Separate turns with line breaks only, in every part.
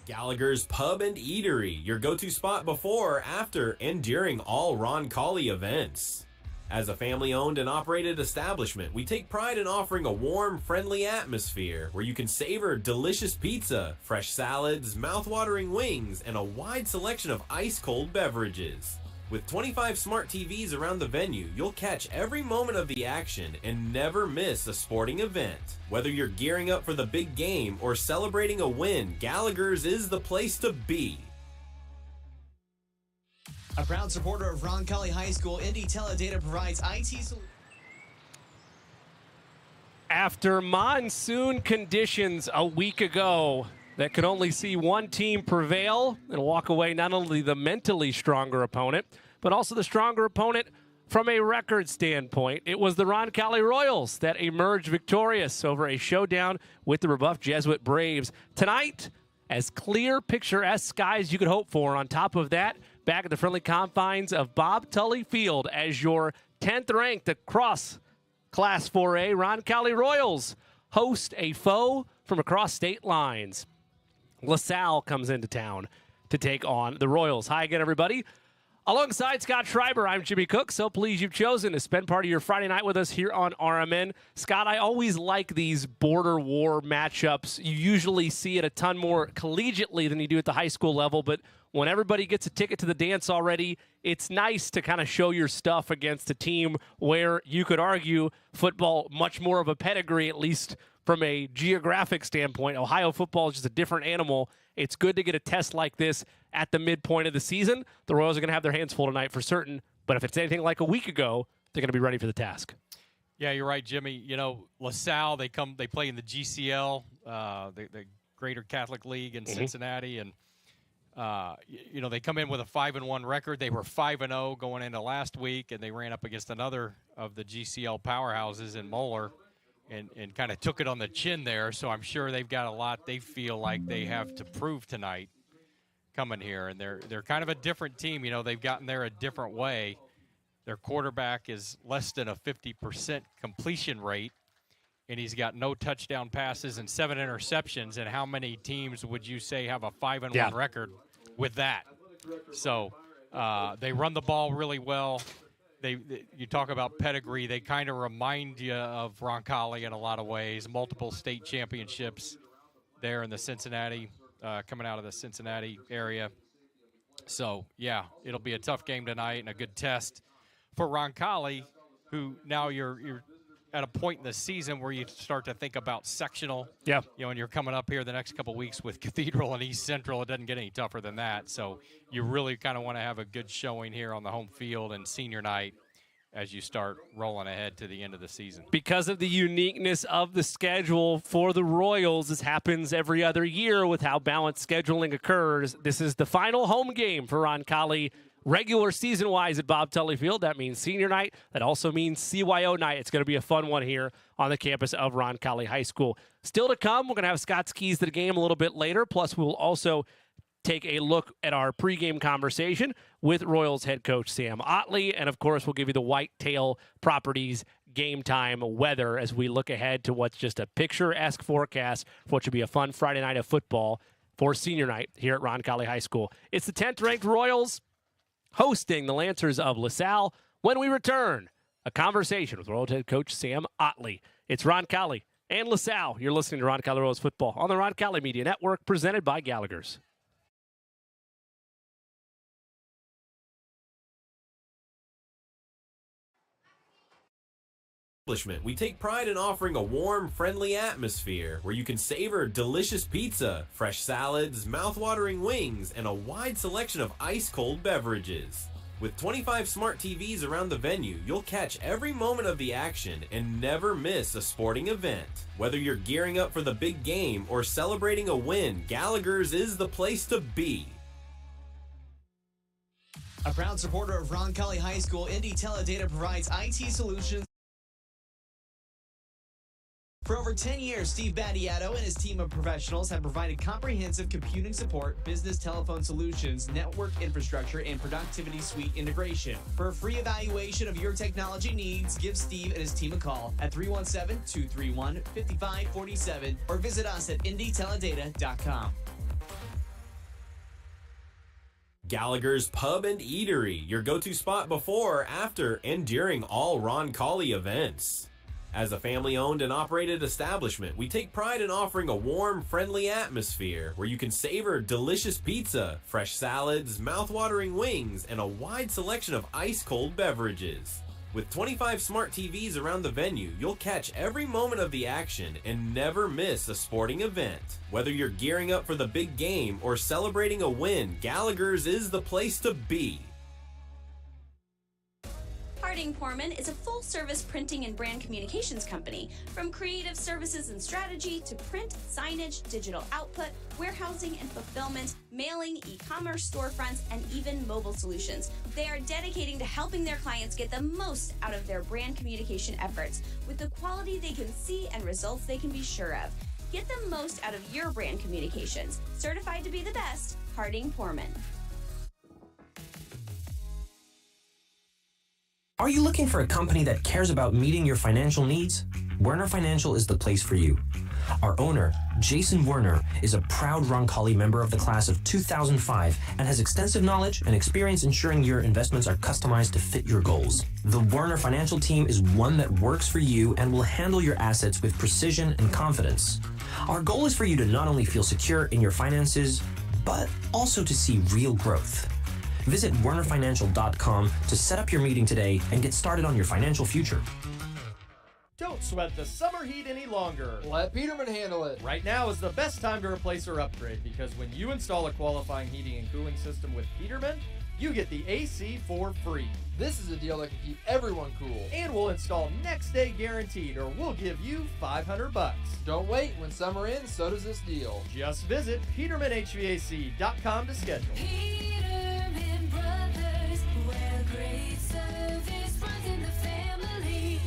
Gallagher's Pub and Eatery, your go-to spot before, after, and during all Roncalli events. As a family-owned and operated establishment, we take pride in offering a warm, friendly atmosphere where you can savor delicious pizza, fresh salads, mouth-watering wings, and a wide selection of ice-cold beverages. With 25 smart TVs around the venue, you'll catch every moment of the action and never miss a sporting event. Whether you're gearing up for the big game or celebrating a win, Gallagher's is the place to be.
A proud supporter of Roncalli High School, Indy Teledata provides IT solutions.
After monsoon conditions a week ago that could only see one team prevail and walk away not only the mentally stronger opponent, but also the stronger opponent from a record standpoint, it was the Roncalli Royals that emerged victorious over a showdown with the rebuffed Jesuit Braves. Tonight, as clear, picturesque skies you could hope for. On top of that, back at the friendly confines of Bob Tully Field as your 10th ranked across Class 4A, Roncalli Royals host a foe from across state lines. LaSalle comes into town to take on the Royals. Hi again, everybody. Alongside Scott Schreiber, I'm Jimmy Cook. So pleased you've chosen to spend part of your Friday night with us here on RMN. Scott, I always like these border war matchups. You usually see it a ton more collegiately than you do at the high school level, but when everybody gets a ticket to the dance already, it's nice to kind of show your stuff against a team where you could argue football much more of a pedigree, at least from a geographic standpoint. Ohio football is just a different animal. It's good to get a test like this at the midpoint of the season. The Royals are going to have their hands full tonight for certain, but if it's anything like a week ago, they're going to be ready for the task.
Yeah, you're right, Jimmy. You know, LaSalle, they play in the GCL, the Greater Catholic League in Cincinnati, and you know, they come in with a 5-1 record. They were 5-0 going into last week, and they ran up against another of the GCL powerhouses in Moeller and kind of took it on the chin there. So I'm sure they've got a lot they feel like they have to prove tonight coming here. And they're kind of a different team. You know, they've gotten there a different way. Their quarterback is less than a 50% completion rate, and he's got no touchdown passes and 7 interceptions. And how many teams would you say have a 5-1 record with that? So they run the ball really well. You talk about pedigree. They kind of remind you of Roncalli in a lot of ways. Multiple state championships there in the Cincinnati, coming out of the Cincinnati area. So, yeah, it'll be a tough game tonight and a good test for Roncalli, who now you're at a point in the season where you start to think about sectional. Yeah. You know, and you're coming up here the next couple of weeks with Cathedral and East Central. It doesn't get any tougher than that. So you really kind of want to have a good showing here on the home field and senior night as you start rolling ahead to the end of the season.
Because of the uniqueness of the schedule for the Royals, this happens every other year with how balanced scheduling occurs. This is the final home game for Roncalli regular season-wise at Bob Tully Field. That means senior night. That also means CYO night. It's going to be a fun one here on the campus of Roncalli High School. Still to come, we're going to have Scott's keys to the game a little bit later. Plus, we'll also take a look at our pregame conversation with Royals head coach Sam Otley. And, of course, we'll give you the Whitetail Properties game time weather as we look ahead to what's just a picturesque forecast for what should be a fun Friday night of football for senior night here at Roncalli High School. It's the 10th-ranked Royals hosting the Lancers of LaSalle. When we return, a conversation with Royals head coach Sam Otley. It's Roncalli and LaSalle. You're listening to Roncalli Royals football on the Roncalli Media Network, presented by Gallagher's.
We take pride in offering a warm, friendly atmosphere where you can savor delicious pizza, fresh salads, mouth-watering wings, and a wide selection of ice-cold beverages. With 25 smart TVs around the venue, you'll catch every moment of the action and never miss a sporting event. Whether you're gearing up for the big game or celebrating a win, Gallagher's is the place to be.
A proud supporter of Roncalli High School, Indy Teledata provides IT solutions. For over 10 years, Steve Battiato and his team of professionals have provided comprehensive computing support, business telephone solutions, network infrastructure, and productivity suite integration. For a free evaluation of your technology needs, give Steve and his team a call at 317-231-5547 or visit us at indyteledata.com.
Gallagher's Pub and Eatery, your go-to spot before, after, and during all Roncalli events. As a family-owned and operated establishment, we take pride in offering a warm, friendly atmosphere where you can savor delicious pizza, fresh salads, mouth-watering wings, and a wide selection of ice-cold beverages. With 25 smart TVs around the venue, you'll catch every moment of the action and never miss a sporting event. Whether you're gearing up for the big game or celebrating a win, Gallagher's is the place to be.
Harding-Poorman is a full-service printing and brand communications company. From creative services and strategy to print, signage, digital output, warehousing and fulfillment, mailing, e-commerce storefronts, and even mobile solutions. They are dedicating to helping their clients get the most out of their brand communication efforts with the quality they can see and results they can be sure of. Get the most out of your brand communications. Certified to be the best, Harding-Poorman.
Are you looking for a company that cares about meeting your financial needs? Werner Financial is the place for you. Our owner, Jason Werner, is a proud Roncalli member of the class of 2005 and has extensive knowledge and experience ensuring your investments are customized to fit your goals. The Werner Financial team is one that works for you and will handle your assets with precision and confidence. Our goal is for you to not only feel secure in your finances, but also to see real growth. Visit wernerfinancial.com to set up your meeting today and get started on your financial future.
Don't sweat the summer heat any longer.
Let Peterman handle it.
Right now is the best time to replace or upgrade because when you install a qualifying heating and cooling system with Peterman, you get the AC for free.
This is a deal that can keep everyone cool.
And we'll install next day guaranteed or we'll give you $500.
Don't wait. When summer ends, so does this deal.
Just visit PetermanHVAC.com to schedule.
Peterman Brothers, where great service runs in the family.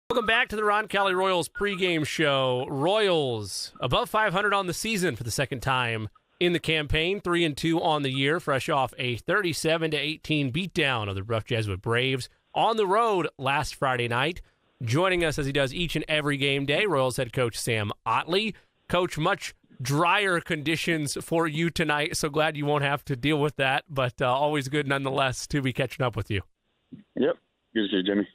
Welcome back to the Roncalli Royals pregame show. Royals above 500 on the season for the second time in the campaign, 3-2 on the year, fresh off a 37-18 beatdown of the Rough Jesuit Braves on the road last Friday night. Joining us as he does each and every game day, Royals head coach Sam Ottley. Coach, much drier conditions for you tonight, so glad you won't have to deal with that, but always good nonetheless to be catching up with you.
Yep, good to see you, Jimmy.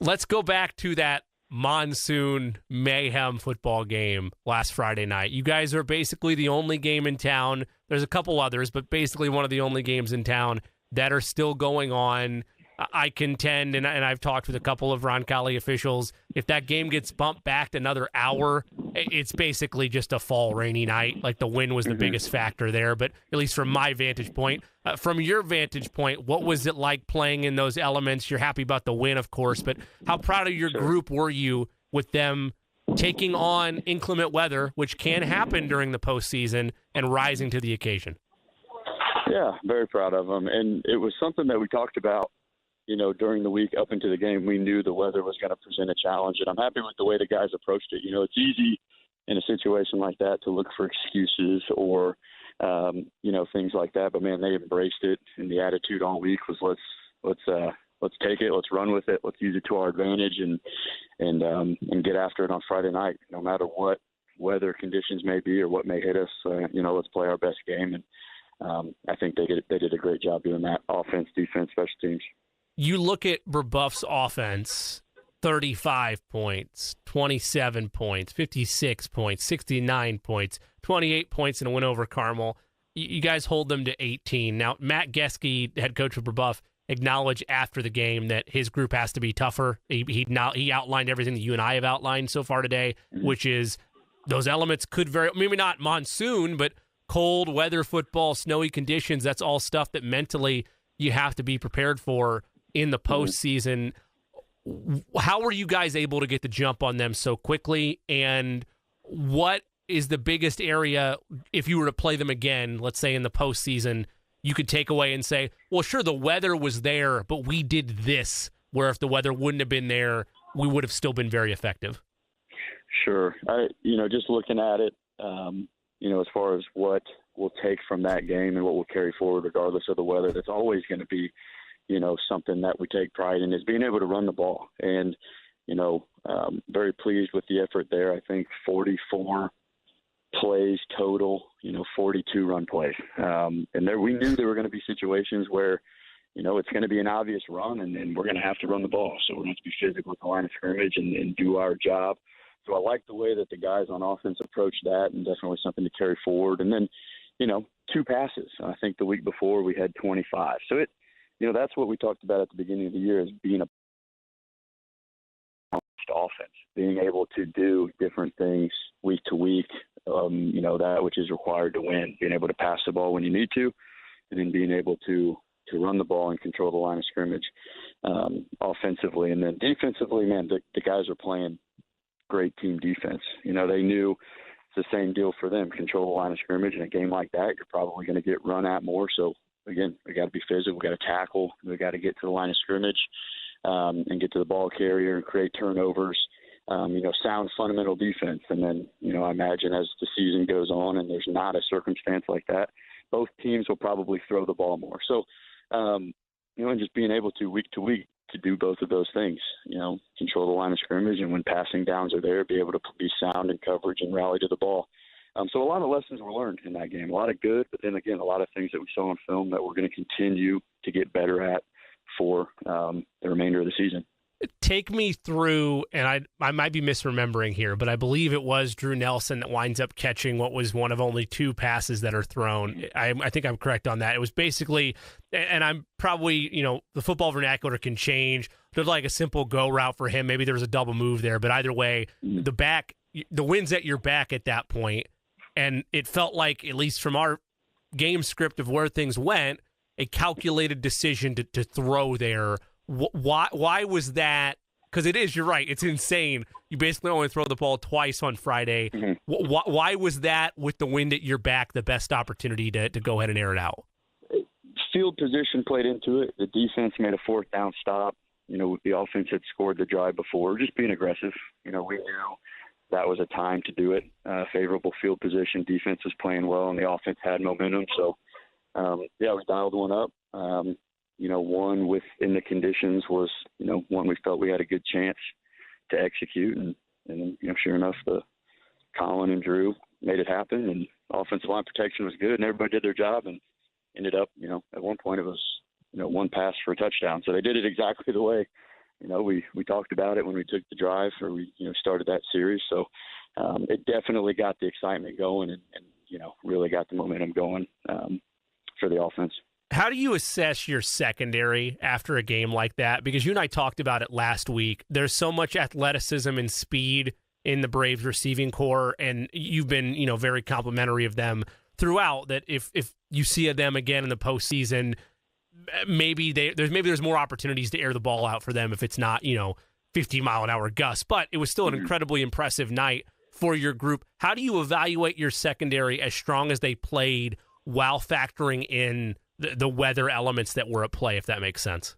Let's go back to that monsoon mayhem football game last Friday night. You guys are basically the only game in town. There's a couple others, but basically one of the only games in town that are still going on. I contend, and I've talked with a couple of Roncalli officials, if that game gets bumped back another hour, it's basically just a fall rainy night. Like the wind was the biggest factor there, but at least from my vantage point. From your vantage point, what was it like playing in those elements? You're happy about the win, of course, but how proud of your group were you with them taking on inclement weather, which can happen during the postseason, and rising to the occasion?
Yeah, very proud of them. And it was something that we talked about, you know, during the week up into the game. We knew the weather was going to present a challenge, and I'm happy with the way the guys approached it. You know, it's easy in a situation like that to look for excuses or, you know, things like that. But, man, they embraced it, and the attitude all week was let's take it, let's run with it, let's use it to our advantage and get after it on Friday night, no matter what weather conditions may be or what may hit us. You know, let's play our best game. And I think they did a great job doing that, offense, defense, special teams.
You look at Brebeuf's offense, 35 points, 27 points, 56 points, 69 points, 28 points in a win over Carmel. You guys hold them to 18. Now, Matt Geske, head coach of Brebeuf, acknowledged after the game that his group has to be tougher. He outlined everything that you and I have outlined so far today, which is those elements could vary, maybe not monsoon, but cold weather, football, snowy conditions. That's all stuff that mentally you have to be prepared for in the postseason. How were you guys able to get the jump on them so quickly? And what is the biggest area, if you were to play them again, let's say in the postseason, you could take away and say, well, sure, the weather was there, but we did this, where if the weather wouldn't have been there, we would have still been very effective?
Sure. Just looking at it, as far as what we'll take from that game and what we'll carry forward regardless of the weather, that's always going to be, something that we take pride in is being able to run the ball. And, very pleased with the effort there. I think 44 plays total, 42 run plays. And we knew there were going to be situations where, it's going to be an obvious run, and we're going to have to run the ball. So we're going to have to be physical at the line of scrimmage and do our job. So I like the way that the guys on offense approached that, and definitely something to carry forward. And then, 2 passes. I think the week before we had 25. So that's what we talked about at the beginning of the year, is being a offense, being able to do different things week to week, that which is required to win, being able to pass the ball when you need to, and then being able to run the ball and control the line of scrimmage offensively. And then defensively, man, the guys are playing great team defense. They knew it's the same deal for them, control the line of scrimmage. In a game like that, you're probably going to get run at more. So, again, we got to be physical. We got to tackle. We got to get to the line of scrimmage and get to the ball carrier and create turnovers. Sound fundamental defense. And then, I imagine as the season goes on and there's not a circumstance like that, both teams will probably throw the ball more. So, and just being able to week to week to do both of those things, control the line of scrimmage, and when passing downs are there, be able to be sound in coverage and rally to the ball. So a lot of lessons were learned in that game, a lot of good, but then again, a lot of things that we saw on film that we're going to continue to get better at for the remainder of the season.
Take me through, and I might be misremembering here, but I believe it was Drew Nelson that winds up catching what was one of only 2 passes that are thrown. I think I'm correct on that. It was basically, and I'm probably, the football vernacular can change. There's like a simple go route for him. Maybe there was a double move there, but either way, the wind's at your back at that point, and it felt like, at least from our game script of where things went, a calculated decision to throw there. Why was that? Because you're right, it's insane. You basically only throw the ball twice on Friday. Mm-hmm. Why was that, with the wind at your back, the best opportunity to go ahead and air it out?
Field position played into it. The defense made a 4th down stop. The offense had scored the drive before. Just being aggressive. We knew that was a time to do it. Favorable field position. Defense was playing well, and the offense had momentum. So, we dialed one up. One within the conditions was, one we felt we had a good chance to execute. And sure enough, Colin and Drew made it happen, and offensive line protection was good, and everybody did their job, and ended up, at one point it was, 1 pass for a touchdown. So they did it exactly the way, we talked about it when we took the drive, or we, started that series. So it definitely got the excitement going and really got the momentum going for the offense.
How do you assess your secondary after a game like that? Because you and I talked about it last week. There's so much athleticism and speed in the Braves receiving core, and you've been, very complimentary of them throughout, that if you see them again in the postseason, maybe there's more opportunities to air the ball out for them if it's not, 50-mile-an-hour gusts. But it was still an incredibly impressive night for your group. How do you evaluate your secondary as strong as they played while factoring in the weather elements that were at play, if that makes sense?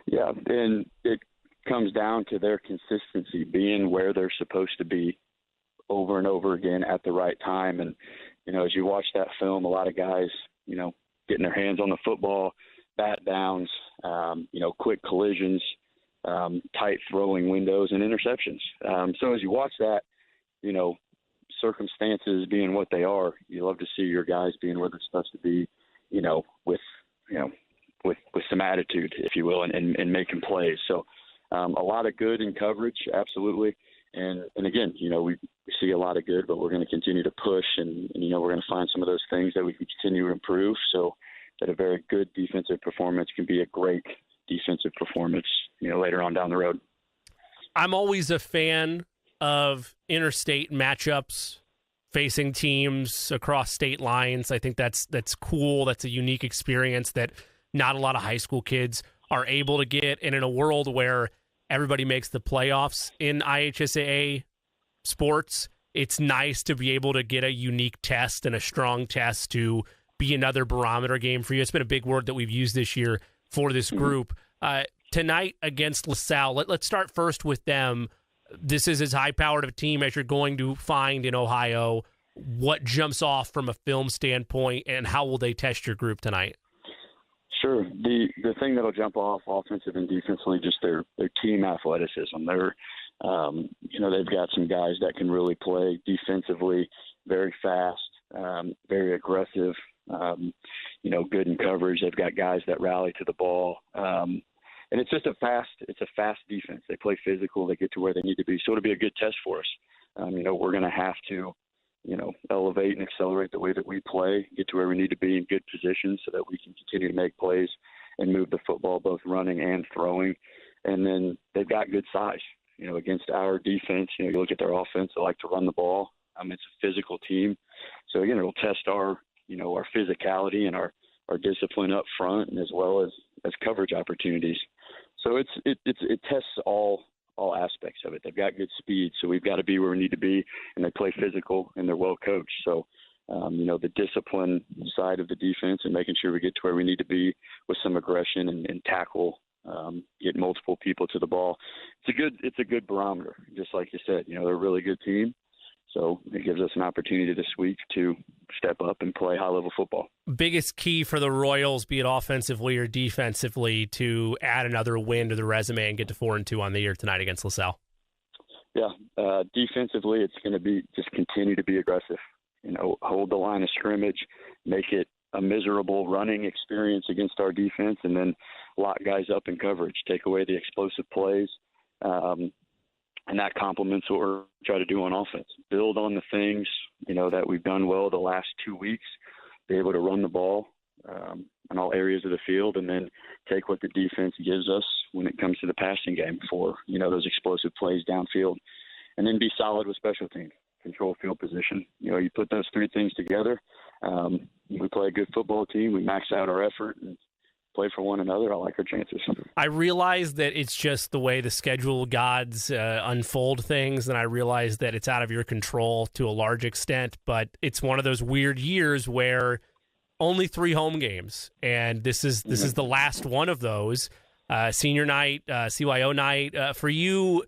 Yeah, and it comes down to their consistency, being where they're supposed to be over and over again at the right time. And, as you watch that film, a lot of guys, getting their hands on the football, bat downs, quick collisions, tight throwing windows, and interceptions. So as you watch that, circumstances being what they are, you love to see your guys being where they're supposed to be, with some attitude, if you will, and making plays. So a lot of good in coverage, absolutely. And again, we see a lot of good, but we're going to continue to push, and we're going to find some of those things that we can continue to improve, so that a very good defensive performance can be a great defensive performance, later on down the road.
I'm always a fan of interstate matchups, facing teams across state lines. I think that's cool. That's a unique experience that not a lot of high school kids are able to get. And in a world where everybody makes the playoffs in IHSAA sports, it's nice to be able to get a unique test and a strong test to be another barometer game for you. It's been a big word that we've used this year for this group. Tonight against LaSalle, let's start first with them. This is as high-powered of a team as you're going to find in Ohio. What jumps off from a film standpoint, and how will they test your group tonight?
Sure. The thing that'll jump off offensive and defensively, just their team athleticism. They're, they've got some guys that can really play defensively. very fast, very aggressive, good in coverage. They've got guys that rally to the ball. And it's just a fast defense. They play physical. They get to where they need to be. So it'll be a good test for us. We're going to have to, elevate and accelerate the way that we play, get to where we need to be in good positions so that we can continue to make plays and move the football, both running and throwing. And then they've got good size, against our defense. You look at their offense, they like to run the ball. It's a physical team. So, again, it'll test our physicality and our discipline up front, and as well as coverage opportunities. So it tests all aspects of it. They've got good speed, so we've got to be where we need to be, and they play physical, and they're well coached. So, the discipline side of the defense and making sure we get to where we need to be with some aggression and tackle, get multiple people to the ball. It's a good barometer, just like you said. They're a really good team. So it gives us an opportunity this week to step up and play high-level football.
Biggest key for the Royals, be it offensively or defensively, to add another win to the resume and get to 4-2 on the year tonight against LaSalle?
Yeah, defensively, it's going to be just continue to be aggressive. Hold the line of scrimmage, make it a miserable running experience against our defense, and then lock guys up in coverage, take away the explosive plays. And that complements what we're trying to do on offense. Build on the things, that we've done well the last 2 weeks, be able to run the ball in all areas of the field, and then take what the defense gives us when it comes to the passing game for, those explosive plays downfield, and then be solid with special teams, control field position. You put those three things together, we play a good football team, we max out our effort, and play for one another. I like our chances.
I realize that it's just the way the schedule gods unfold things, and I realize that it's out of your control to a large extent, but it's one of those weird years where only 3 home games, and this is the last one of those. Senior night, CYO night. For you,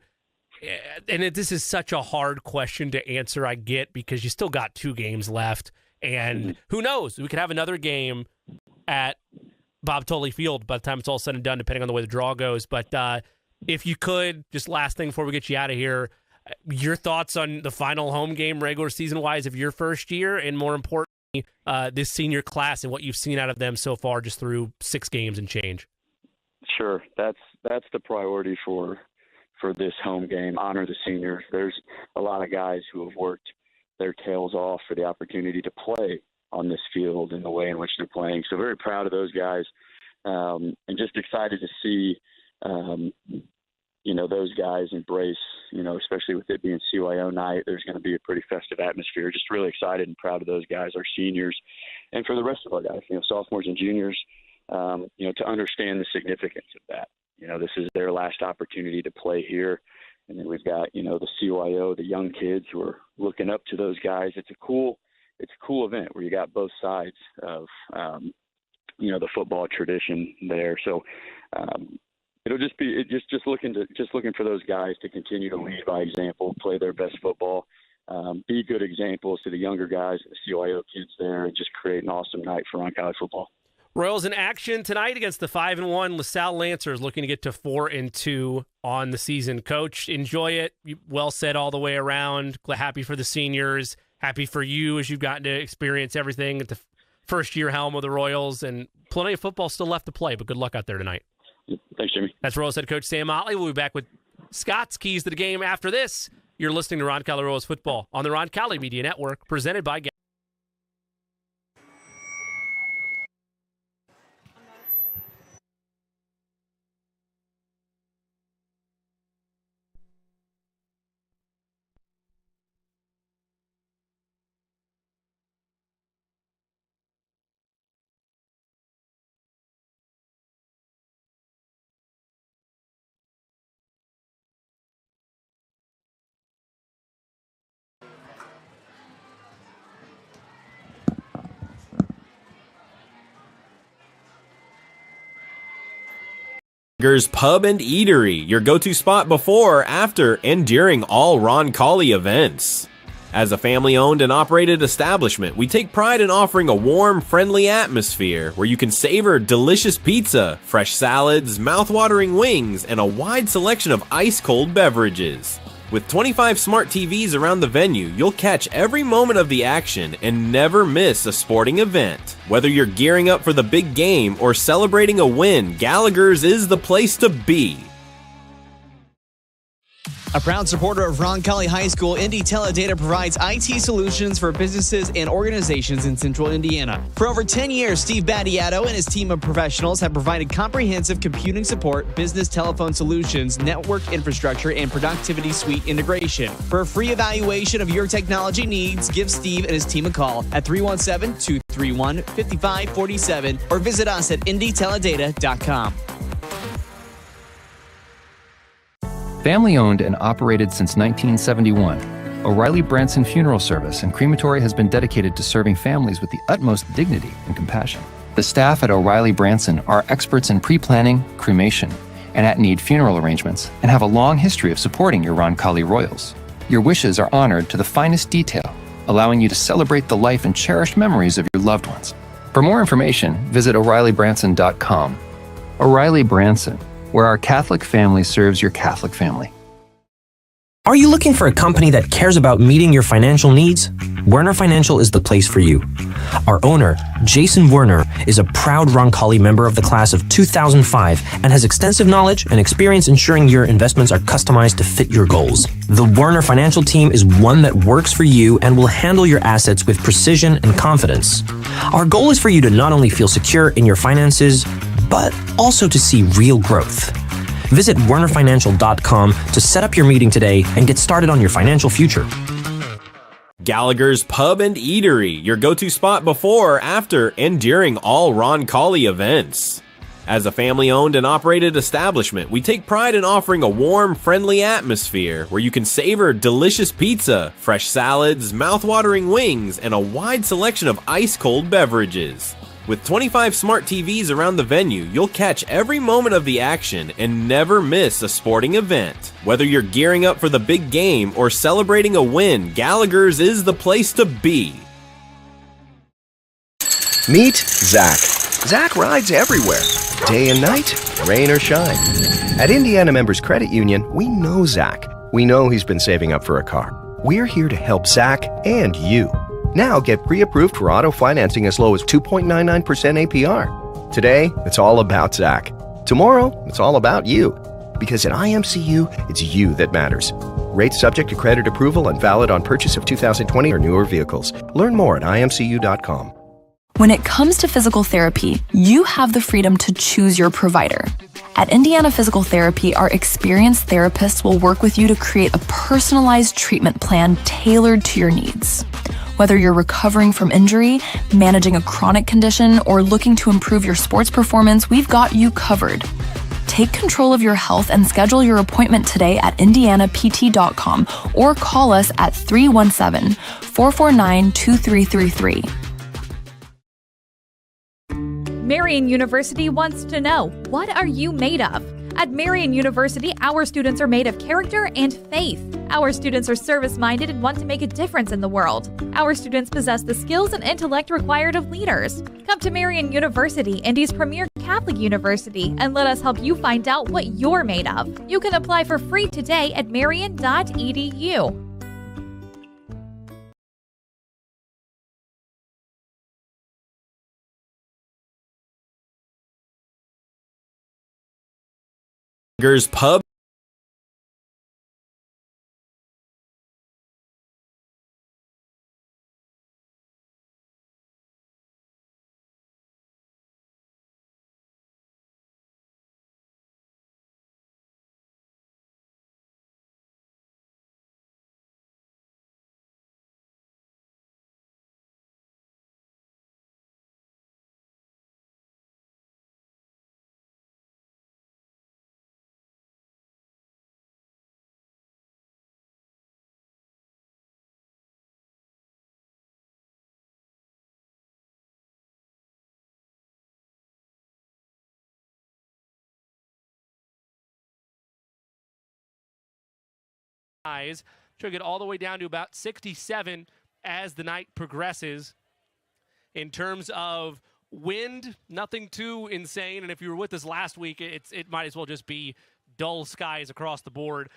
and this is such a hard question to answer, I get, because you still got 2 games left, and who knows? We could have another game at Bob Tolley Field by the time it's all said and done, depending on the way the draw goes. But if you could, just last thing before we get you out of here, your thoughts on the final home game regular season-wise of your first year, and more importantly, this senior class and what you've seen out of them so far just through 6 games and change.
Sure. That's the priority for this home game. Honor the seniors. There's a lot of guys who have worked their tails off for the opportunity to play on this field in the way in which they're playing. So very proud of those guys, and just excited to see, those guys embrace, especially with it being CYO night, there's going to be a pretty festive atmosphere. Just really excited and proud of those guys, our seniors, and for the rest of our guys, sophomores and juniors, to understand the significance of that. This is their last opportunity to play here. And then we've got, the CYO, the young kids who are looking up to those guys. It's a cool event where you got both sides of, the football tradition there. So it'll just be just looking for those guys to continue to lead by example, play their best football, be good examples to the younger guys and the CYO kids there, and just create an awesome night for Roncalli football.
Royals in action tonight against the 5-1 LaSalle Lancers, looking to get to 4-2 on the season. Coach, enjoy it. Well said all the way around. Happy for the seniors. Happy for you as you've gotten to experience everything at the first-year helm of the Royals, and plenty of football still left to play, but good luck out there tonight.
Thanks, Jimmy.
That's Royals head coach Sam Motley. We'll be back with Scott's keys to the game after this. You're listening to Roncalli Royals football on the Roncalli Media Network, presented by
Pub and Eatery, your go-to spot before, after, and during all Roncalli events. As a family-owned and operated establishment, we take pride in offering a warm, friendly atmosphere where you can savor delicious pizza, fresh salads, mouth-watering wings, and a wide selection of ice-cold beverages. With 25 smart TVs around the venue, you'll catch every moment of the action and never miss a sporting event. Whether you're gearing up for the big game or celebrating a win, Gallagher's is the place to be.
A proud supporter of Roncalli High School, Indy Teledata provides IT solutions for businesses and organizations in central Indiana. For over 10 years, Steve Battiato and his team of professionals have provided comprehensive computing support, business telephone solutions, network infrastructure, and productivity suite integration. For a free evaluation of your technology needs, give Steve and his team a call at 317-231-5547 or visit us at indyteledata.com.
Family owned and operated since 1971, O'Reilly Branson Funeral Service and Crematory has been dedicated to serving families with the utmost dignity and compassion. The staff at O'Reilly Branson are experts in pre-planning, cremation, and at-need funeral arrangements and have a long history of supporting your Roncalli Royals. Your wishes are honored to the finest detail, allowing you to celebrate the life and cherished memories of your loved ones. For more information, visit O'ReillyBranson.com. O'Reilly Branson, where our Catholic family serves your Catholic family.
Are you looking for a company that cares about meeting your financial needs? Werner Financial is the place for you. Our owner, Jason Werner, is a proud Roncalli member of the class of 2005 and has extensive knowledge and experience ensuring your investments are customized to fit your goals. The Werner Financial team is one that works for you and will handle your assets with precision and confidence. Our goal is for you to not only feel secure in your finances, but also to see real growth. Visit wernerfinancial.com to set up your meeting today and get started on your financial future.
Gallagher's Pub and Eatery, your go-to spot before, after, and during all Roncalli events. As a family-owned and operated establishment, we take pride in offering a warm, friendly atmosphere where you can savor delicious pizza, fresh salads, mouth-watering wings, and a wide selection of ice-cold beverages. With 25 smart TVs around the venue, you'll catch every moment of the action and never miss a sporting event. Whether you're gearing up for the big game or celebrating a win, Gallagher's is the place to be.
Meet Zach. Zach rides everywhere, day and night, rain or shine. At Indiana Members Credit Union, we know Zach. We know he's been saving up for a car. We're here to help Zach and you. Now get pre-approved for auto financing as low as 2.99% APR. Today, it's all about Zach. Tomorrow, it's all about you. Because at IMCU, it's you that matters. Rates subject to credit approval and valid on purchase of 2020 or newer vehicles. Learn more at imcu.com.
When it comes to physical therapy, you have the freedom to choose your provider. At Indiana Physical Therapy, our experienced therapists will work with you to create a personalized treatment plan tailored to your needs. Whether you're recovering from injury, managing a chronic condition, or looking to improve your sports performance, we've got you covered. Take control of your health and schedule your appointment today at indianapt.com or call us at 317-449-2333.
Marian University wants to know, what are you made of? At Marian University, our students are made of character and faith. Our students are service-minded and want to make a difference in the world. Our students possess the skills and intellect required of leaders. Come to Marian University, Indy's premier Catholic university, and let us help you find out what you're made of. You can apply for free today at marian.edu.
Gallagher's Pub.
Should get all the way down to about 67 as the night progresses. In terms of wind, nothing too insane. And if you were with us last week, it might as well just be dull skies across the board.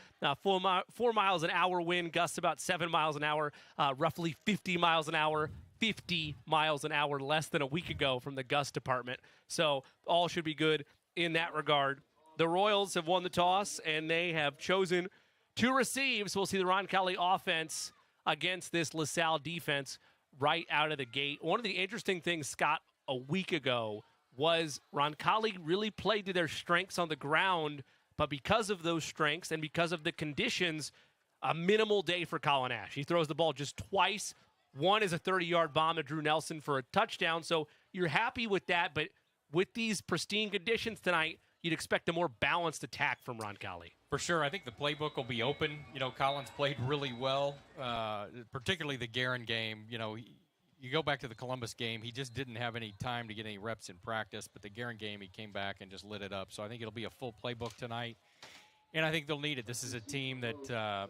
4 miles an hour wind, gusts about 7 miles an hour, roughly 50 miles an hour. 50 miles an hour less than a week ago from the gust department. So all should be good in that regard. The Royals have won the toss, and they have chosen to receive. So we'll see the Roncalli offense against this LaSalle defense right out of the gate. One of the interesting things, Scott, a week ago was Roncalli really played to their strengths on the ground, but because of those strengths and because of the conditions, a minimal day for Colin Ash. He throws the ball just twice. One is a 30-yard bomb to Drew Nelson for a touchdown. So you're happy with that, but with these pristine conditions tonight, you'd expect a more balanced attack from Roncalli.
For sure. I think the playbook will be open. Collins played really well, particularly the Guerin game. You go back to the Columbus game, he just didn't have any time to get any reps in practice, but the Guerin game, he came back and just lit it up. So I think it'll be a full playbook tonight, and I think they'll need it. This is a team that,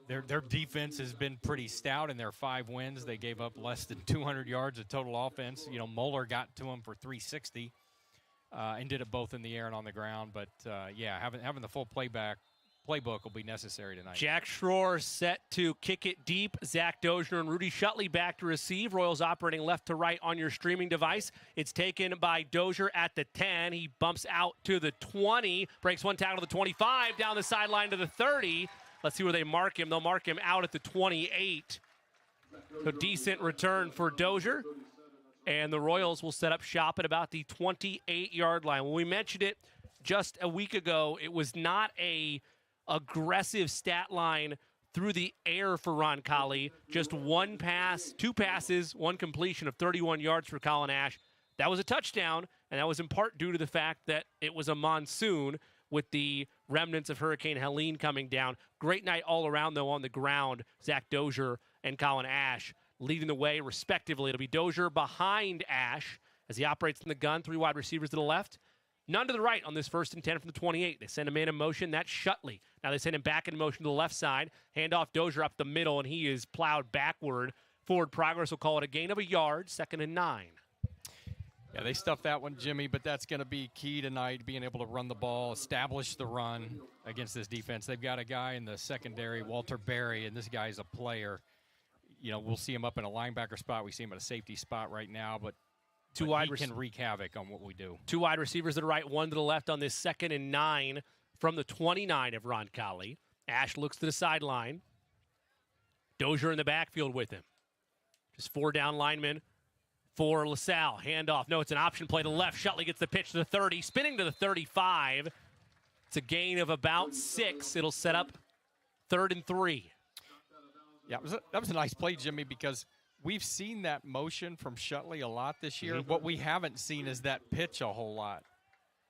their defense has been pretty stout in their 5 wins. They gave up less than 200 yards of total offense. Moeller got to them for 360 and did it both in the air and on the ground. But, having the full playbook will be necessary tonight.
Jack Schroer set to kick it deep. Zach Dozier and Rudy Shutley back to receive. Royals operating left to right on your streaming device. It's taken by Dozier at the 10. He bumps out to the 20, breaks one tackle to the 25, down the sideline to the 30. Let's see where they mark him. They'll mark him out at the 28. So decent return for Dozier. And the Royals will set up shop at about the 28-yard line. When we mentioned it just a week ago, it was not a aggressive stat line through the air for Roncalli. Just one pass, 2 passes, 1 completion of 31 yards for Colin Ash. That was a touchdown, and that was in part due to the fact that it was a monsoon with the remnants of Hurricane Helene coming down. Great night all around, though, on the ground. Zach Dozier and Colin Ash leading the way, respectively. It'll be Dozier behind Ash as he operates in the gun. 3 wide receivers to the left. None to the right on this 1st and 10 from the 28. They send a man in motion. That's Shutley. Now they send him back in motion to the left side. Hand off Dozier up the middle, and he is plowed backward. Forward progress will call it a gain of a yard, 2nd and 9.
Yeah, they stuffed that one, Jimmy, but that's going to be key tonight, being able to run the ball, establish the run against this defense. They've got a guy in the secondary, Walter Berry, and this guy's a player. We'll see him up in a linebacker spot. We see him at a safety spot right now, but he can wreak havoc on what we do. 2
wide receivers to the right, 1 to the left on this 2nd and 9 from the 29 of Roncalli. Ash looks to the sideline. Dozier in the backfield with him. Just 4 down linemen for LaSalle. Handoff. No, it's an option play to the left. Shutley gets the pitch to the 30, spinning to the 35. It's a gain of about 6. It'll set up 3rd and 3.
Yeah, that was a nice play, Jimmy, because we've seen that motion from Shutley a lot this year.
Mm-hmm.
What we haven't seen is that pitch a whole lot.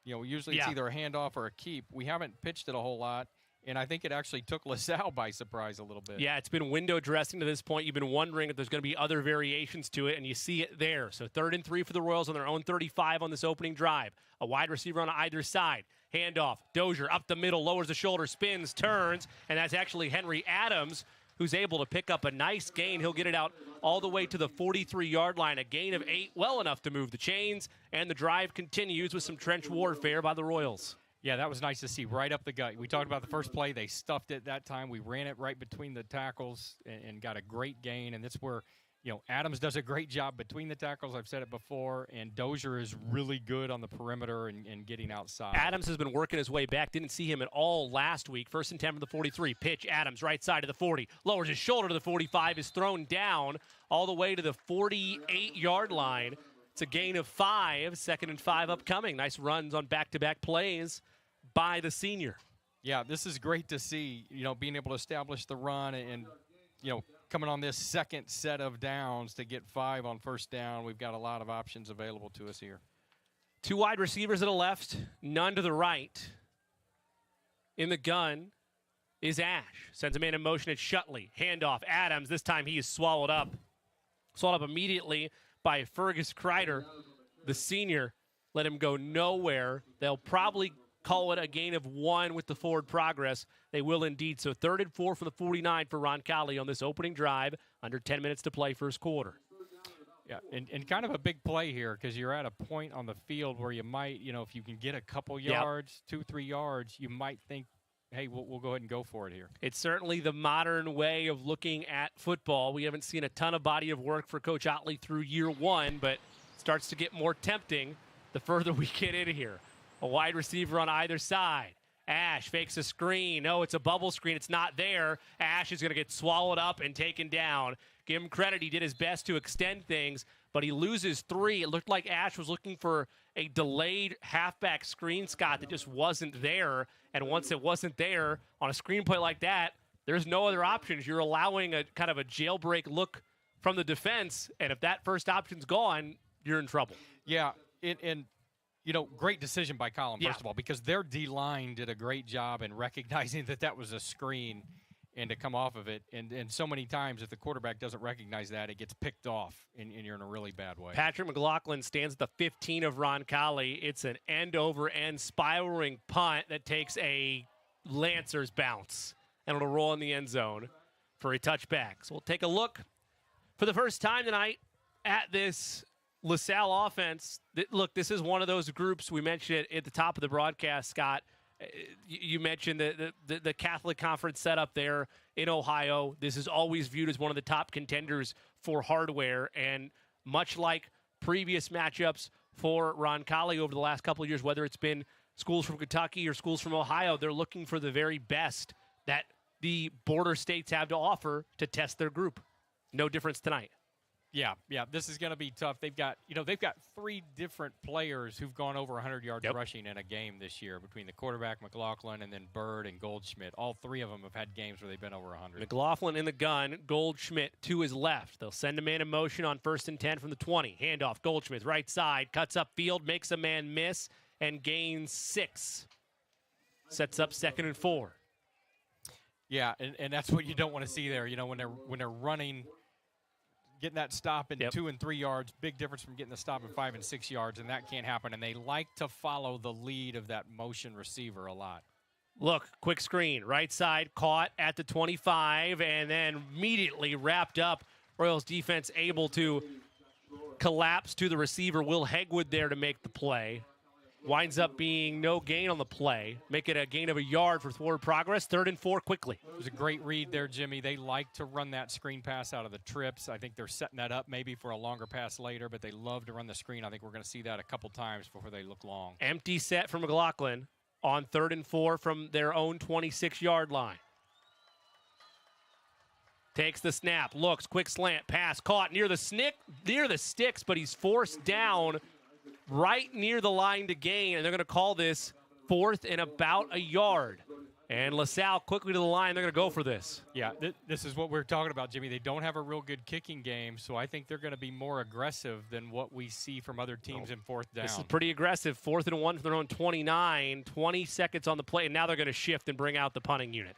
Usually it's either a handoff or a keep. We haven't pitched it a whole lot. And I think it actually took LaSalle by surprise a little bit.
Yeah, it's been window dressing to this point. You've been wondering if there's going to be other variations to it, and you see it there. So 3rd and 3 for the Royals on their own 35 on this opening drive. A wide receiver on either side. Handoff. Dozier up the middle, lowers the shoulder, spins, turns, and that's actually Henry Adams, who's able to pick up a nice gain. He'll get it out all the way to the 43-yard line. A gain of 8, well enough to move the chains, and the drive continues with some trench warfare by the Royals.
Yeah, that was nice to see right up the gut. We talked about the first play. They stuffed it that time. We ran it right between the tackles and got a great gain. And that's where, Adams does a great job between the tackles. I've said it before. And Dozier is really good on the perimeter and getting outside.
Adams has been working his way back. Didn't see him at all last week. 1st and 10 from the 43. Pitch, Adams, right side of the 40. Lowers his shoulder to the 45. Is thrown down all the way to the 48-yard line. It's a gain of 5. 2nd and 5 upcoming. Nice runs on back-to-back plays by the senior.
Yeah, this is great to see, being able to establish the run and coming on this second set of downs to get 5 on 1st down. We've got a lot of options available to us here.
2 wide receivers to the left, none to the right. In the gun is Ash. Sends a man in motion at Shutley. Handoff, Adams. This time he is swallowed up. Swallowed up immediately by Fergus Kreider, the senior. Let him go nowhere. They'll probably call it a gain of 1 with the forward progress. They will indeed. So 3rd and 4 from the 49 for Roncalli on this opening drive. Under 10 minutes to play first quarter.
Yeah, and kind of a big play here because you're at a point on the field where you might, if you can get a couple yards, 2-3 yards, you might think, hey, we'll go ahead and go for it here.
It's certainly the modern way of looking at football. We haven't seen a ton of body of work for Coach Otley through year one, but it starts to get more tempting the further we get in here. A wide receiver on either side. Ash fakes a screen. No, it's a bubble screen. It's not there. Ash is going to get swallowed up and taken down. Give him credit. He did his best to extend things, but he loses 3. It looked like Ash was looking for a delayed halfback screen, Scott, that just wasn't there. And once it wasn't there on a screenplay like that, there's no other options. You're allowing a kind of a jailbreak look from the defense, and if that first option's gone, you're in trouble.
Yeah, and great decision by Colin, first of all, because their D-line did a great job in recognizing that was a screen and to come off of it. And so many times, if the quarterback doesn't recognize that, it gets picked off, and you're in a really bad way.
Patrick McLaughlin stands at the 15 of Roncalli. It's an end-over-end spiraling punt that takes a Lancer's bounce, and it'll roll in the end zone for a touchback. So we'll take a look for the first time tonight at this LaSalle offense. Look, this is one of those groups. We mentioned it at the top of the broadcast, Scott. You mentioned the Catholic Conference setup there in Ohio. This is always viewed as one of the top contenders for hardware. And much like previous matchups for Roncalli over the last couple of years, whether it's been schools from Kentucky or schools from Ohio, they're looking for the very best that the border states have to offer to test their group. No difference tonight.
Yeah, this is going to be tough. They've got 3 different players who've gone over 100 yards rushing in a game this year between the quarterback, McLaughlin, and then Bird and Goldschmidt. All 3 of them have had games where they've been over 100.
McLaughlin in the gun, Goldschmidt to his left. They'll send a man in motion on 1st and 10 from the 20. Handoff, Goldschmidt, right side, cuts up field, makes a man miss, and gains 6. Sets up 2nd and 4.
Yeah, and that's what you don't want to see there. When they're running, getting that stop in 2 and 3 yards, big difference from getting the stop in 5 and 6 yards, and that can't happen. And they like to follow the lead of that motion receiver a lot.
Look, quick screen, right side, caught at the 25, and then immediately wrapped up. Royals defense able to collapse to the receiver. Will Hegwood there to make the play. Winds up being no gain on the play. Make it a gain of a yard for forward progress. 3rd and 4 quickly.
It was a great read there, Jimmy. They like to run that screen pass out of the trips. I think they're setting that up maybe for a longer pass later, but they love to run the screen. I think we're going to see that a couple times before they look long.
Empty set for McLaughlin on 3rd and 4 from their own 26-yard line. Takes the snap, looks, quick slant, pass, caught near the sticks, but he's forced down right near the line to gain, and they're going to call this 4th and about a yard. And LaSalle quickly to the line. They're going to go for this.
Yeah, this is what we're talking about, Jimmy. They don't have a real good kicking game, so I think they're going to be more aggressive than what we see from other teams in 4th down.
This is pretty aggressive. 4th and 1 from their own 29. 20 seconds on the play, and now they're going to shift and bring out the punting unit.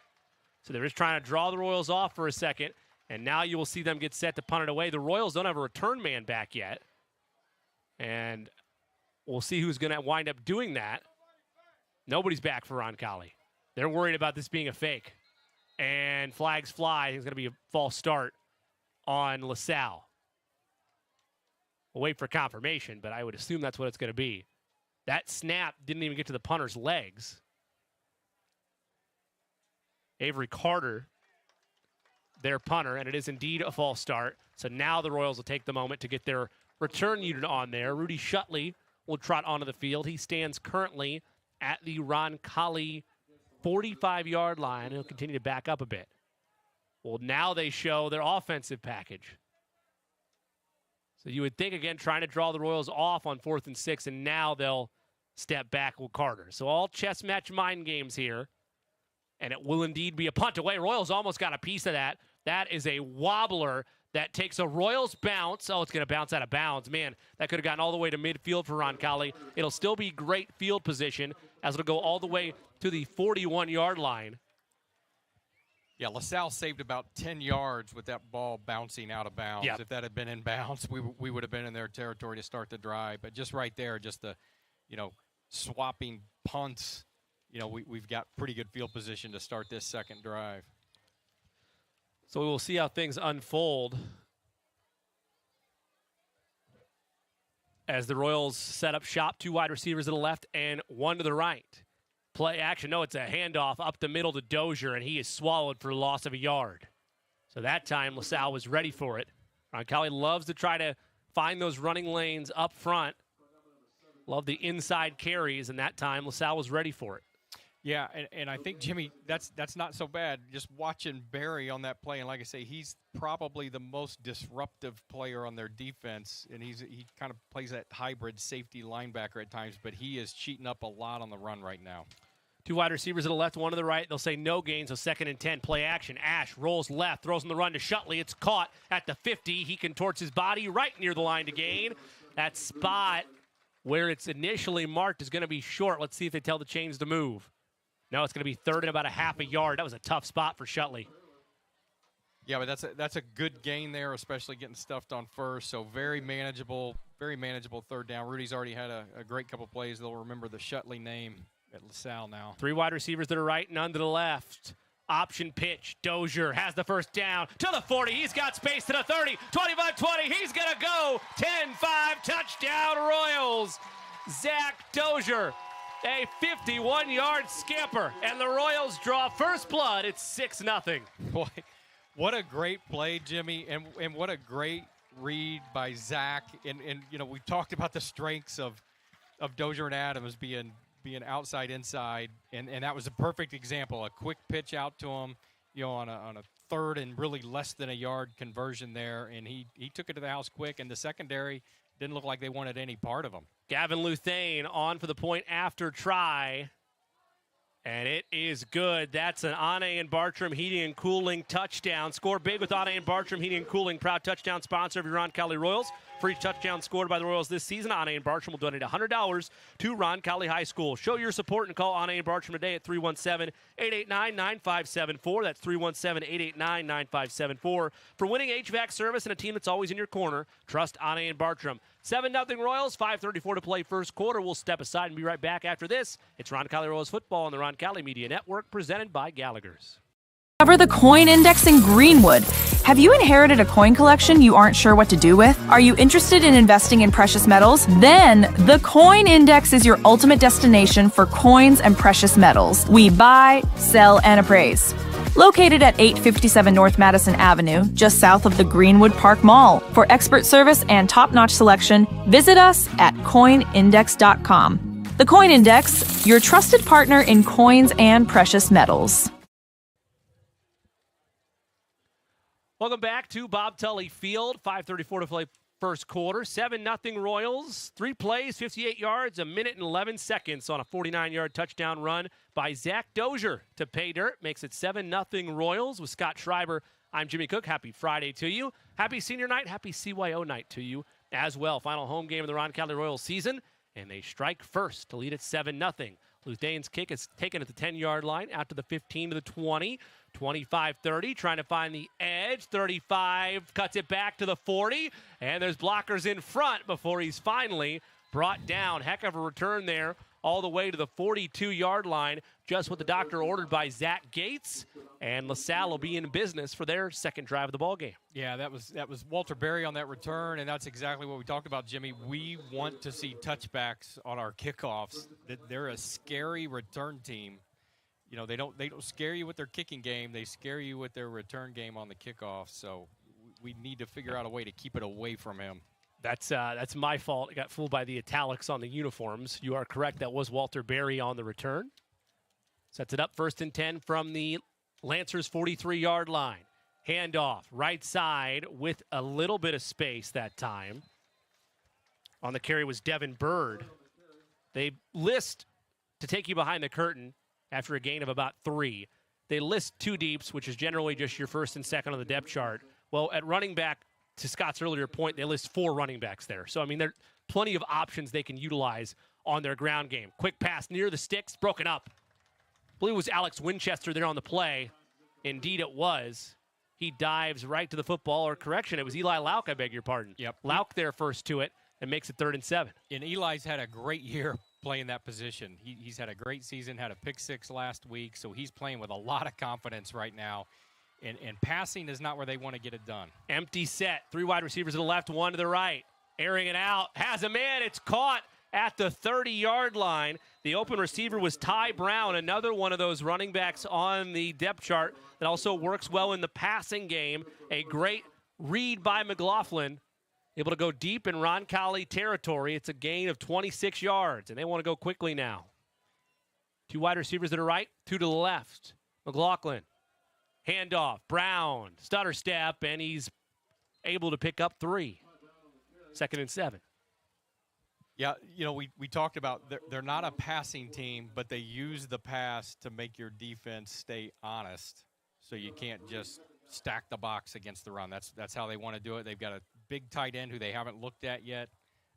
So they're just trying to draw the Royals off for a second, and now you will see them get set to punt it away. The Royals don't have a return man back yet, and we'll see who's going to wind up doing that. Nobody's back for Roncalli. They're worried about this being a fake. And flags fly. It's going to be a false start on LaSalle. We'll wait for confirmation, but I would assume that's what it's going to be. That snap didn't even get to the punter's legs. Avery Carter, their punter, and it is indeed a false start. So now the Royals will take the moment to get their return unit on there. Rudy Shutley will trot onto the field. He stands currently at the Roncalli 45-yard line. He'll continue to back up a bit. Well, now they show their offensive package. So you would think, again, trying to draw the Royals off on 4th and 6, and now they'll step back with Carter. So all chess match mind games here, and it will indeed be a punt away. Royals almost got a piece of that. That is a wobbler that takes a Royals bounce. Oh, it's going to bounce out of bounds. Man, that could have gotten all the way to midfield for Roncalli. It'll still be great field position as it'll go all the way to the 41-yard line.
Yeah, LaSalle saved about 10 yards with that ball bouncing out of bounds.
Yep.
If that had been in bounds, we would have been in their territory to start the drive. But just right there, just the, swapping punts, we've got pretty good field position to start this second drive.
So we will see how things unfold as the Royals set up shop. 2 wide receivers to the left and 1 to the right. Play action. No, it's a handoff up the middle to Dozier, and he is swallowed for a loss of a yard. So that time, LaSalle was ready for it. Roncalli loves to try to find those running lanes up front. Love the inside carries, and that time LaSalle was ready for it.
Yeah, and I think, Jimmy, that's not so bad. Just watching Barry on that play, and like I say, he's probably the most disruptive player on their defense, and he kind of plays that hybrid safety linebacker at times, but he is cheating up a lot on the run right now.
2 wide receivers to the left, 1 to the right. They'll say no gain, so 2nd and 10. Play action. Ash rolls left, throws on the run to Shutley. It's caught at the 50. He contorts his body right near the line to gain. That spot where it's initially marked is going to be short. Let's see if they tell the chains to move. No, it's going to be 3rd and about a half a yard. That was a tough spot for Shutley.
Yeah, but that's a good gain there, especially getting stuffed on first. So very manageable 3rd down. Rudy's already had a great couple plays. They'll remember the Shutley name at LaSalle now.
3 wide receivers to the right, none to the left. Option pitch. Dozier has the first down to the 40. He's got space to the 30. 25-20. He's going to go. 10-5. Touchdown Royals. Zach Dozier. A 51-yard scamper, and the Royals draw first blood. It's 6-0.
Boy, what a great play, Jimmy, and what a great read by Zach. And you know, we've talked about the strengths of Dozier and Adams being outside, inside, and that was a perfect example. A quick pitch out to him, you know, on a 3rd and really less than a yard conversion there, and he took it to the house quick, and the secondary didn't look like they wanted any part of him.
Gavin Luthane on for the point after try. And it is good. That's an Ane and Bartram Heating and Cooling touchdown. Score big with Ane and Bartram Heating and Cooling, proud touchdown sponsor of your Roncalli Royals. For each touchdown scored by the Royals this season, Ane and Bartram will donate $100 to Roncalli High School. Show your support and call Ane and Bartram today at 317-889-9574. That's 317-889-9574. For winning HVAC service and a team that's always in your corner, trust Ane and Bartram. 7-0 Royals, 5:34 to play first quarter. We'll step aside and be right back after this. It's Roncalli Royals football on the Roncalli Media Network, presented by Gallagher's.
Cover the coin index in Greenwood. Have you inherited a coin collection you aren't sure what to do with? Are you interested in investing in precious metals? Then the Coin Index is your ultimate destination for coins and precious metals. We buy, sell, and appraise. Located at 857 North Madison Avenue, just south of the Greenwood Park Mall. For expert service and top-notch selection, visit us at coinindex.com. The Coin Index, your trusted partner in coins and precious metals.
Welcome back to Bob Tully Field. 5:34 to play first quarter. 7-0 Royals. 3 plays, 58 yards, 1 minute and 11 seconds on a 49-yard touchdown run by Zach Dozier to pay dirt. Makes it 7-0 Royals with Scott Schreiber. I'm Jimmy Cook. Happy Friday to you. Happy senior night. Happy CYO night to you as well. Final home game of the Roncalli Royals season, and they strike first to lead at 7-0. Luthane's kick is taken at the 10-yard line, out to the 15 to the 20. 25-30, trying to find the edge. 35 cuts it back to the 40, and there's blockers in front before he's finally brought down. Heck of a return there, all the way to the 42-yard line, just what the doctor ordered by Zach Gates, and LaSalle will be in business for their second drive of the ballgame.
Yeah, that was Walter Berry on that return, and that's exactly what we talked about, Jimmy. We want to see touchbacks on our kickoffs. They're a scary return team. You know, they don't scare you with their kicking game. They scare you with their return game on the kickoff. So we need to figure out a way to keep it away from him.
That's my fault. I got fooled by the italics on the uniforms. You are correct. That was Walter Berry on the return. Sets it up 1st and 10 from the Lancers' 43-yard line. Handoff, right side with a little bit of space that time. On the carry was Devin Bird. They list, to take you behind the curtain, after a gain of about 3. They list 2 deeps, which is generally just your 1st and 2nd on the depth chart. Well, at running back, to Scott's earlier point, they list 4 running backs there. So, I mean, there are plenty of options they can utilize on their ground game. Quick pass near the sticks, broken up. I believe it was Alex Winchester there on the play. Indeed, it was. He dives right to the football, or correction, it was Eli Lauk, I beg your pardon.
Yep.
Lauk there first to it, and makes it 3rd and 7.
And Eli's had a great year playing that position. He's had a great season, had a pick-6 last week, so he's playing with a lot of confidence right now. And passing is not where they want to get it done.
Empty set. 3 wide receivers to the left, 1 to the right. Airing it out. Has a man. It's caught at the 30-yard line. The open receiver was Ty Brown, another one of those running backs on the depth chart that also works well in the passing game. A great read by McLaughlin. Able to go deep in Roncalli territory. It's a gain of 26 yards, and they want to go quickly now. 2 wide receivers to the right, 2 to the left. McLaughlin, handoff, Brown, stutter step, and he's able to pick up 3. 2nd and 7.
Yeah, we talked about they're not a passing team, but they use the pass to make your defense stay honest, so you can't just stack the box against the run. That's how they want to do it. They've got a big tight end who they haven't looked at yet,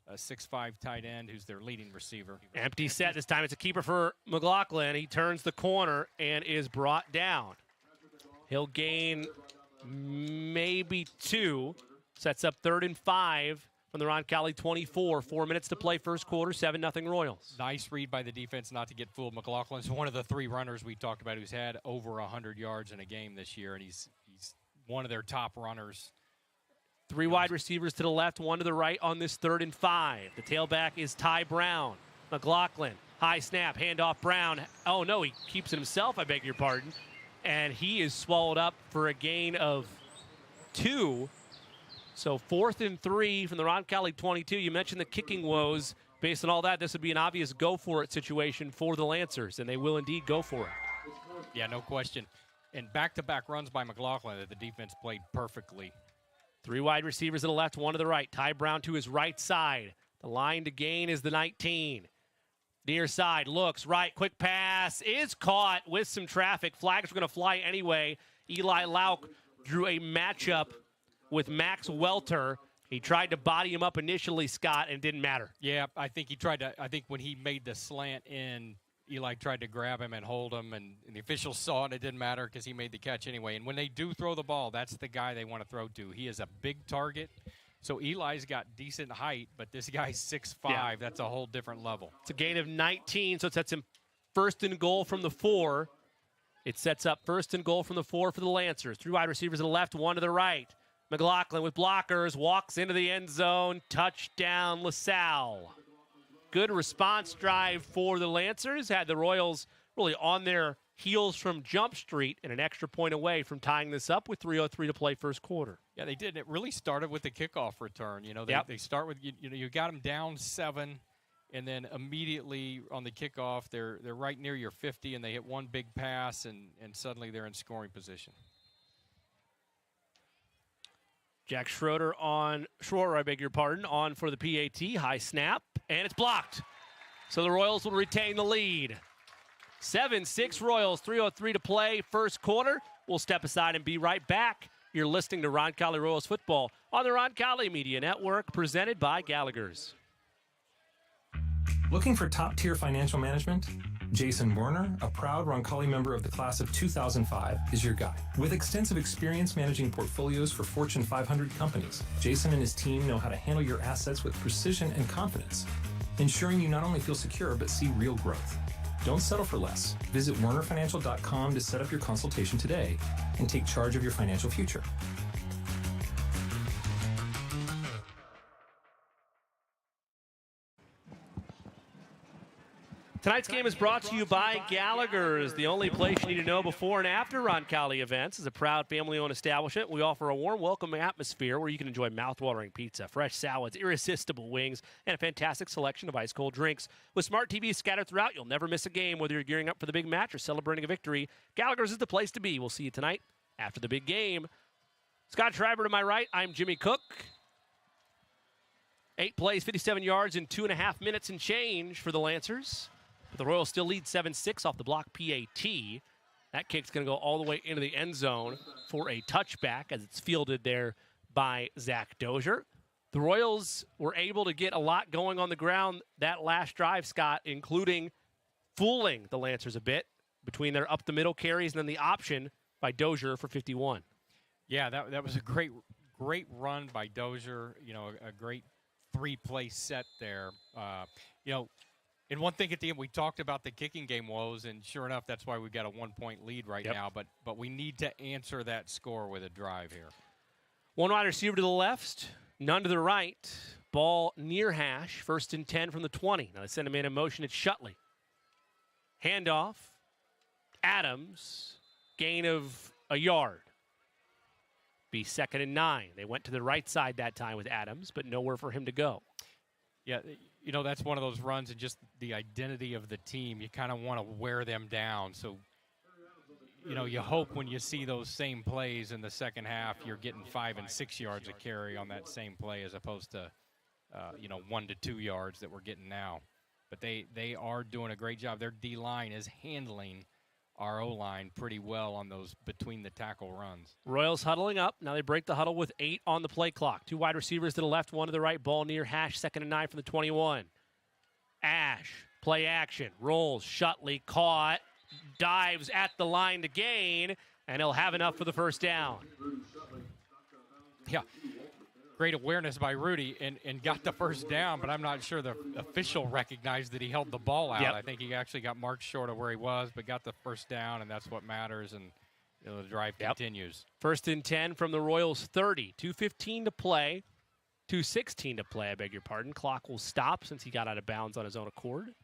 a 6'5" tight end who's their leading receiver.
Empty set this time. It's a keeper for McLaughlin. He turns the corner and is brought down. He'll gain maybe 2. Sets up 3rd and 5 from the Roncalli 24. 4 minutes to play first quarter, 7-0 Royals.
Nice read by the defense not to get fooled. McLaughlin's one of the 3 runners we talked about who's had over 100 yards in a game this year, and he's one of their top runners.
3 wide receivers to the left, 1 to the right on this 3rd and 5. The tailback is Ty Brown. McLaughlin, high snap, handoff Brown. Oh, no, he keeps it himself, I beg your pardon. And he is swallowed up for a gain of 2. So 4th and 3 from the Roncalli 22. You mentioned the kicking woes. Based on all that, this would be an obvious go-for-it situation for the Lancers, and they will indeed go for it.
Yeah, no question. And back-to-back runs by McLaughlin that the defense played perfectly.
3 wide receivers to the left, 1 to the right. Ty Brown to his right side. The line to gain is the 19. Near side, looks right, quick pass, is caught with some traffic. Flags are going to fly anyway. Eli Lauk drew a matchup with Max Welter. He tried to body him up initially, Scott, and it didn't matter.
Yeah, I think when he made the slant in, Eli tried to grab him and hold him, and the officials saw it, and it didn't matter because he made the catch anyway. And when they do throw the ball, that's the guy they want to throw to. He is a big target. So Eli's got decent height, but this guy's 6'5". Yeah. That's a whole different level.
It's a gain of 19, so it sets him 1st and goal from the 4. It sets up 1st and goal from the 4 for the Lancers. 3 wide receivers to the left, 1 to the right. McLaughlin with blockers, walks into the end zone. Touchdown, LaSalle. Good response drive for the Lancers. Had the Royals really on their heels from Jump Street and an extra point away from tying this up with 3:03 to play first quarter.
Yeah, they did. It really started with the kickoff return. They start with, you got them down 7, and then immediately on the kickoff, they're right near your 50, and they hit one big pass, and suddenly they're in scoring position.
Jack Schroeder on for the PAT. High snap, and it's blocked. So the Royals will retain the lead. 7-6 Royals, 3:03 to play first quarter. We'll step aside and be right back. You're listening to Roncalli Royals football on the Roncalli Media Network, presented by Gallagher's.
Looking for top-tier financial management? Jason Werner, a proud Roncalli member of the class of 2005, is your guy. With extensive experience managing portfolios for Fortune 500 companies, Jason and his team know how to handle your assets with precision and confidence, ensuring you not only feel secure, but see real growth. Don't settle for less. Visit wernerfinancial.com to set up your consultation today and take charge of your financial future.
Tonight's game is brought to you by Gallagher's, the only place you need to know before and after Roncalli events. Is a proud family-owned establishment. We offer a warm, welcoming atmosphere where you can enjoy mouth-watering pizza, fresh salads, irresistible wings, and a fantastic selection of ice-cold drinks. With smart TVs scattered throughout, you'll never miss a game, whether you're gearing up for the big match or celebrating a victory. Gallagher's is the place to be. We'll see you tonight after the big game. Scott Schreiber to my right. I'm Jimmy Cook. 8 plays, 57 yards in 2.5 minutes and change for the Lancers. The Royals still lead 7-6 off the block PAT. That kick's going to go all the way into the end zone for a touchback as it's fielded there by Zach Dozier. The Royals were able to get a lot going on the ground that last drive, Scott, including fooling the Lancers a bit between their up-the-middle carries and then the option by Dozier for 51.
Yeah, that was a great run by Dozier. A great 3-play set there. And one thing at the end, we talked about the kicking game woes, and sure enough, that's why we've got a 1-point lead right now. But we need to answer that score with a drive here.
1 wide receiver to the left, none to the right. Ball near hash, 1st and 10 from the 20. Now they send a man in motion. It's Shutley. Handoff. Adams. Gain of a yard. Be 2nd and 9. They went to the right side that time with Adams, but nowhere for him to go.
Yeah, you know, that's one of those runs and just the identity of the team. You kind of want to wear them down. So, you know, you hope when you see those same plays in the second half, you're getting 5 and 6 yards of carry on that same play as opposed to, 1 to 2 yards that we're getting now. But they are doing a great job. Their D-line is handling our O-line pretty well on those between-the-tackle runs.
Royals huddling up. Now they break the huddle with 8 on the play clock. 2 wide receivers to the left, 1 to the right. Ball near hash, 2nd and 9 from the 21. Ash, play action, rolls, Shutley caught, dives at the line to gain, and he'll have enough for the first down.
Yeah, great awareness by Rudy and got the first down, but I'm not sure the official recognized that he held the ball out.
Yep.
I think he actually got marked short of where he was, but got the first down, and that's what matters, and the drive continues.
1st and 10 from the Royals 30. 2:15 to play. 2:16 to play, I beg your pardon. Clock will stop since he got out of bounds on his own accord.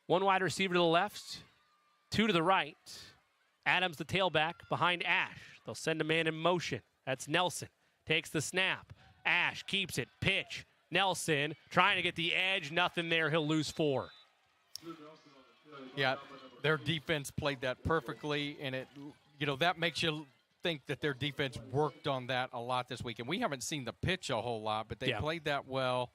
1 wide receiver to the left, 2 to the right. Adams, the tailback, behind Ash. They'll send a man in motion. That's Nelson. Takes the snap. Ash keeps it. Pitch. Nelson trying to get the edge. Nothing there. He'll lose 4.
Yeah, their defense played that perfectly, and that makes you think that their defense worked on that a lot this week. And we haven't seen the pitch a whole lot, but they played that well.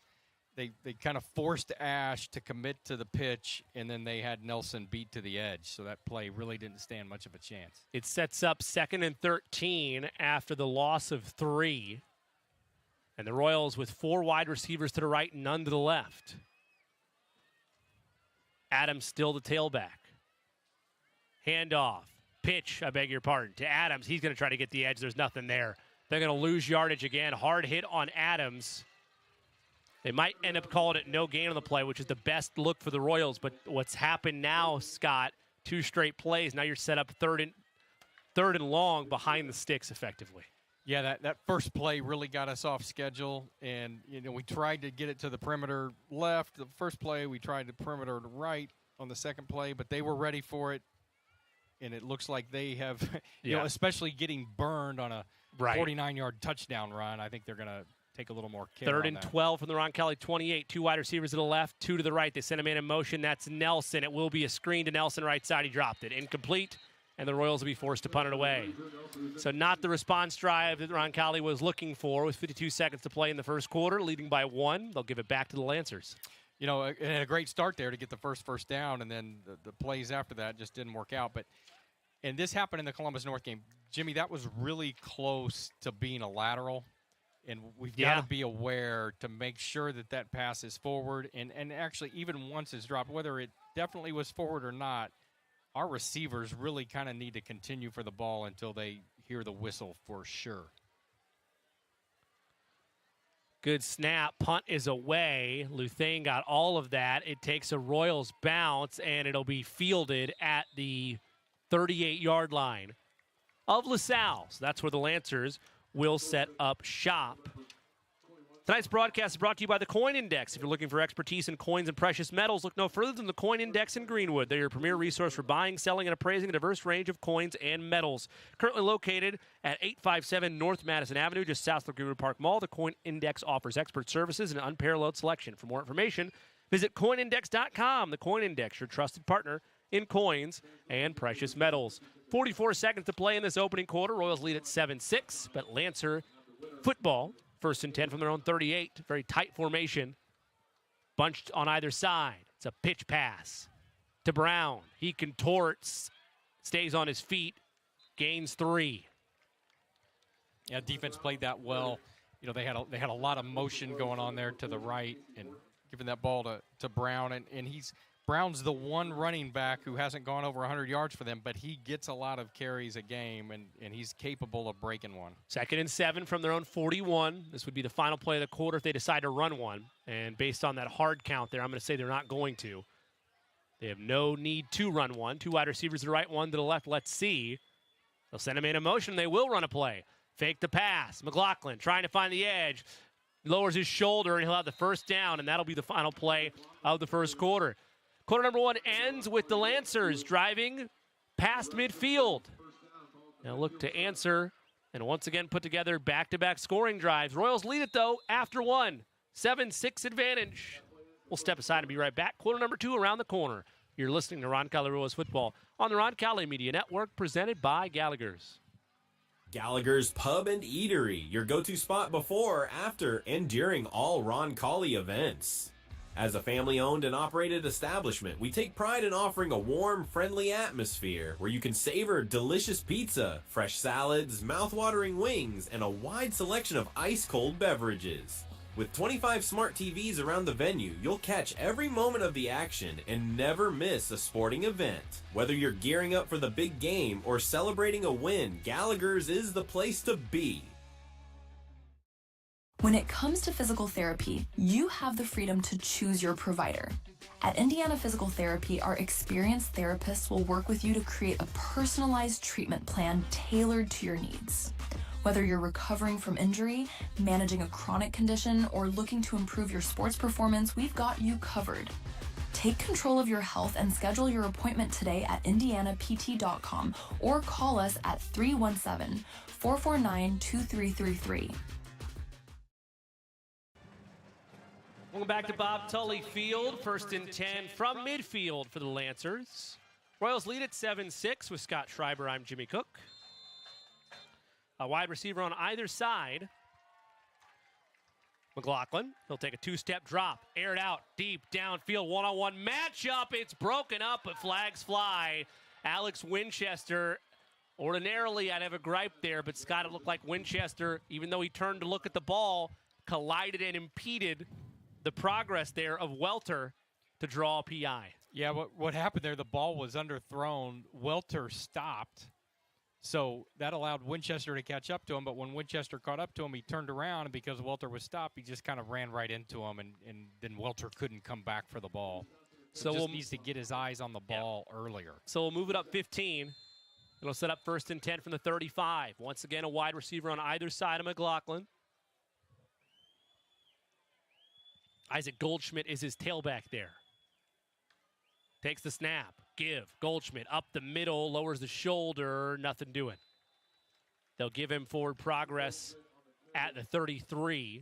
They kind of forced Ash to commit to the pitch, and then they had Nelson beat to the edge. So that play really didn't stand much of a chance.
It sets up 2nd and 13 after the loss of 3. And the Royals with 4 wide receivers to the right and none to the left. Adams still the tailback. Handoff. Pitch, I beg your pardon, to Adams. He's going to try to get the edge. There's nothing there. They're going to lose yardage again. Hard hit on Adams. They might end up calling it no gain on the play, which is the best look for the Royals. But what's happened now, Scott, 2 straight plays. Now you're set up third and long behind the sticks effectively.
Yeah, that first play really got us off schedule. And, we tried to get it to the perimeter left. The first play, we tried the perimeter right on the second play, but they were ready for it. And it looks like they have, especially getting burned on a 49-yard touchdown run. I think they're going to take a little more care.
3rd and 12 from the Roncalli 28. 2 wide receivers to the left, 2 to the right. They send a man in motion. That's Nelson. It will be a screen to Nelson right side. He dropped it. Incomplete, and the Royals will be forced to punt it away. So not the response drive that Roncalli was looking for with 52 seconds to play in the first quarter, leading by 1. They'll give it back to the Lancers.
It had a great start there to get the first down, and then the plays after that just didn't work out. And this happened in the Columbus North game. Jimmy, that was really close to being a lateral. And we've got to be aware to make sure that pass is forward. And actually, even once it's dropped, whether it definitely was forward or not, our receivers really kind of need to continue for the ball until they hear the whistle for sure.
Good snap. Punt is away. Luthane got all of that. It takes a Royals bounce, and it'll be fielded at the 38-yard line of LaSalle. So that's where the Lancers will set up shop. Tonight's broadcast is brought to you by the Coin Index. If you're looking for expertise in coins and precious metals, look no further than the Coin Index in Greenwood. They're your premier resource for buying, selling, and appraising a diverse range of coins and metals. Currently located at 857 North Madison Avenue, just south of the Greenwood Park Mall, the Coin Index offers expert services and unparalleled selection. For more information, visit coinindex.com. The Coin Index, your trusted partner in coins and precious metals. 44 seconds to play in this opening quarter. Royals lead at 7-6, but Lancer football, 1st and 10 from their own 38. Very tight formation, bunched on either side. It's a pitch pass to Brown. He contorts, stays on his feet, gains 3.
Yeah, defense played that well. They had a lot of motion going on there to the right and giving that ball to Brown, and Brown's the one running back who hasn't gone over 100 yards for them, but he gets a lot of carries a game, and he's capable of breaking one.
2nd and 7 from their own 41. This would be the final play of the quarter if they decide to run one. And based on that hard count there, I'm going to say they're not going to. They have no need to run one. 2 wide receivers to the right, 1 to the left. Let's see. They'll send a man in motion. They will run a play. Fake the pass. McLaughlin trying to find the edge. Lowers his shoulder, and he'll have the first down, and that'll be the final play of the first quarter. Quarter number 1 ends with the Lancers driving past midfield. Now look to answer and once again put together back-to-back scoring drives. Royals lead it, though, after 1. 7-6 advantage. We'll step aside and be right back. Quarter number 2 around the corner. You're listening to Roncalli Royals football on the Roncalli Media Network, presented by Gallagher's.
Gallagher's Pub and Eatery, your go-to spot before, after, and during all Roncalli events. As a family-owned and operated establishment, we take pride in offering a warm, friendly atmosphere where you can savor delicious pizza, fresh salads, mouth-watering wings, and a wide selection of ice-cold beverages. With 25 smart TVs around the venue, you'll catch every moment of the action and never miss a sporting event. Whether you're gearing up for the big game or celebrating a win, Gallagher's is the place to be.
When it comes to physical therapy, you have the freedom to choose your provider. At Indiana Physical Therapy, our experienced therapists will work with you to create a personalized treatment plan tailored to your needs. Whether you're recovering from injury, managing a chronic condition, or looking to improve your sports performance, we've got you covered. Take control of your health and schedule your appointment today at indianapt.com or call us at 317-449-2333.
Welcome back to Bob Tully Field. 1st and 10 from midfield for the Lancers. Royals lead at 7-6 with Scott Schreiber. I'm Jimmy Cook. A wide receiver on either side. McLaughlin, he'll take a 2-step drop, air it out, deep, downfield, one-on-one matchup. It's broken up, but flags fly. Alex Winchester, ordinarily I'd have a gripe there, but Scott, it looked like Winchester, even though he turned to look at the ball, collided and impeded the progress there of Welter to draw a PI.
Yeah, what happened there, the ball was underthrown. Welter stopped. So that allowed Winchester to catch up to him, but when Winchester caught up to him, he turned around, and because Welter was stopped, he just kind of ran right into him, and then Welter couldn't come back for the ball. So he just needs to get his eyes on the ball earlier.
So we'll move it up 15. It'll set up 1st and 10 from the 35. Once again, a wide receiver on either side of McLaughlin. Isaac Goldschmidt is his tailback there. Takes the snap. Give. Goldschmidt up the middle, lowers the shoulder, nothing doing. They'll give him forward progress at the 33.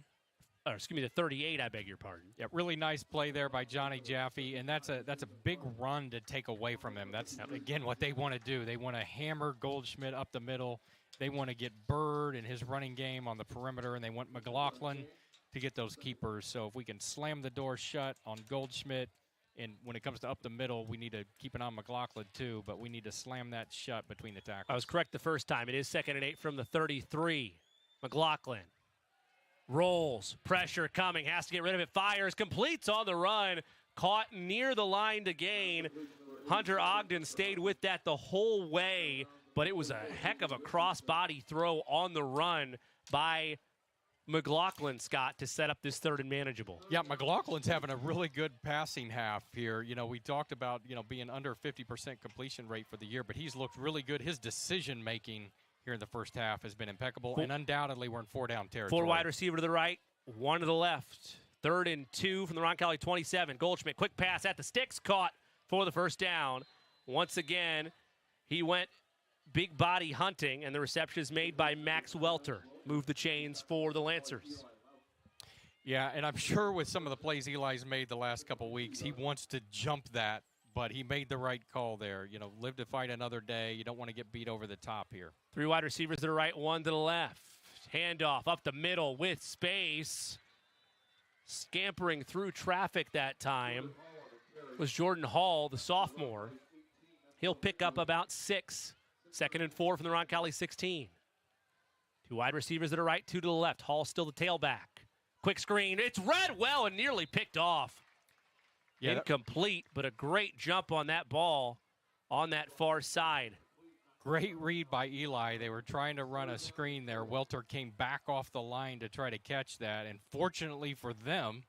Or excuse me, the 38, I beg your pardon.
Yeah, really nice play there by Johnny Jaffe, and that's a big run to take away from him. That's, again, what they want to do. They want to hammer Goldschmidt up the middle. They want to get Bird and his running game on the perimeter, and they want McLaughlin to get those keepers. So if we can slam the door shut on Goldschmidt, and when it comes to up the middle, we need to keep an eye on McLaughlin too, but we need to slam that shut between the tackles.
I was correct the first time. It is 2nd and 8 from the 33. McLaughlin rolls, pressure coming, has to get rid of it, fires, completes on the run, caught near the line to gain. Hunter Ogden stayed with that the whole way, but it was a heck of a cross-body throw on the run by McLaughlin, Scott, to set up this 3rd and manageable.
Yeah, McLaughlin's having a really good passing half here. You know, we talked about, being under 50% completion rate for the year, but he's looked really good. His decision-making here in the first half has been impeccable, and undoubtedly we're in 4-down territory.
4 wide receiver to the right, 1 to the left. 3rd and 2 from the Roncalli 27. Goldschmidt, quick pass at the sticks, caught for the first down. Once again, he went big body hunting, and the reception is made by Max Welter. Move the chains for the Lancers.
Yeah, and I'm sure with some of the plays Eli's made the last couple weeks, he wants to jump that, but he made the right call there. Live to fight another day. You don't want to get beat over the top here.
3 wide receivers to the right, 1 to the left. Handoff up the middle with space. Scampering through traffic that time was Jordan Hall, the sophomore. He'll pick up about 6. 2nd and 4 from the Roncalli 16. 2 wide receivers to the right, 2 to the left. Hall still the tailback. Quick screen. It's read well and nearly picked off. Yeah, incomplete, but a great jump on that ball on that far side.
Great read by Eli. They were trying to run a screen there. Welter came back off the line to try to catch that, and fortunately for them,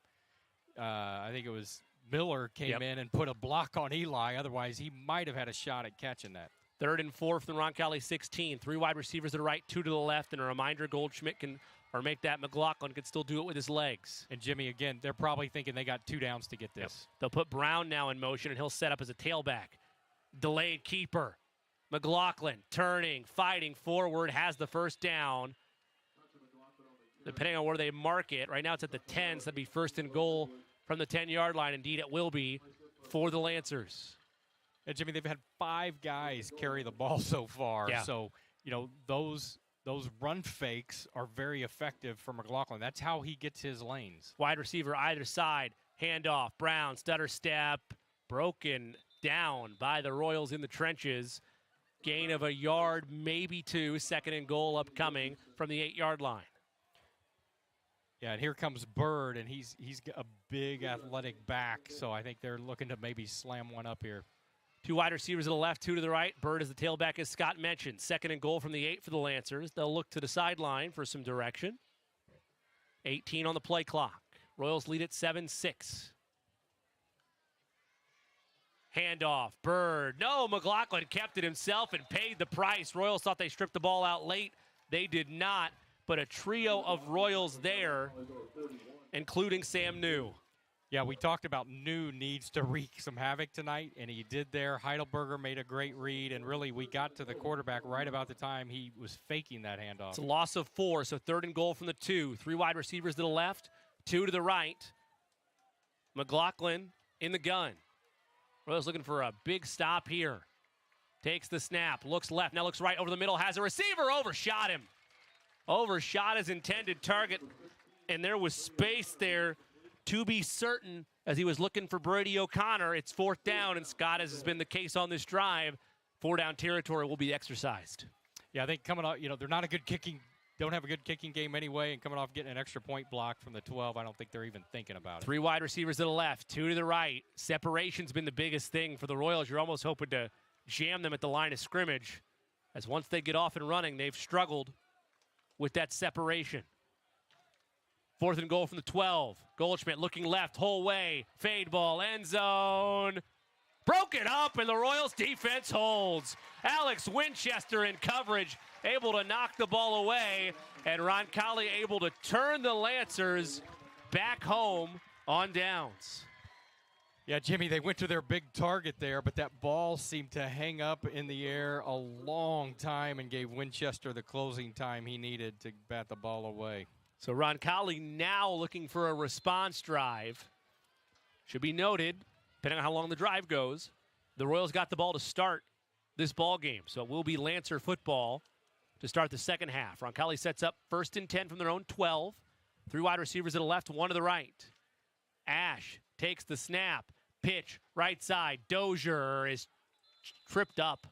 I think it was Miller came in and put a block on Eli. Otherwise, he might have had a shot at catching that.
3rd and 4 from the Roncalli 16. 3 wide receivers to the right, 2 to the left, and a reminder Goldschmidt can, or make that McLaughlin can still do it with his legs.
And Jimmy, again, they're probably thinking they got 2 downs to get this.
Yep. They'll put Brown now in motion, and he'll set up as a tailback. Delayed keeper. McLaughlin turning, fighting forward, has the first down. Depending on where they mark it, right now it's at the 10, so that'd be 1st and goal from the 10-yard line. Indeed, it will be for the Lancers.
And Jimmy, they've had 5 guys carry the ball so far.
Yeah.
So, those run fakes are very effective for McLaughlin. That's how he gets his lanes.
Wide receiver either side, handoff, Brown, stutter step, broken down by the Royals in the trenches. Gain of a yard, maybe 2, 2nd and goal upcoming from the 8-yard line.
Yeah, and here comes Bird, and he's a big athletic back, so I think they're looking to maybe slam one up here.
2 wide receivers to the left, 2 to the right. Bird is the tailback, as Scott mentioned. 2nd and goal from the 8 for the Lancers. They'll look to the sideline for some direction. 18 on the play clock. Royals lead at 7-6. Handoff, Bird. No, McLaughlin kept it himself and paid the price. Royals thought they stripped the ball out late. They did not, but a trio of Royals there, including Sam New.
Yeah, we talked about New needs to wreak some havoc tonight, and he did there. Heidelberger made a great read, and really we got to the quarterback right about the time he was faking that handoff.
It's a loss of 4, so 3rd and goal from the 2. 3 wide receivers to the left, 2 to the right. McLaughlin in the gun. Royals looking for a big stop here. Takes the snap, looks left, now looks right over the middle, has a receiver, overshot him. Overshot his intended target, and there was space there to be certain as he was looking for Brady O'Connor. It's 4th down, and Scott, as has been the case on this drive, 4-down territory will be exercised.
Yeah, I think coming off, they're not a good kicking, don't have a good kicking game anyway, and coming off getting an extra point block from the 12, I don't think they're even thinking about it.
3 wide receivers to the left, 2 to the right. Separation's been the biggest thing for the Royals. You're almost hoping to jam them at the line of scrimmage, as once they get off and running, they've struggled with that separation. 4th and goal from the 12. Goldschmidt looking left, whole way. Fade ball, end zone. Broke it up, and the Royals defense holds. Alex Winchester in coverage, able to knock the ball away, and Roncalli able to turn the Lancers back home on downs.
Yeah, Jimmy, they went to their big target there, but that ball seemed to hang up in the air a long time and gave Winchester the closing time he needed to bat the ball away.
So Roncalli now looking for a response drive. Should be noted, depending on how long the drive goes, the Royals got the ball to start this ball game. So it will be Lancer football to start the second half. Roncalli sets up 1st and 10 from their own 12. 3 wide receivers to the left, 1 to the right. Ash takes the snap. Pitch, right side. Dozier is tripped up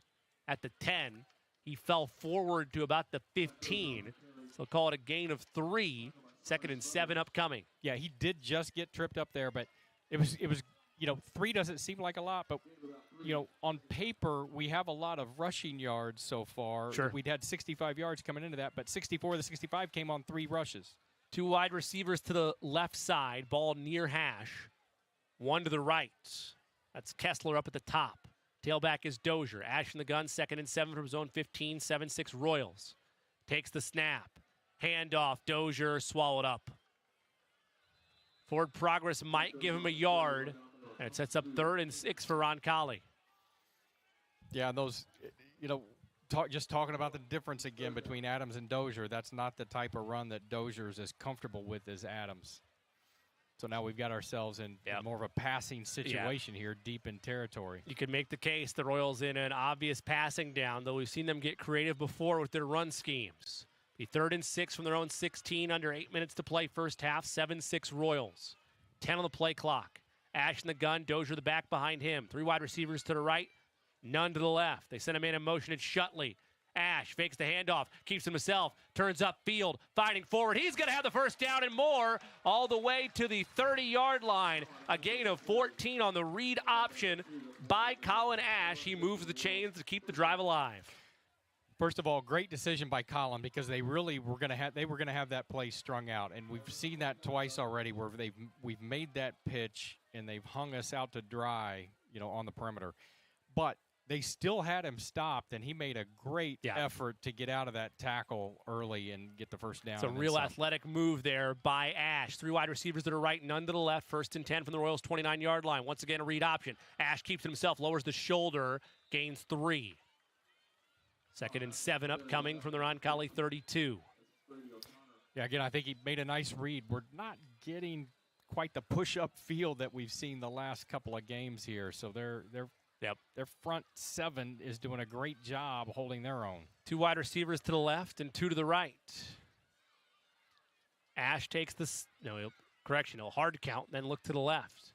at the 10. He fell forward to about the 15. So call it a gain of 3. 2nd and 7 upcoming.
Yeah, he did just get tripped up there, but it was 3 doesn't seem like a lot, but on paper we have a lot of rushing yards so far.
Sure.
We'd had 65 yards coming into that, but 64 of the 65 came on 3 rushes.
2 wide receivers to the left side, ball near hash. 1 to the right. That's Kessler up at the top. Tailback is Dozier. Ash in the gun, 2nd and 7 from zone 15, 7-6 Royals. Takes the snap. Handoff, Dozier swallowed up. Forward progress might give him a yard, and it sets up 3rd and 6 for Roncalli.
Yeah, and those, just talking about the difference again between Adams and Dozier, that's not the type of run that Dozier is as comfortable with as Adams. So now we've got ourselves in more of a passing situation here, deep in territory.
You could make the case the Royals in an obvious passing down, though we've seen them get creative before with their run schemes. Be 3rd and 6 from their own 16, under 8 minutes to play first half, 7-6 Royals. 10 on the play clock. Ash in the gun, Dozier the back behind him. 3 wide receivers to the right, none to the left. They send a man in motion at Shutley. Ash fakes the handoff, keeps himself, turns up field, fighting forward. He's going to have the first down and more all the way to the 30-yard line. A gain of 14 on the read option by Colin Ash. He moves the chains to keep the drive alive.
First of all, great decision by Colin, because they really were going to have that play strung out, and we've seen that twice already where we've made that pitch and they've hung us out to dry, on the perimeter. But they still had him stopped, and he made a great effort to get out of that tackle early and get the first down.
It's a
and
real
some.
athletic move there by Ash. 3 wide receivers to the right, none to the left. 1st and 10 from the Royals' 29-yard line. Once again, a read option. Ash keeps it himself, lowers the shoulder, gains 3. 2nd and 7 upcoming from the Roncalli 32.
Yeah, again, I think he made a nice read. We're not getting quite the push-up field that we've seen the last couple of games here. So their front 7 is doing a great job holding their own.
2 wide receivers to the left and 2 to the right. Ash takes he'll hard count, then look to the left.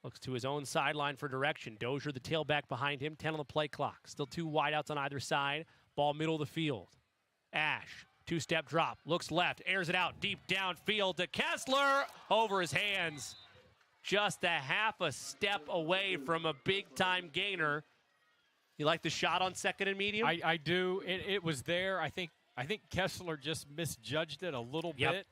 Looks to his own sideline for direction. Dozier, the tailback behind him, 10 on the play clock. Still 2 wideouts on either side. Ball middle of the field. Ash, 2-step drop, looks left, airs it out deep downfield to Kessler, over his hands. Just a half a step away from a big-time gainer. You like the shot on 2nd and medium?
I do. It was there. I think Kessler just misjudged it a little bit.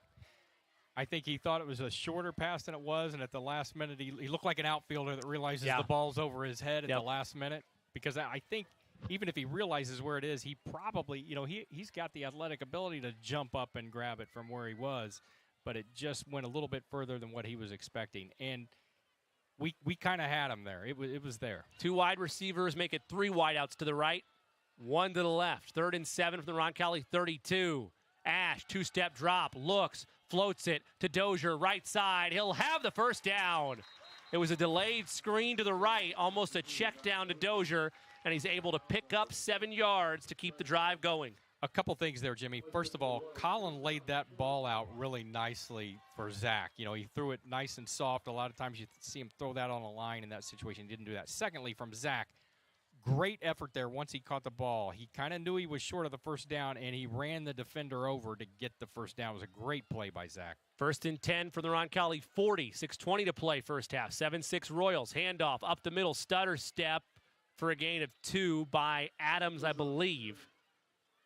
I think he thought it was a shorter pass than it was, and at the last minute, he looked like an outfielder that realizes the ball's over his head at the last minute. Because I think even if he realizes where it is, he probably, he's got the athletic ability to jump up and grab it from where he was, but it just went a little bit further than what he was expecting. And we kind of had him there. It was there.
2 wide receivers make it 3 wideouts to the right, 1 to the left. 3rd and 7 from the Roncalli 32. Ash, 2-step drop, looks, floats it to Dozier, right side. He'll have the first down. It was a delayed screen to the right, almost a check down to Dozier, and he's able to pick up 7 yards to keep the drive going.
A couple things there, Jimmy. First of all, Colin laid that ball out really nicely for Zach. He threw it nice and soft. A lot of times you see him throw that on a line in that situation. He didn't do that. Secondly, from Zach, great effort there once he caught the ball. He kind of knew he was short of the first down, and he ran the defender over to get the first down. It was a great play by Zach.
1st and 10 for the Roncalli 40. 6:20 to play first half. 7-6 Royals. Handoff up the middle. Stutter step for a gain of 2 by Adams, I believe.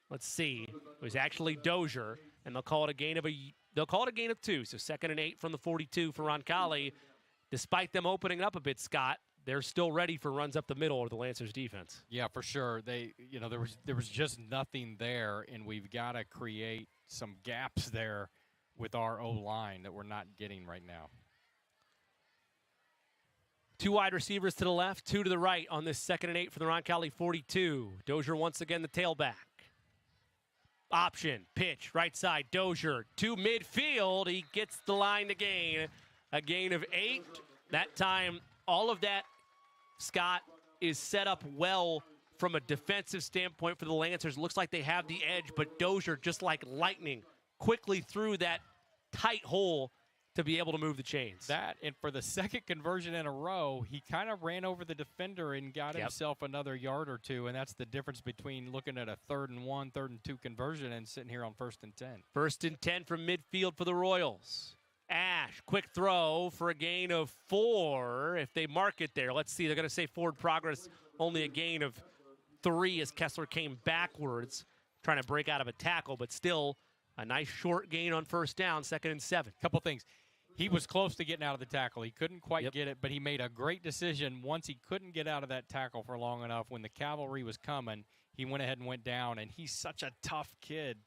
Let's see. It was actually Dozier, and they'll call it a gain of 2. So 2nd and 8 from the 42 for Roncalli. Despite them opening up a bit, Scott, they're still ready for runs up the middle of the Lancers defense.
Yeah, for sure. There was just nothing there, and we've got to create some gaps there with our O-line that we're not getting right now.
2 wide receivers to the left, 2 to the right on this 2nd and 8 for the Roncalli 42. Dozier once again the tailback. Option, pitch, right side, Dozier to midfield. He gets the line to gain. A gain of 8. That time, all of that, Scott, is set up well from a defensive standpoint for the Lancers. Looks like they have the edge, but Dozier, just like lightning, quickly through that tight hole to be able to move the chains.
That, and for the 2nd conversion in a row, he kind of ran over the defender and got himself another yard or 2, and that's the difference between looking at a 3rd and 1, 3rd and 2 conversion and sitting here on 1st and 10.
1st and 10 from midfield for the Royals. Ash, quick throw for a gain of 4. If they mark it there, let's see. They're going to say forward progress, only a gain of 3 as Kessler came backwards, trying to break out of a tackle, but still a nice short gain on 1st down, 2nd and 7.
Couple things. He was close to getting out of the tackle. He couldn't quite get it, but he made a great decision once he couldn't get out of that tackle for long enough. When the cavalry was coming, he went ahead and went down, and he's such a tough kid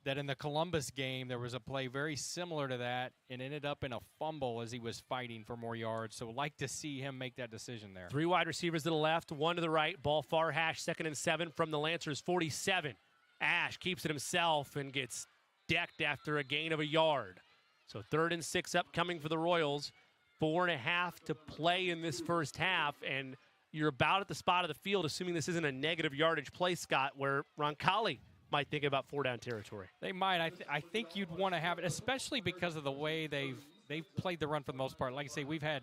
that in the Columbus game there was a play very similar to that and ended up in a fumble as he was fighting for more yards. So like to see him make that decision there.
3 wide receivers to the left, 1 to the right. Ball far hash, 2nd and 7 from the Lancers 47. Ash keeps it himself and gets decked after a gain of a yard. So 3rd and 6 upcoming for the Royals. 4.5 to play in this first half, and you're about at the spot of the field, assuming this isn't a negative yardage play, Scott, where Roncalli might think about 4-down territory.
They might. I think you'd want to have it, especially because of the way they've played the run for the most part. Like I say, we've had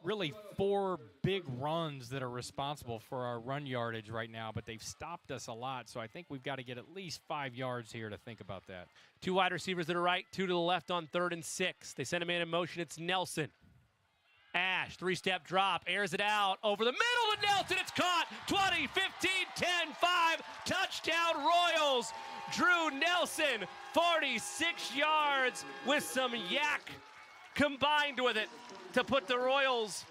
really 4 big runs that are responsible for our run yardage right now, but they've stopped us a lot. So I think we've got to get at least 5 yards here to think about that.
2 wide receivers to the right, 2 to the left on 3rd and 6. They send a man in motion. It's Nelson. Ash, 3-step drop, airs it out over the middle to Nelson. It's caught. 20, 15, 10, 5. Touchdown Royals. Drew Nelson, 46 yards with some yak combined with it to put the Royals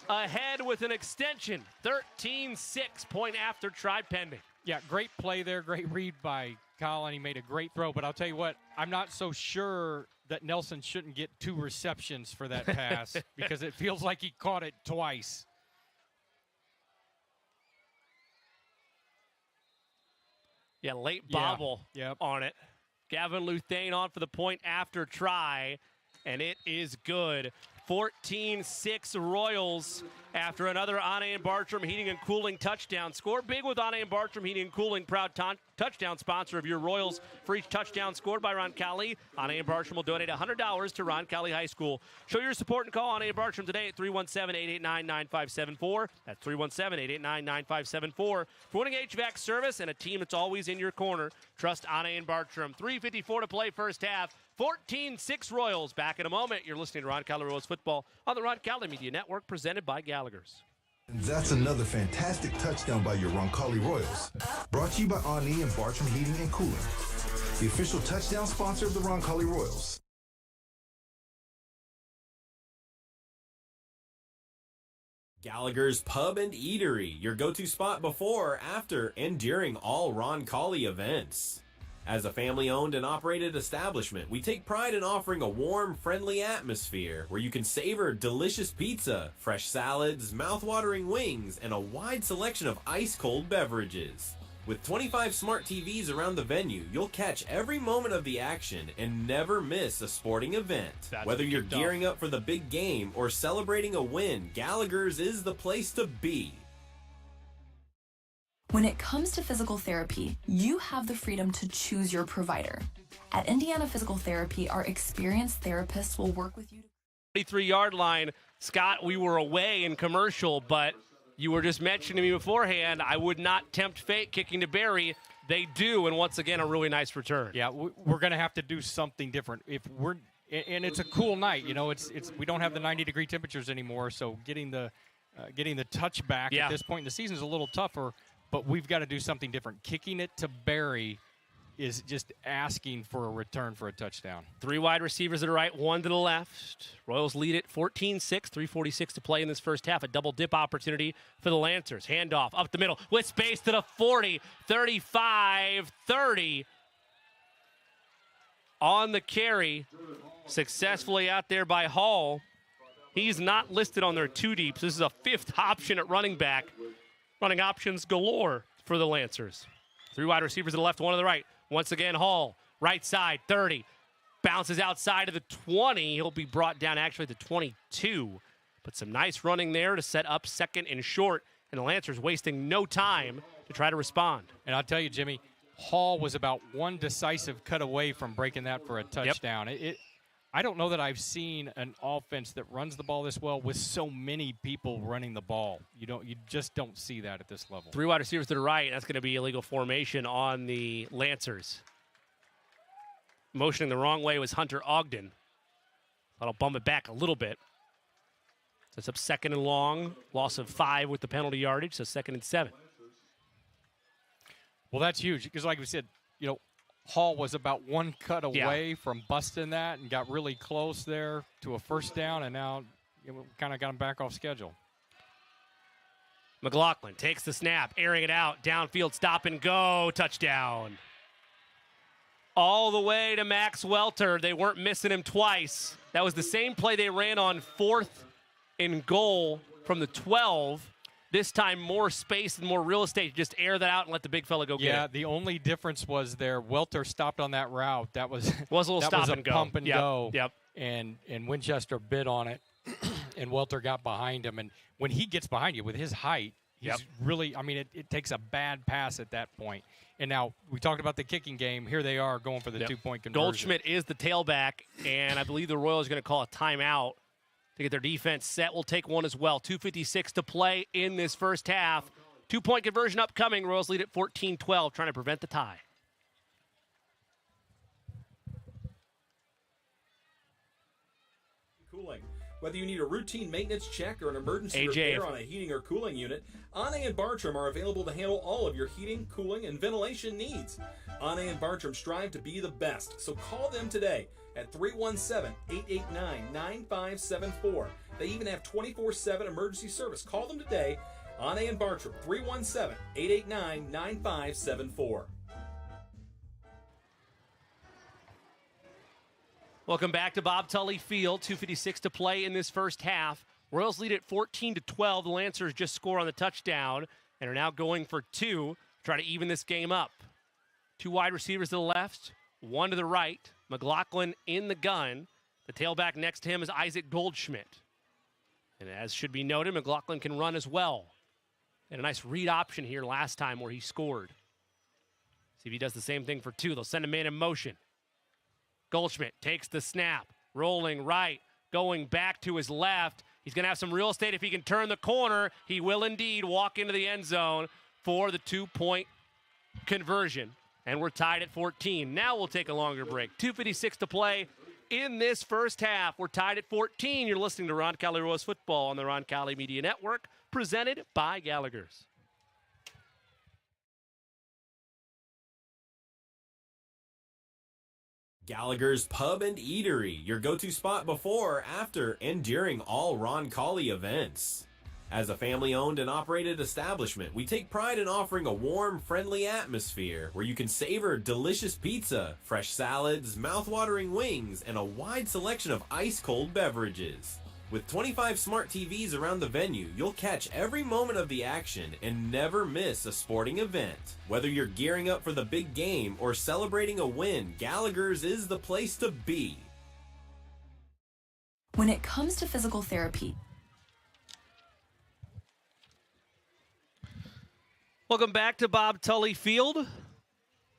ahead with an extension. 13-6, point after try pending.
Yeah, great play there. Great read by Colin. He made a great throw. But I'll tell you what, I'm not so sure that Nelson shouldn't get 2 receptions for that pass because it feels like he caught it twice.
Yeah, late bobble on it. Gavin Luthane on for the point after try, and it is good. 14-6 Royals after another Anne and Bartram Heating and Cooling touchdown. Score big with Anne and Bartram Heating and Cooling, proud touchdown sponsor of your Royals. For each touchdown scored by Roncalli, Anne and Bartram will donate $100 to Roncalli High School. Show your support and call Anne and Bartram today at 317-889-9574. That's 317-889-9574. For winning HVAC service and a team that's always in your corner, trust Anne and Bartram. 3:54 to play first half. 14-6 Royals. Back in a moment. You're listening to Roncalli Royals football on the Roncalli Media Network, presented by Gallagher's.
And that's another fantastic touchdown by your Roncalli Royals. Brought to you by Ani and Bartram Heating and Cooling, the official touchdown sponsor of the Roncalli Royals.
Gallagher's Pub and Eatery, your go-to spot before, after, and during all Roncalli events. As a family-owned and operated establishment, we take pride in offering a warm, friendly atmosphere where you can savor delicious pizza, fresh salads, mouth-watering wings, and a wide selection of ice-cold beverages. With 25 smart TVs around the venue, you'll catch every moment of the action and never miss a sporting event. Whether you're gearing up for the big game or celebrating a win, Gallagher's is the place to be.
When it comes to physical therapy, you have the freedom to choose your provider. At Indiana Physical Therapy, our experienced therapists will work with you.
33-yard line. Scott, we were away in commercial, but you were just mentioning to me beforehand, I would not tempt fate kicking to Barry. They do, and once again, a really nice return.
Yeah, we're going to have to do something different. And it's a cool night. You know, it's we don't have the 90-degree temperatures anymore, so getting the touch back at this point in the season is a little tougher. But we've got to do something different. Kicking it to Barry is just asking for a return for a touchdown.
3 wide receivers to the right, 1 to the left. Royals lead it 14-6, 3:46 to play in this first half. A double dip opportunity for the Lancers. Handoff up the middle with space to the 40, 35, 30. On the carry, successfully out there by Hall. He's not listed on their 2 deeps. This is a 5th option at running back. Running options galore for the Lancers. 3 wide receivers to the left, 1 to the right. Once again, Hall, right side, 30. Bounces outside of the 20. He'll be brought down actually to 22. But some nice running there to set up second and short. And the Lancers wasting no time to try to respond.
And I'll tell you, Jimmy, Hall was about 1 decisive cut away from breaking that for a touchdown. I don't know that I've seen an offense that runs the ball this well with so many people running the ball. You just don't see that at this level.
3 wide receivers to the right. That's going to be illegal formation on the Lancers. Motioning the wrong way was Hunter Ogden. That'll bump it back a little bit. So it's up 2nd and long. Loss of 5 with the penalty yardage, so 2nd and 7.
Well, that's huge because, like we said, Hall was about 1 cut away from busting that and got really close there to a first down, and now kind of got him back off schedule.
McLaughlin takes the snap, airing it out, downfield, stop and go, touchdown. All the way to Max Welter. They weren't missing him twice. That was the same play they ran on 4th and goal from the 12. This time, more space and more real estate. Just air that out and let the big fella go get it.
Yeah, the only difference was there. Welter stopped on that route. That was
a little stop and go.
Pump and go.
Yep.
And Winchester bid on it, and Welter got behind him. And when he gets behind you with his height, he's really, it takes a bad pass at that point. And now we talked about the kicking game. Here they are going for the 2-point conversion.
Goldschmidt is the tailback, and I believe the Royals are going to call a timeout to get their defense set. We'll take one as well. 2:56 to play in this first half. 2-point conversion upcoming. Royals lead at 14-12, trying to prevent the tie.
Cooling. Whether you need a routine maintenance check or an emergency repair on a heating or cooling unit, Anne and Bartram are available to handle all of your heating, cooling, and ventilation needs. Anne and Bartram strive to be the best, so call them today at 317-889-9574. They even have 24/7 emergency service. Call them today. Anne and Bartram, 317-889-9574.
Welcome back to Bob Tully Field. 2:56 to play in this first half. Royals lead at 14-12. The Lancers just score on the touchdown and are now going for two, try to even this game up. Two wide receivers to the left, one to the right. McLaughlin in the gun. The tailback next to him is Isaac Goldschmidt. And as should be noted, McLaughlin can run as well. And a nice read option here last time where he scored. See if he does the same thing for two. They'll send a man in motion. Goldschmidt takes the snap, rolling right, going back to his left. He's going to have some real estate if he can turn the corner. He will indeed walk into the end zone for the 2-point conversion. And we're tied at 14. Now we'll take a longer break. 2:56 to play in this first half. We're tied at 14. You're listening to Roncalli Royals football on the Roncalli Media Network, presented by Gallagher's.
Gallagher's Pub and Eatery, your go-to spot before, after, and during all Roncalli events. As a family-owned and operated establishment, we take pride in offering a warm, friendly atmosphere where you can savor delicious pizza, fresh salads, mouth-watering wings, and a wide selection of ice-cold beverages. With 25 smart TVs around the venue, you'll catch every moment of the action and never miss a sporting event. Whether you're gearing up for the big game or celebrating a win, Gallagher's is the place to be.
When it comes to physical therapy,
welcome back to Bob Tully Field.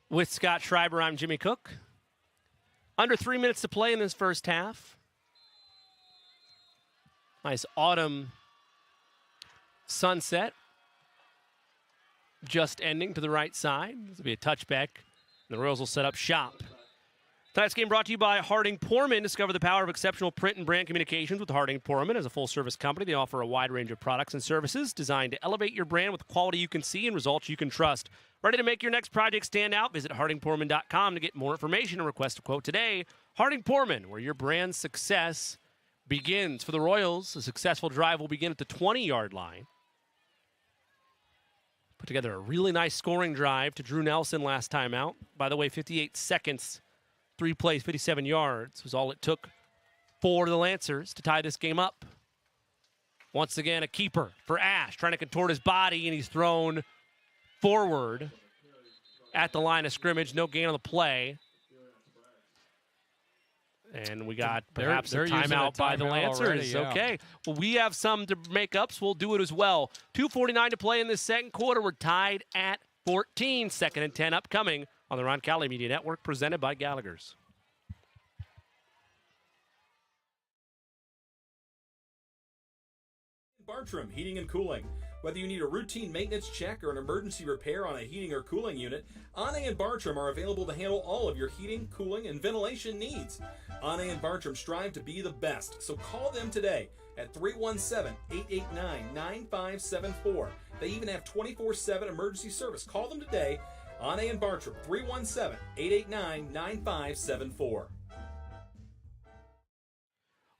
With Scott Schreiber, I'm Jimmy Cook. Under 3 minutes to play in this first half. Nice autumn sunset. Just ending to the right side. This will be a touchback. The Royals will set up shop. Tonight's game brought to you by Harding Poorman. Discover the power of exceptional print and brand communications with Harding Poorman. As a full-service company, they offer a wide range of products and services designed to elevate your brand with quality you can see and results you can trust. Ready to make your next project stand out? Visit hardingpoorman.com to get more information and request a quote today. Harding Poorman, where your brand's success begins. For the Royals, a successful drive will begin at the 20-yard line. Put together a really nice scoring drive to Drew Nelson last time out. By the way, 58 seconds, 3 plays, 57 yards was all it took for the Lancers to tie this game up. Once again, a keeper for Ash, trying to contort his body, and he's thrown forward at the line of scrimmage. No gain on the play. And we got perhaps a timeout by the Lancers.
Already, yeah.
Okay. Well, we have some to make up, so we'll do it as well. 2:49 to play in this second quarter. We're tied at 14. 2nd and 10 upcoming on the Roncalli Media Network, presented by Gallagher's.
Bartram Heating and Cooling. Whether you need a routine maintenance check or an emergency repair on a heating or cooling unit, Anne and Bartram are available to handle all of your heating, cooling, and ventilation needs. Anne and Bartram strive to be the best, so call them today at 317-889-9574. They even have 24/7 emergency service. Call them today. Anne and Bartram, 317-889-9574.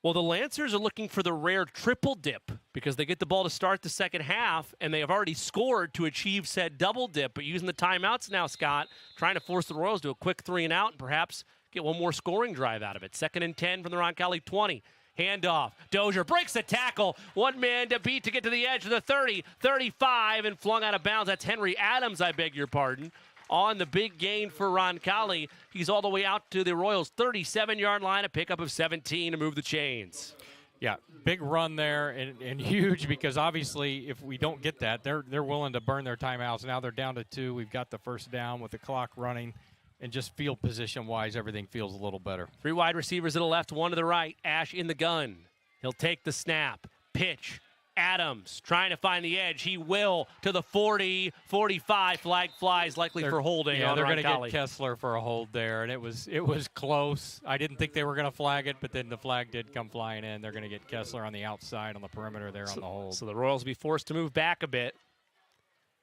Well, the Lancers are looking for the rare triple dip because they get the ball to start the second half, and they have already scored to achieve said double dip. But using the timeouts now, Scott, trying to force the Royals to a quick 3-and-out and perhaps get one more scoring drive out of it. 2nd and 10 from the Roncalli 20. Handoff. Dozier breaks the tackle. One man to beat to get to the edge of the 30, 35, and flung out of bounds. That's Henry Adams, I beg your pardon. On the big gain for Roncalli. He's all the way out to the Royals' 37-yard line, a pickup of 17 to move the chains.
Yeah, big run there and huge because obviously if we don't get that, they're willing to burn their timeouts. Now they're down to 2. We've got the first down with the clock running, and just field position-wise, everything feels a little better.
3 wide receivers to the left, 1 to the right. Ash in the gun. He'll take the snap, pitch. Adams trying to find the edge. He will to the 40, 45. Flag flies, likely for holding.
Yeah,
on
they're going to
Roncalli.
get Kessler for a hold there, and it was close. I didn't think they were going to flag it, but then the flag did come flying in. They're going to get Kessler on the outside on the perimeter there on the hold.
So the Royals will be forced to move back a bit.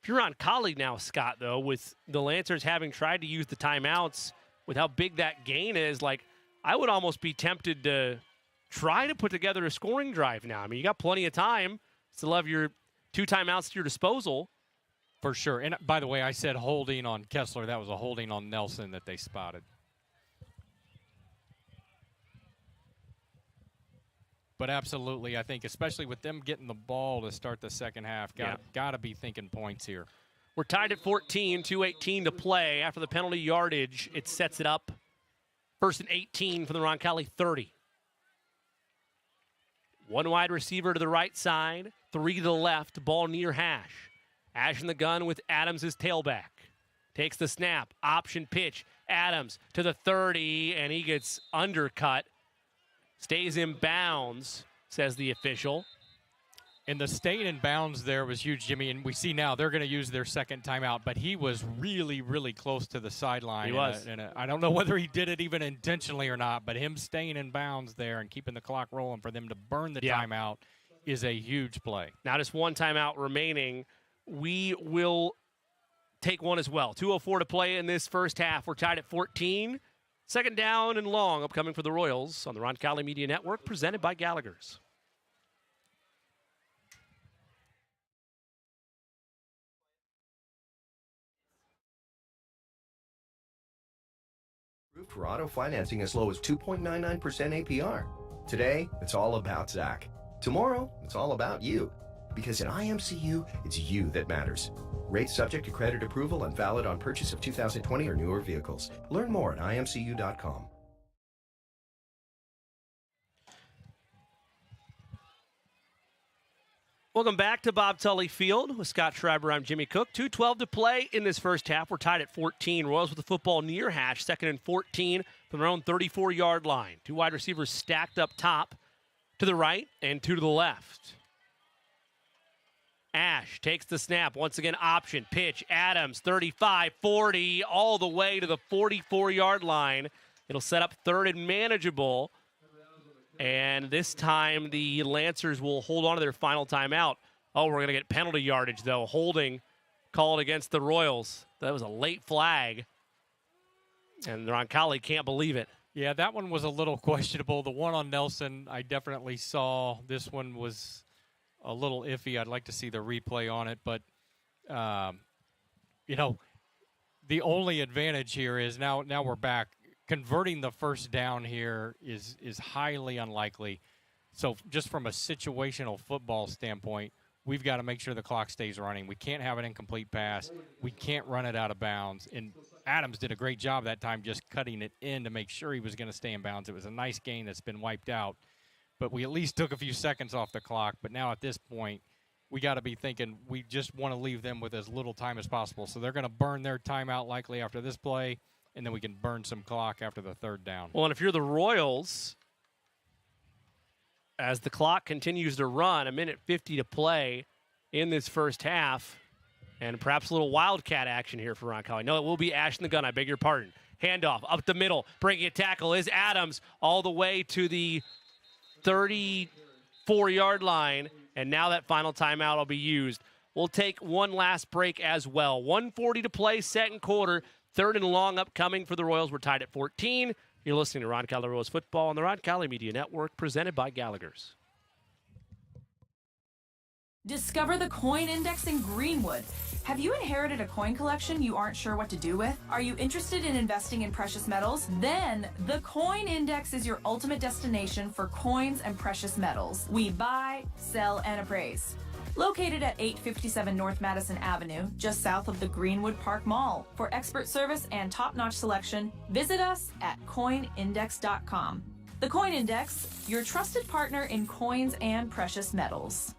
If you're on Roncalli now, Scott, though, with the Lancers having tried to use the timeouts with how big that gain is, like I would almost be tempted to try to put together a scoring drive now. I mean, you got plenty of time. Still have your 2 timeouts to your disposal.
For sure. And by the way, I said holding on Kessler. That was a holding on Nelson that they spotted. But absolutely, I think, especially with them getting the ball to start the second half, got to be thinking points here.
We're tied at 14, 2:18 to play. After the penalty yardage, it sets it up. 1st and 18 from the Roncalli 30. 1 wide receiver to the right side, 3 to the left, ball near hash. Ash in the gun with Adams as tailback. Takes the snap, option pitch. Adams to the 30, and he gets undercut. Stays in bounds, says the official.
And the staying in bounds there was huge, Jimmy. And we see now they're going to use their second timeout, but he was really, really close to the sideline.
He was.
I don't know whether he did it even intentionally or not, but him staying in bounds there and keeping the clock rolling for them to burn the timeout is a huge play.
Now just 1 timeout remaining. We will take one as well. 2:04 to play in this first half. We're tied at 14. 2nd down and long upcoming for the Royals on the Roncalli Media Network, presented by Gallagher's.
For auto financing as low as 2.99% APR. Today, it's all about Zach. Tomorrow, it's all about you. Because at IMCU, it's you that matters. Rates subject to credit approval and valid on purchase of 2020 or newer vehicles. Learn more at imcu.com.
Welcome back to Bob Tully Field with Scott Schreiber. I'm Jimmy Cook. 2:12 to play in this first half. We're tied at 14. Royals with the football near hash, 2nd and 14 from their own 34-yard line. 2 wide receivers stacked up top to the right and 2 to the left. Ash takes the snap. Once again, option, pitch. Adams, 35, 40, all the way to the 44-yard line. It'll set up 3rd and manageable. And this time, the Lancers will hold on to their final timeout. Oh, we're going to get penalty yardage, though. Holding called against the Royals. That was a late flag. And Roncalli can't believe it.
Yeah, that one was a little questionable. The one on Nelson, I definitely saw. This one was a little iffy. I'd like to see the replay on it. But, you know, the only advantage here is now we're back. Converting the first down here is highly unlikely. So just from a situational football standpoint, we've got to make sure the clock stays running. We can't have an incomplete pass. We can't run it out of bounds. And Adams did a great job that time just cutting it in to make sure he was going to stay in bounds. It was a nice gain that's been wiped out. But we at least took a few seconds off the clock. But now at this point, we got to be thinking we just want to leave them with as little time as possible. So they're going to burn their timeout likely after this play, and then we can burn some clock after the 3rd down.
Well, and if you're the Royals, as the clock continues to run, 1:50 to play in this first half, and perhaps a little wildcat action here for Roncalli. No, it will be Ash in the gun. I beg your pardon. Handoff up the middle. Breaking a tackle is Adams all the way to the 34-yard line, and now that final timeout will be used. We'll take one last break as well. 1:40 to play, 2nd quarter. 3rd and long upcoming for the Royals. We're tied at 14. You're listening to Roncalli Royals football on the Roncalli Media Network, presented by Gallagher's.
Discover the Coin Index in Greenwood. Have you inherited a coin collection you aren't sure what to do with? Are you interested in investing in precious metals? Then the Coin Index is your ultimate destination for coins and precious metals. We buy, sell, and appraise. Located at 857 North Madison Avenue, just south of the Greenwood Park Mall. For expert service and top-notch selection, visit us at coinindex.com. The Coin Index, your trusted partner in coins and precious metals.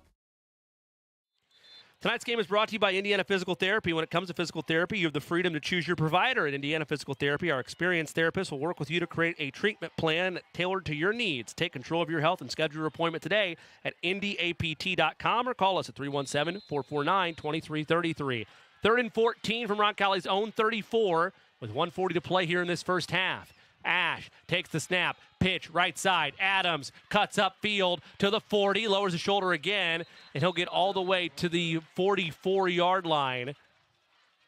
Tonight's game is brought to you by Indiana Physical Therapy. When it comes to physical therapy, you have the freedom to choose your provider. At Indiana Physical Therapy, our experienced therapists will work with you to create a treatment plan tailored to your needs. Take control of your health and schedule your appointment today at indyapt.com or call us at 317-449-2333. 3rd and 14 from Roncalli's own 34 with 1:40 to play here in this first half. Ash takes the snap, pitch, right side. Adams cuts up field to the 40, lowers the shoulder again, and he'll get all the way to the 44-yard line.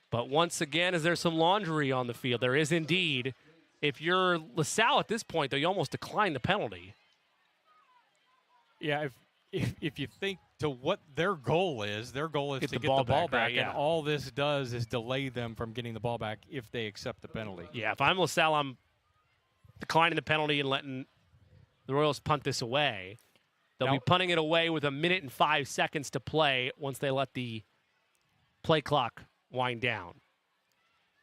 But once again, is there some laundry on the field? There is indeed. If you're LaSalle at this point, though, you almost decline the penalty.
Yeah, if you think to what their goal is to get the ball back,
right, yeah.
and all this does is delay them from getting the ball back if they accept the penalty.
Yeah, if I'm LaSalle, I'm declining the penalty and letting the Royals punt this away. They'll be punting it away with 1 minute and 5 seconds to play once they let the play clock wind down.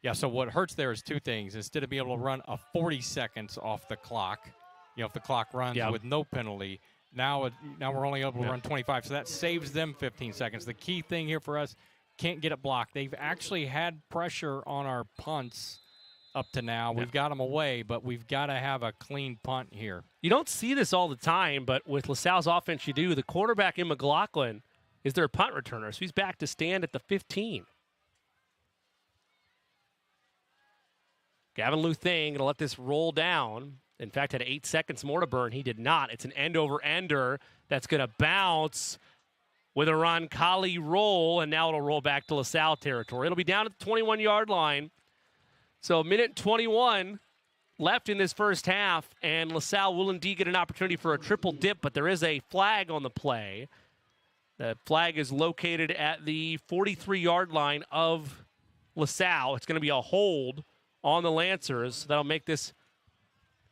Yeah, so what hurts there is two things. Instead of being able to run a 40 seconds off the clock, if the clock runs with no penalty, now we're only able to run 25. So that saves them 15 seconds. The key thing here for us, can't get it blocked. They've actually had pressure on our punts up to now. We've got them away, but we've got to have a clean punt here.
You don't see this all the time, but with LaSalle's offense you do. The quarterback in McLaughlin is their punt returner, so he's back to stand at the 15. Gavin Luthang going to let this roll down. In fact, had 8 seconds more to burn. He did not. It's an end-over-ender that's going to bounce with a Roncalli roll, and now it'll roll back to LaSalle territory. It'll be down at the 21-yard line. So a minute 21 left in this first half, and LaSalle will indeed get an opportunity for a triple dip, but there is a flag on the play. The flag is located at the 43-yard line of LaSalle. It's going to be a hold on the Lancers. That'll make this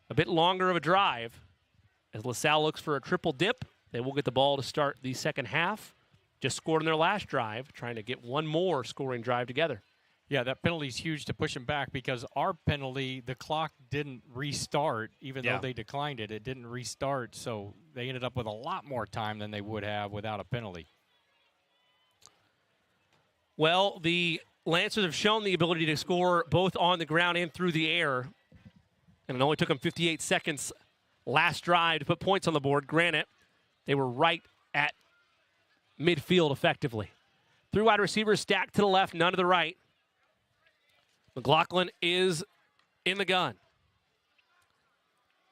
a bit longer of a drive. As LaSalle looks for a triple dip, they will get the ball to start the second half. Just scored in their last drive, trying to get one more scoring drive together.
Yeah, that penalty is huge to push them back because our penalty, the clock didn't restart, even though they declined it. It didn't restart, so they ended up with a lot more time than they would have without a penalty.
Well, the Lancers have shown the ability to score both on the ground and through the air. And it only took them 58 seconds last drive to put points on the board. Granted, they were right at midfield effectively. Three wide receivers stacked to the left, none to the right. McLaughlin is in the gun.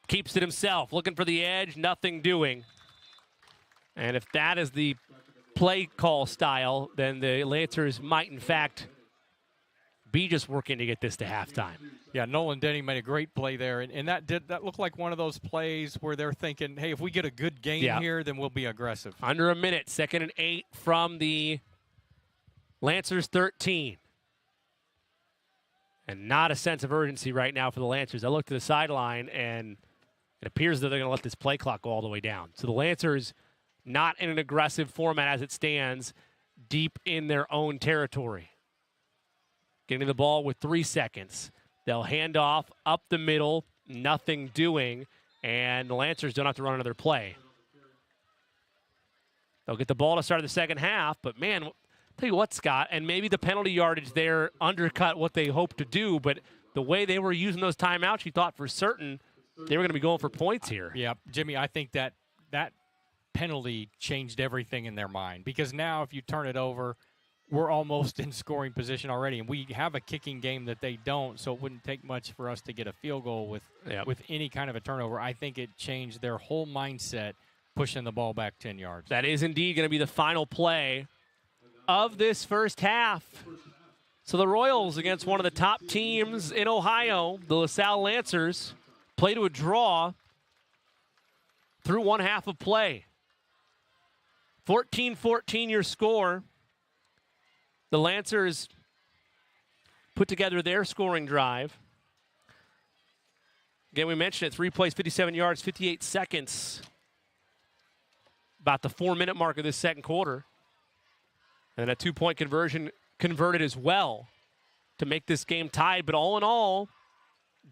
Keeps it himself, looking for the edge, nothing doing. And if that is the play call style, then the Lancers might, in fact, be just working to get this to halftime.
Yeah, Nolan Denny made a great play there, and that looked like one of those plays where they're thinking, hey, if we get a good game here, then we'll be aggressive.
Under a minute, 2nd and 8 from the Lancers 13. And not a sense of urgency right now for the Lancers. I look to the sideline, and it appears that they're going to let this play clock go all the way down. So the Lancers not in an aggressive format as it stands, deep in their own territory. Getting the ball with 3 seconds. They'll hand off up the middle, nothing doing, and the Lancers don't have to run another play. They'll get the ball to start the second half, but man, tell you what, Scott, and maybe the penalty yardage there undercut what they hoped to do, but the way they were using those timeouts, you thought for certain they were going to be going for points here.
Yeah, Jimmy, I think that penalty changed everything in their mind because now if you turn it over, we're almost in scoring position already, and we have a kicking game that they don't, so it wouldn't take much for us to get a field goal with any kind of a turnover. I think it changed their whole mindset pushing the ball back 10 yards.
That is indeed going to be the final play of this first half. So the Royals against one of the top teams in Ohio, the LaSalle Lancers, play to a draw through one half of play. 14-14 your score. The Lancers put together their scoring drive. Again, we mentioned it, 3 plays, 57 yards, 58 seconds. About the 4-minute mark of this second quarter. And a 2-point conversion converted as well to make this game tied. But all in all,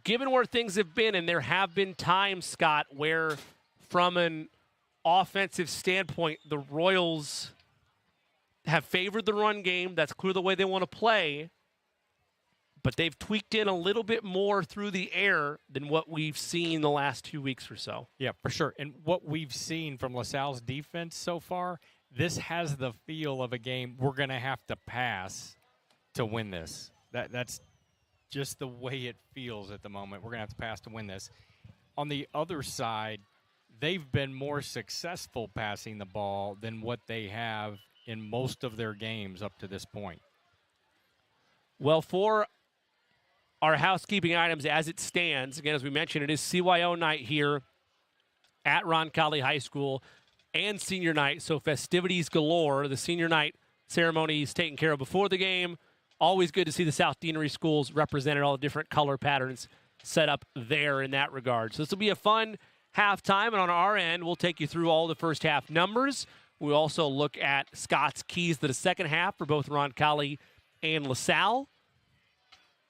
given where things have been, and there have been times, Scott, where from an offensive standpoint, the Royals have favored the run game. That's clear the way they want to play. But they've tweaked in a little bit more through the air than what we've seen the last 2 weeks or so.
Yeah, for sure. And what we've seen from LaSalle's defense so far, this has the feel of a game we're going to have to pass to win this. That's just the way it feels at the moment. We're going to have to pass to win this. On the other side, they've been more successful passing the ball than what they have in most of their games up to this point.
Well, for our housekeeping items as it stands, again, as we mentioned, it is CYO night here at Roncalli High School. and senior night, so festivities galore. The senior night ceremony is taken care of before the game. Always good to see the South Deanery schools represented, all the different color patterns set up there in that regard. So this will be a fun halftime, and on our end, we'll take you through all the first half numbers. We'll also look at Scott's keys to the second half for both Roncalli and LaSalle.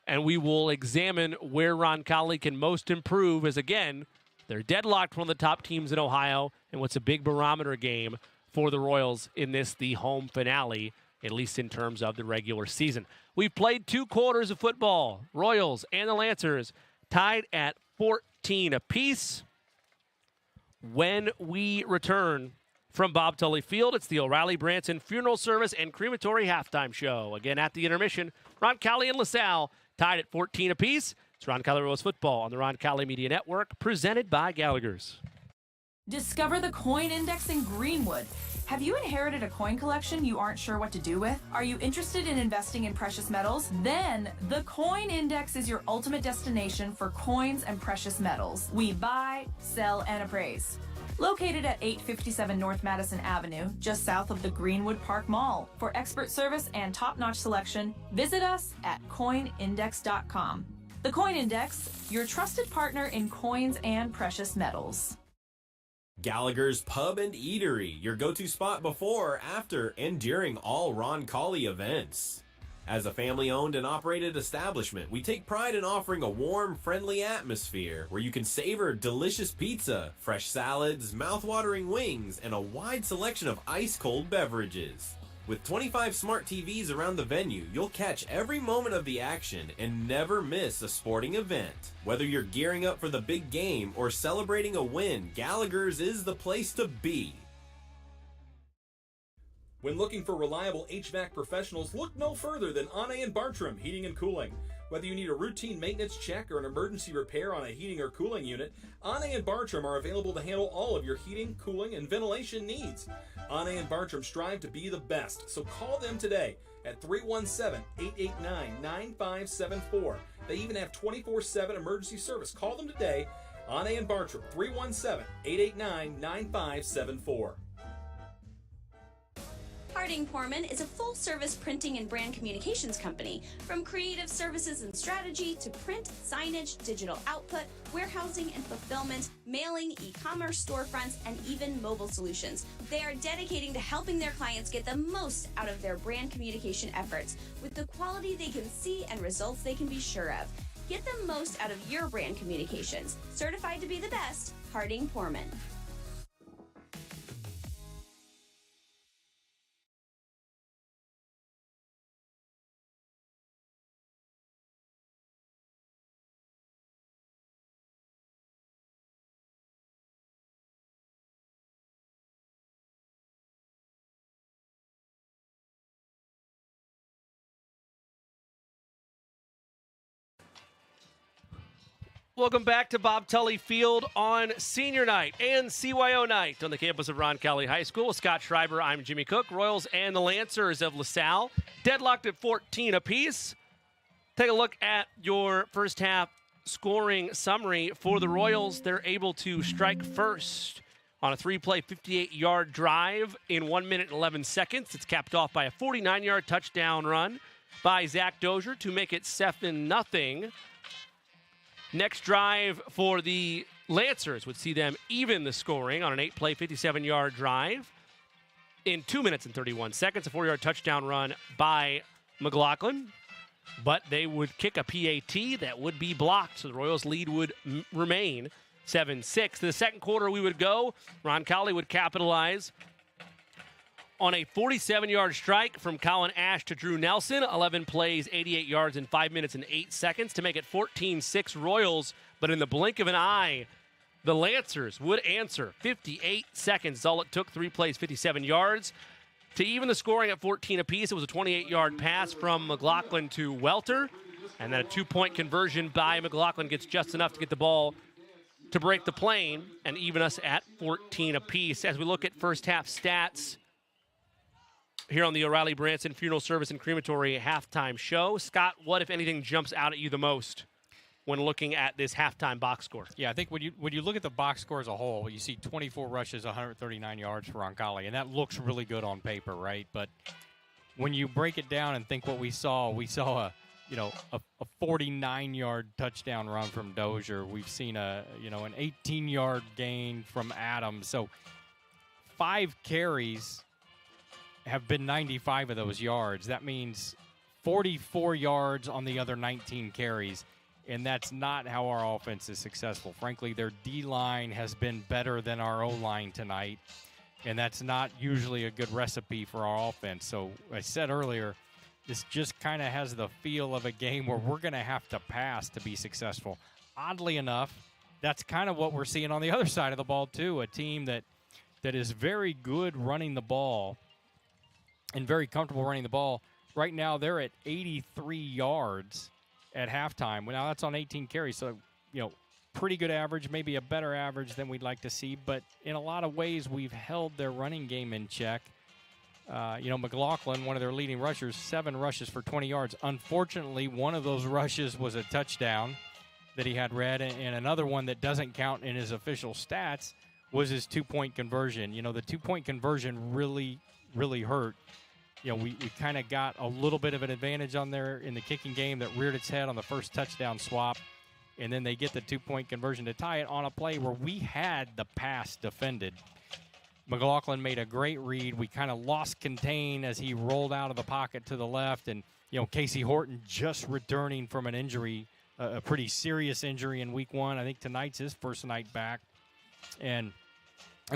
And we will examine where Roncalli can most improve, as again, they're deadlocked, one of the top teams in Ohio, and what's a big barometer game for the Royals in this, the home finale, at least in terms of the regular season. We've played 2 quarters of football. Royals and the Lancers tied at 14 apiece. When we return from Bob Tully Field, it's the O'Reilly Branson Funeral Service and Crematory Halftime Show. Again, at the intermission, Roncalli and LaSalle tied at 14 apiece. It's Roncalli Royals football on the Roncalli Media Network, presented by Gallagher's.
Discover the coin index in Greenwood. Have you inherited a coin collection you aren't sure what to do with? Are you interested in investing in precious metals? Then the Coin Index is your ultimate destination for coins and precious metals. We buy, sell, and appraise. Located at 857 North Madison Avenue, just south of the Greenwood Park Mall. For expert service and top-notch selection, visit us at coinindex.com. The Coin Index, your trusted partner in coins and precious metals.
Gallagher's Pub and Eatery, your go-to spot before, after, and during all Roncalli events. As a family-owned and operated establishment, we take pride in offering a warm, friendly atmosphere where you can savor delicious pizza, fresh salads, mouth-watering wings, and a wide selection of ice-cold beverages. With 25 smart TVs around the venue, you'll catch every moment of the action and never miss a sporting event. Whether you're gearing up for the big game or celebrating a win, Gallagher's is the place to be.
When looking for reliable HVAC professionals, look no further than Anne and Bartram Heating and Cooling. Whether you need a routine maintenance check or an emergency repair on a heating or cooling unit, Anne and Bartram are available to handle all of your heating, cooling, and ventilation needs. Anne and Bartram strive to be the best, so call them today at 317-889-9574. They even have 24/7 emergency service. Call them today, Anne and Bartram, 317-889-9574.
Harding Porman is a full-service printing and brand communications company. From creative services and strategy to print, signage, digital output, warehousing and fulfillment, mailing, e-commerce storefronts, and even mobile solutions. They are dedicating to helping their clients get the most out of their brand communication efforts with the quality they can see and results they can be sure of. Get the most out of your brand communications. Certified to be the best, Harding Porman.
Welcome back to Bob Tully Field on senior night and CYO night on the campus of Roncalli High School. With Scott Schreiber, I'm Jimmy Cook. Royals and the Lancers of LaSalle deadlocked at 14 apiece. Take a look at your first half scoring summary for the Royals. They're able to strike first on a 3-play, 58-yard drive in 1 minute and 11 seconds. It's capped off by a 49-yard touchdown run by Zach Dozier to make it 7-0. Next drive for the Lancers would see them even the scoring on an 8-play, 57-yard drive in 2 minutes and 31 seconds. A 4-yard touchdown run by McLaughlin. But they would kick a PAT that would be blocked, so the Royals' lead would remain 7-6. To the second quarter we would go. Roncalli would capitalize on a 47-yard strike from Colin Ash to Drew Nelson. 11 plays, 88 yards in 5 minutes and 8 seconds to make it 14-6 Royals. But in the blink of an eye, the Lancers would answer. 58 seconds is all it took. 3 plays, 57 yards. To even the scoring at 14 apiece, it was a 28-yard pass from McLaughlin to Welter. And then a 2-point conversion by McLaughlin gets just enough to get the ball to break the plane and even us at 14 apiece. As we look at first half stats here on the O'Reilly Branson Funeral Service and Crematory halftime show. Scott, what, if anything, jumps out at you the most? when looking at this halftime box score.
Yeah, I think when you look at the box score as a whole, you see 24 rushes, 139 yards for Roncalli, and that looks really good on paper, right? But when you break it down and think what we saw a 49-yard touchdown run from Dozier. We've seen an 18-yard gain from Adams. So 5 carries have been 95 of those yards. That means 44 yards on the other 19 carries, and that's not how our offense is successful. Frankly, their D-line has been better than our O-line tonight, and that's not usually a good recipe for our offense. So I said earlier, this just kind of has the feel of a game where we're going to have to pass to be successful. Oddly enough, that's kind of what we're seeing on the other side of the ball, too, a team that is very good running the ball and very comfortable running the ball. Right now, they're at 83 yards at halftime. Well, now that's on 18 carries, so, pretty good average, maybe a better average than we'd like to see. But in a lot of ways, we've held their running game in check. McLaughlin, one of their leading rushers, 7 rushes for 20 yards. Unfortunately, one of those rushes was a touchdown that he had read, and another one that doesn't count in his official stats was his 2-point conversion. The 2-point conversion really, really hurt. We kind of got a little bit of an advantage on there in the kicking game that reared its head on the first touchdown swap, and then they get the 2-point conversion to tie it on a play where we had the pass defended. McLaughlin made a great read. We kind of lost contain as he rolled out of the pocket to the left, and Casey Horton just returning from an injury, a pretty serious injury in week 1. I think tonight's his first night back, and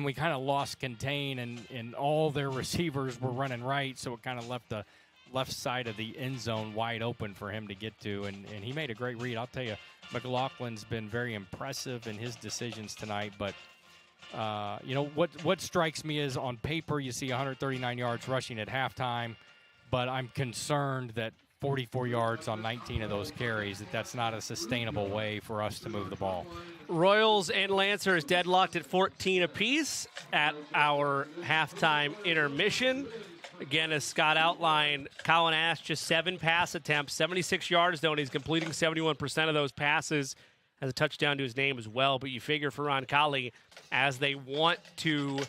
we kind of lost contain, and all their receivers were running right, so it kind of left the left side of the end zone wide open for him to get to, and he made a great read. I'll tell you, McLaughlin's been very impressive in his decisions tonight, but what strikes me is on paper you see 139 yards rushing at halftime, but I'm concerned that 44 yards on 19 of those carries, that's not a sustainable way for us to move the ball.
Royals and Lancers deadlocked at 14 apiece at our halftime intermission. Again, as Scott outlined, Colin Ash just 7 pass attempts, 76 yards though, and he's completing 71% of those passes. Has a touchdown to his name as well, but you figure for Roncalli, as they want to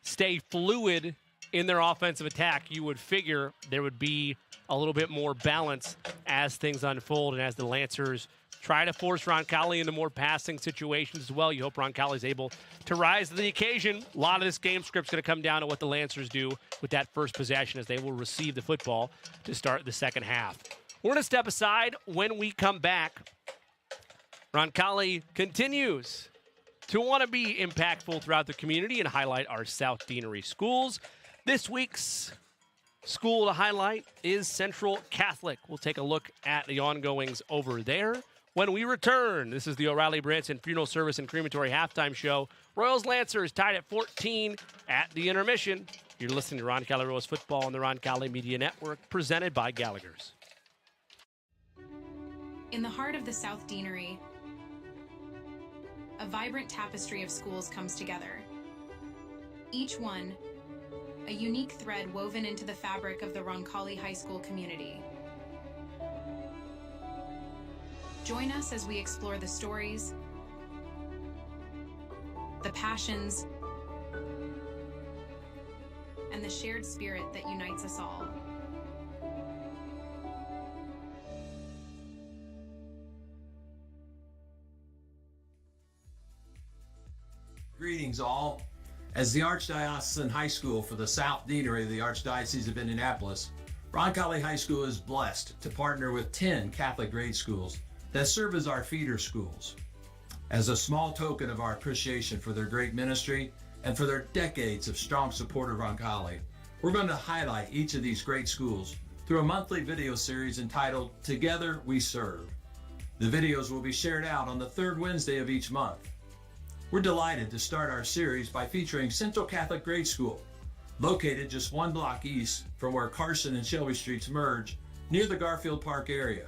stay fluid in their offensive attack, you would figure there would be a little bit more balance as things unfold and as the Lancers try to force Roncalli into more passing situations as well. You hope Roncalli's able to rise to the occasion. A lot of this game script's going to come down to what the Lancers do with that first possession as they will receive the football to start the second half. We're going to step aside. When we come back, Roncalli continues to want to be impactful throughout the community and highlight our South Deanery schools. This week's school to highlight is Central Catholic. We'll take a look at the ongoings over there when we return. This is the O'Reilly Branson Funeral Service and Crematory Halftime Show. Royals Lancers tied at 14 at the intermission. You're listening to Roncalli Royals Football on the Roncalli Media Network, presented by Gallagher's.
In the heart of the South Deanery, a vibrant tapestry of schools comes together. Each one, a unique thread woven into the fabric of the Roncalli High School community. Join us as we explore the stories, the passions, and the shared spirit that unites us all.
Greetings all. As the Archdiocesan High School for the South Deanery of the Archdiocese of Indianapolis, Roncalli High School is blessed to partner with 10 Catholic grade schools that serve as our feeder schools. As a small token of our appreciation for their great ministry and for their decades of strong support of Roncalli, we're going to highlight each of these great schools through a monthly video series entitled Together We Serve. The videos will be shared out on the third Wednesday of each month. We're delighted to start our series by featuring Central Catholic Grade School, located just 1 block east from where Carson and Shelby Streets merge near the Garfield Park area.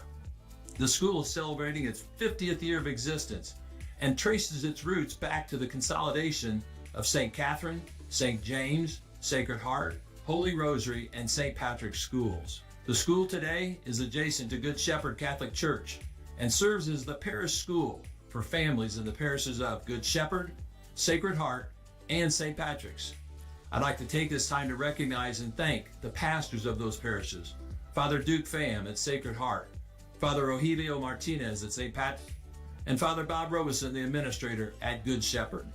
The school is celebrating its 50th year of existence and traces its roots back to the consolidation of St. Catherine, St. James, Sacred Heart, Holy Rosary, and St. Patrick's schools. The school today is adjacent to Good Shepherd Catholic Church and serves as the parish school for families in the parishes of Good Shepherd, Sacred Heart, and St. Patrick's. I'd like to take this time to recognize and thank the pastors of those parishes, Father Duke Pham at Sacred Heart, Father Rogelio Martinez at St. Patrick's, and Father Bob Robeson, the administrator at Good Shepherd.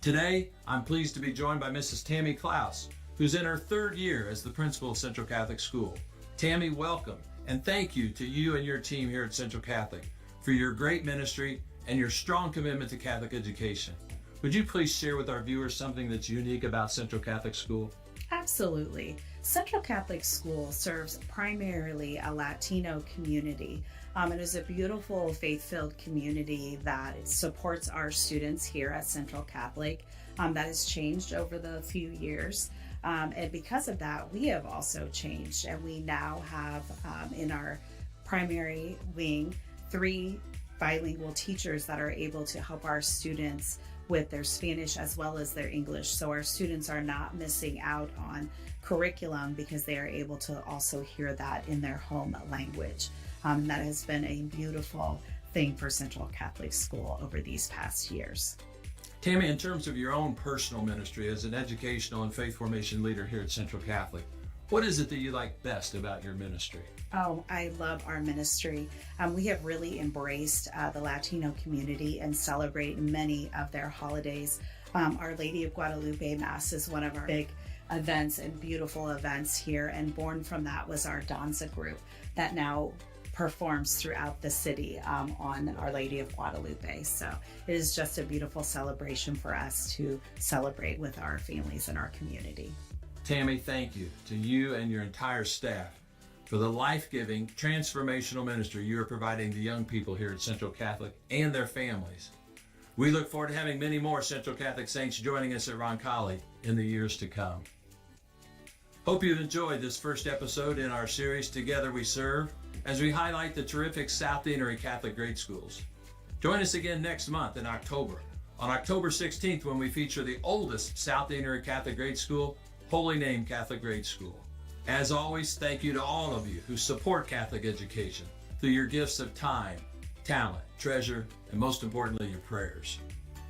Today, I'm pleased to be joined by Mrs. Tammy Klaus, who's in her third year as the principal of Central Catholic School. Tammy, welcome, and thank you to you and your team here at Central Catholic for your great ministry and your strong commitment to Catholic education. Would you please share with our viewers something that's unique about Central Catholic School?
Absolutely. Central Catholic School serves primarily a Latino community. It is a beautiful faith-filled community that supports our students here at Central Catholic. That has changed over the few years. And because of that, we have also changed, and we now have in our primary wing 3 bilingual teachers that are able to help our students with their Spanish as well as their English. So our students are not missing out on curriculum because they are able to also hear that in their home language. That has been a beautiful thing for Central Catholic School over these past years.
Tammy, in terms of your own personal ministry as an educational and faith formation leader here at Central Catholic, what is it that you like best about your ministry?
Oh, I love our ministry. We have really embraced the Latino community and celebrate many of their holidays. Our Lady of Guadalupe Mass is one of our big events and beautiful events here, and born from that was our danza group that now performs throughout the city on Our Lady of Guadalupe. So it is just a beautiful celebration for us to celebrate with our families and our community.
Tammy, thank you to you and your entire staff for the life-giving, transformational ministry you are providing to young people here at Central Catholic and their families. We look forward to having many more Central Catholic saints joining us at Roncalli in the years to come. Hope you've enjoyed this first episode in our series, Together We Serve, as we highlight the terrific South Deanery Catholic grade schools. Join us again next month in October, on October 16th, when we feature the oldest South Deanery Catholic grade school, Holy Name Catholic Grade School. As always, thank you to all of you who support Catholic education through your gifts of time, talent, treasure, and most importantly, your prayers.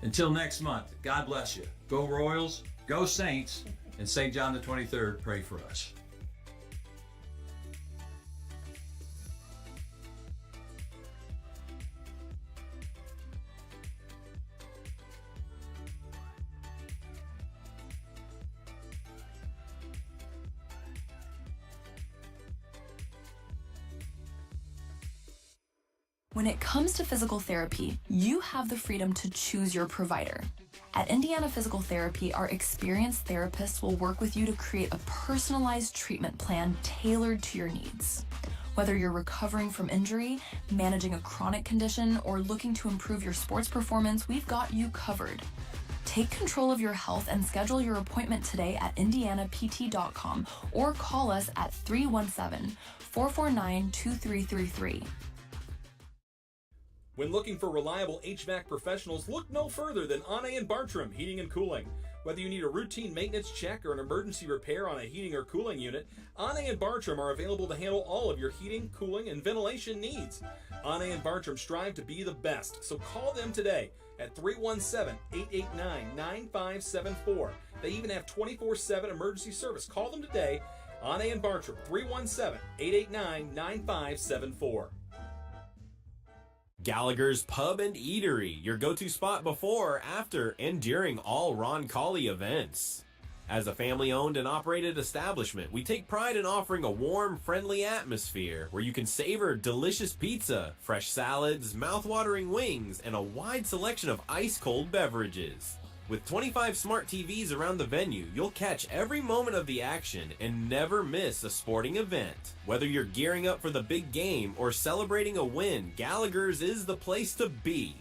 Until next month, God bless you. Go Royals, go Saints, and St. John the 23rd, pray for us.
When it comes to physical therapy, you have the freedom to choose your provider. At Indiana Physical Therapy, our experienced therapists will work with you to create a personalized treatment plan tailored to your needs. Whether you're recovering from injury, managing a chronic condition, or looking to improve your sports performance, we've got you covered. Take control of your health and schedule your appointment today at indianapt.com or call us at 317-449-2333.
When looking for reliable HVAC professionals, look no further than Anne and Bartram Heating and Cooling. Whether you need a routine maintenance check or an emergency repair on a heating or cooling unit, Anne and Bartram are available to handle all of your heating, cooling, and ventilation needs. Anne and Bartram strive to be the best, so call them today at 317-889-9574. They even have 24/7 emergency service. Call them today, Anne and Bartram, 317-889-9574.
Gallagher's Pub and Eatery, your go-to spot before, after, and during all Roncalli events. As a family-owned and operated establishment, we take pride in offering a warm, friendly atmosphere where you can savor delicious pizza, fresh salads, mouth-watering wings, and a wide selection of ice-cold beverages. With 25 smart TVs around the venue, you'll catch every moment of the action and never miss a sporting event. Whether you're gearing up for the big game or celebrating a win, Gallagher's is the place to be.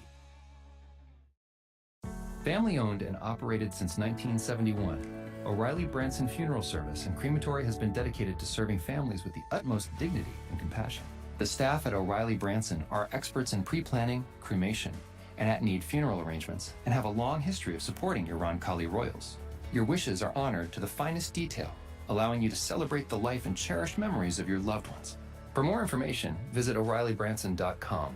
Family owned and operated since 1971, O'Reilly Branson Funeral Service and Crematory has been dedicated to serving families with the utmost dignity and compassion. The staff at O'Reilly Branson are experts in pre-planning, cremation, and at-need funeral arrangements, and have a long history of supporting your Roncalli Royals. Your wishes are honored to the finest detail, allowing you to celebrate the life and cherished memories of your loved ones. For more information, visit O'ReillyBranson.com.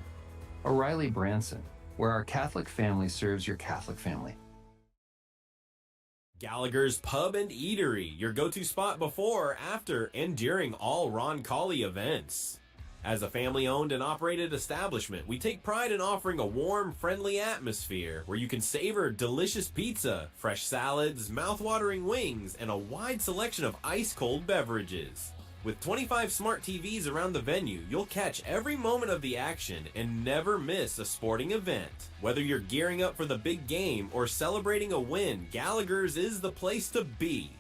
O'Reilly Branson, where our Catholic family serves your Catholic family.
Gallagher's Pub and Eatery, your go-to spot before, after, and during all Roncalli events. As a family-owned and operated establishment, we take pride in offering a warm, friendly atmosphere where you can savor delicious pizza, fresh salads, mouth-watering wings, and a wide selection of ice-cold beverages. With 25 smart TVs around the venue, you'll catch every moment of the action and never miss a sporting event. Whether you're gearing up for the big game or celebrating a win, Gallagher's is the place to be.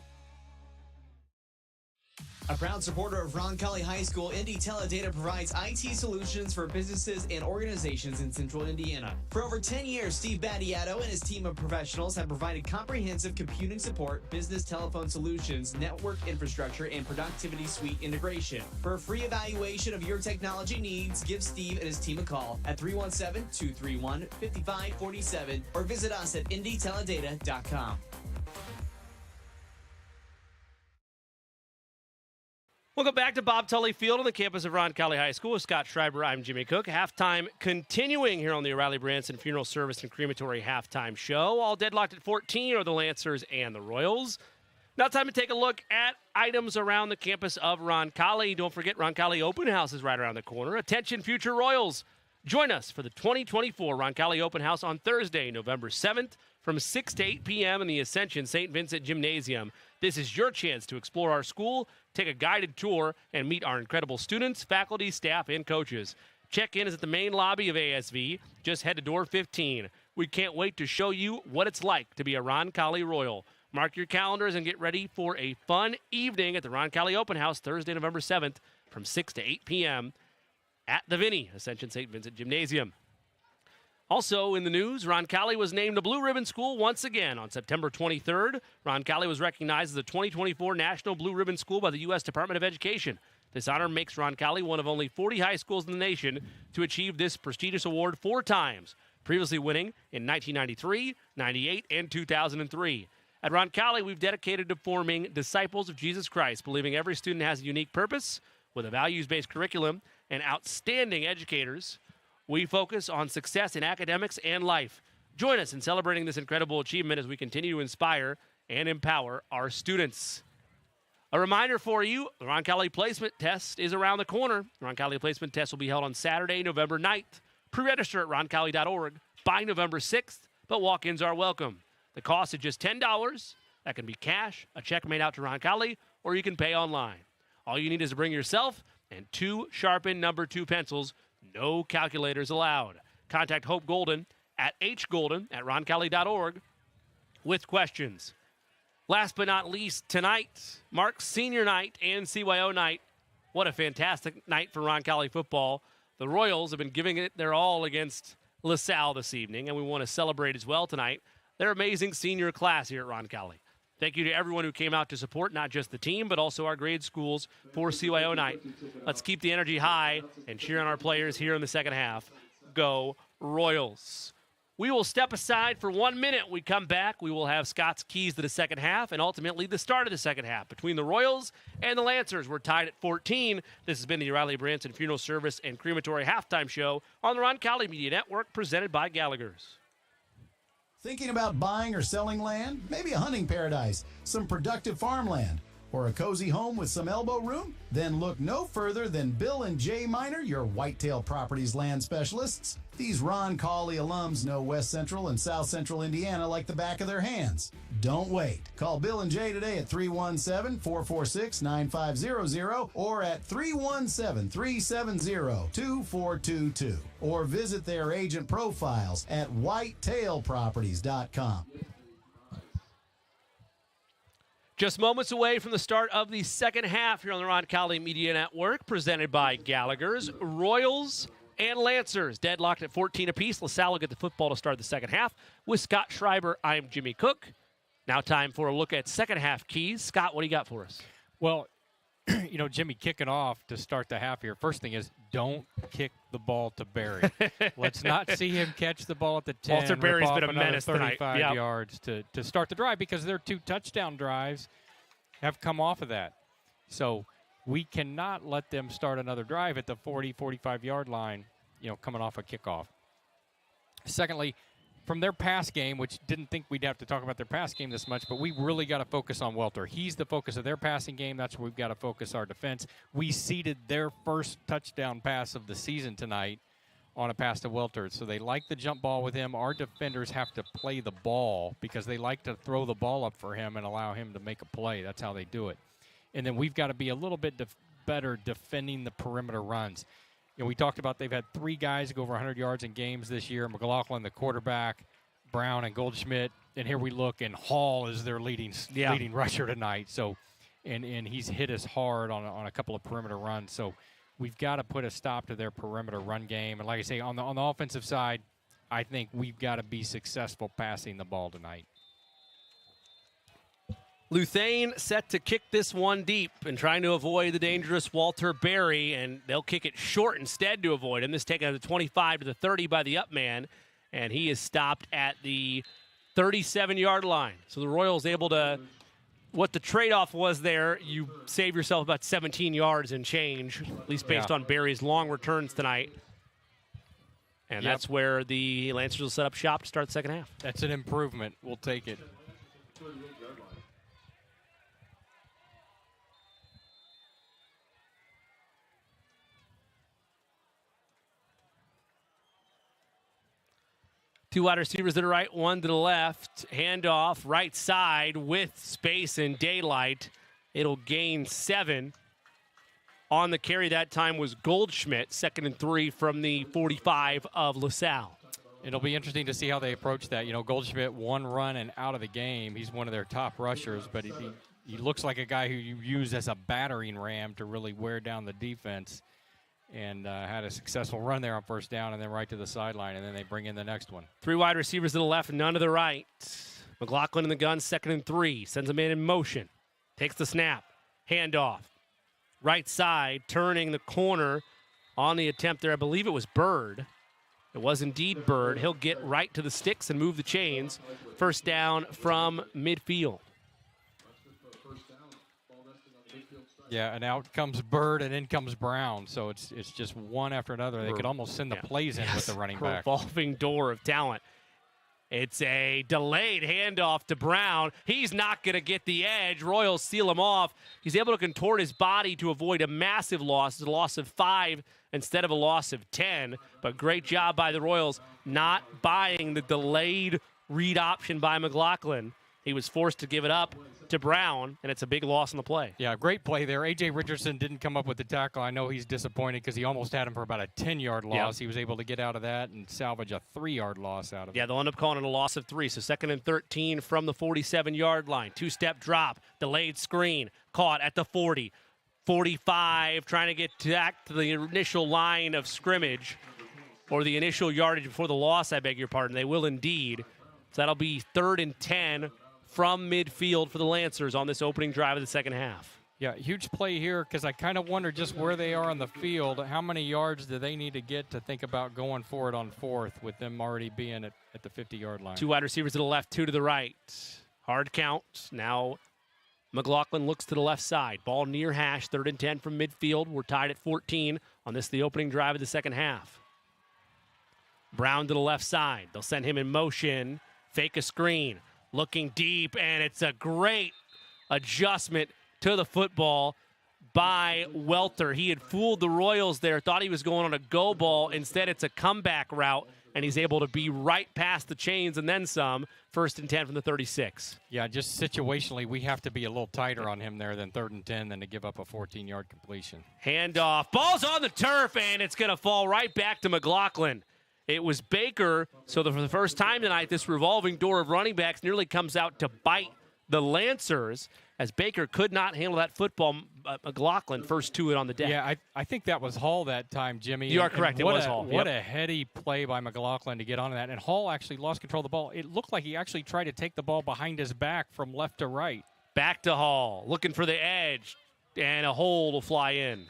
A proud supporter of Roncalli High School, Indy Teledata provides IT solutions for businesses and organizations in central Indiana. For over 10 years, Steve Battiato and his team of professionals have provided comprehensive computing support, business telephone solutions, network infrastructure, and productivity suite integration. For a free evaluation of your technology needs, give Steve and his team a call at 317-231-5547 or visit us at indyteledata.com.
Welcome back to Bob Tully Field on the campus of Roncalli High School with Scott Schreiber. I'm Jimmy Cook. Halftime continuing here on the O'Reilly Branson Funeral Service and Crematory Halftime Show. All deadlocked at 14 are the Lancers and the Royals. Now time to take a look at items around the campus of Roncalli. Don't forget, Roncalli Open House is right around the corner. Attention, future Royals. Join us for the 2024 Roncalli Open House on Thursday, November 7th from 6 to 8 p.m. in the Ascension St. Vincent Gymnasium. This is your chance to explore our school, take a guided tour, and meet our incredible students, faculty, staff, and coaches. Check-in is at the main lobby of ASV. Just head to door 15. We can't wait to show you what it's like to be a Roncalli Royal. Mark your calendars and get ready for a fun evening at the Roncalli Open House Thursday, November 7th from 6 to 8 p.m. at the Vinny, Ascension St. Vincent Gymnasium. Also in the news, Roncalli was named a Blue Ribbon School once again on September 23rd. Roncalli was recognized as a 2024 National Blue Ribbon School by the U.S. Department of Education. This honor makes Roncalli one of only 40 high schools in the nation to achieve this prestigious award 4 times, previously winning in 1993, 98, and 2003. At Roncalli, we've dedicated to forming disciples of Jesus Christ, believing every student has a unique purpose with a values-based curriculum and outstanding educators. We focus on success in academics and life. Join us in celebrating this incredible achievement as we continue to inspire and empower our students. A reminder for you, the Roncalli Placement Test is around the corner. The Roncalli Placement Test will be held on Saturday, November 9th. Pre-register at roncalli.org by November 6th, but walk-ins are welcome. The cost is just $10. That can be cash, a check made out to Roncalli, or you can pay online. All you need is to bring yourself and 2 sharpened number 2 pencils. No calculators allowed. Contact Hope Golden at hgolden@roncalli.org with questions. Last but not least, tonight, Mark's senior night and CYO night. What a fantastic night for Roncalli football. The Royals have been giving it their all against LaSalle this evening, and we want to celebrate as well tonight their amazing senior class here at Roncalli. Thank you to everyone who came out to support not just the team, but also our grade schools for CYO night. Let's keep the energy high and cheer on our players here in the second half. Go Royals. We will step aside for 1 minute. We come back. We will have Scott's keys to the second half and ultimately the start of the second half. Between the Royals and the Lancers, we're tied at 14. This has been the O'Reilly Branson Funeral Service and Crematory Halftime Show on the Roncalli Media Network, presented by Gallagher's.
Thinking about buying or selling land? Maybe a hunting paradise, some productive farmland, or a cozy home with some elbow room? Then look no further than Bill and Jay Miner, your Whitetail Properties land specialists. These Roncalli alums know West Central and South Central Indiana like the back of their hands. Don't wait. Call Bill and Jay today at 317-446-9500 or at 317-370-2422 or visit their agent profiles at whitetailproperties.com.
Just moments away from the start of the second half here on the Roncalli Media Network, presented by Gallagher's. Royals and Lancers deadlocked at 14 apiece. LaSalle will get the football to start the second half. With Scott Schreiber, I'm Jimmy Cook. Now time for a look at second half keys. Scott, what do you got for us?
Well, you know, Jimmy, kicking off to start the half here, first thing is don't kick the ball to Barry. Let's not see him catch the ball at the 10.
Walter Berry's been a menace
35
tonight. Yep.
yards to start the drive because their 2 touchdown drives have come off of that. So we cannot let them start another drive at the 40, 45-yard line, coming off a kickoff. Secondly, from their pass game, which didn't think we'd have to talk about their pass game this much, but we really got to focus on Welter. He's the focus of their passing game. That's where we've got to focus our defense. We seeded their first touchdown pass of the season tonight on a pass to Welter. So they like the jump ball with him. Our defenders have to play the ball because they like to throw the ball up for him and allow him to make a play. That's how they do it. And then we've got to be a little bit better defending the perimeter runs. We talked about they've had 3 guys go over 100 yards in games this year. McLaughlin, the quarterback, Brown and Goldschmidt. And here we look, and Hall is their leading rusher tonight. So, and he's hit us hard on a couple of perimeter runs. So we've got to put a stop to their perimeter run game. And like I say, on the offensive side, I think we've got to be successful passing the ball tonight.
Luthane set to kick this one deep and trying to avoid the dangerous Walter Berry, and they'll kick it short instead to avoid him. This taken out of the 25 to the 30 by the up man, and he is stopped at the 37-yard line. So the Royals able to, what the trade-off was there, you save yourself about 17 yards and change, at least based on Berry's long returns tonight. And that's where the Lancers will set up shop to start the second half.
That's an improvement. We'll take it.
Two wide receivers to the right, one to the left. Handoff, right side with space and daylight. It'll gain 7. On the carry that time was Goldschmidt, 2nd and 3 from the 45 of LaSalle.
It'll be interesting to see how they approach that. Goldschmidt, 1 run and out of the game. He's one of their top rushers, but he looks like a guy who you use as a battering ram to really wear down the defense. And had a successful run there on first down and then right to the sideline, and then they bring in the next one.
3 wide receivers to the left, none to the right. McLaughlin in the gun, 2nd and 3. Sends a man in motion. Takes the snap. Handoff. Right side, turning the corner on the attempt there. I believe it was Bird. It was indeed Bird. He'll get right to the sticks and move the chains. First down from midfield.
Yeah, and out comes Bird, and in comes Brown. So it's just one after another. They could almost send the plays in with the running back.
Revolving door of talent. It's a delayed handoff to Brown. He's not going to get the edge. Royals seal him off. He's able to contort his body to avoid a massive loss. It's a loss of 5 instead of a loss of 10. But great job by the Royals not buying the delayed read option by McLaughlin. He was forced to give it up to Brown, and it's a big loss on the play.
Yeah, great play there. A.J. Richardson didn't come up with the tackle. I know he's disappointed because he almost had him for about a 10-yard loss. He was able to get out of that and salvage a 3-yard loss out of it.
Yeah, they'll end up calling it a loss of 3. So 2nd and 13 from the 47-yard line. 2-step drop, delayed screen, caught at the 40. 45, trying to get back to the initial line of scrimmage, or the initial yardage before the loss, I beg your pardon. They will indeed. So that'll be 3rd and 10 from midfield for the Lancers on this opening drive of the second half.
Yeah, huge play here because I kind of wonder just where they are on the field. How many yards do they need to get to think about going for it on 4th with them already being at the 50-yard line?
2 wide receivers to the left, 2 to the right. Hard count. Now McLaughlin looks to the left side. Ball near hash, 3rd and 10 from midfield. We're tied at 14 on this, the opening drive of the second half. Brown to the left side. They'll send him in motion. Fake a screen. Looking deep, and it's a great adjustment to the football by Welter. He had fooled the Royals there, thought he was going on a go ball. Instead, it's a comeback route, and he's able to be right past the chains and then some. 1st and 10 from the 36.
Yeah, just situationally, we have to be a little tighter on him there than 3rd and 10 than to give up a 14-yard completion.
Handoff. Ball's on the turf, and it's going to fall right back to McLaughlin. It was Baker, so for the first time tonight, this revolving door of running backs nearly comes out to bite the Lancers, as Baker could not handle that football. McLaughlin first to it on the deck.
Yeah, I think that was Hall that time, Jimmy.
You are correct. It was Hall.
What a heady play by McLaughlin to get on that. And Hall actually lost control of the ball. It looked like he actually tried to take the ball behind his back from left to right.
Back to Hall, looking for the edge, and a hold will fly in.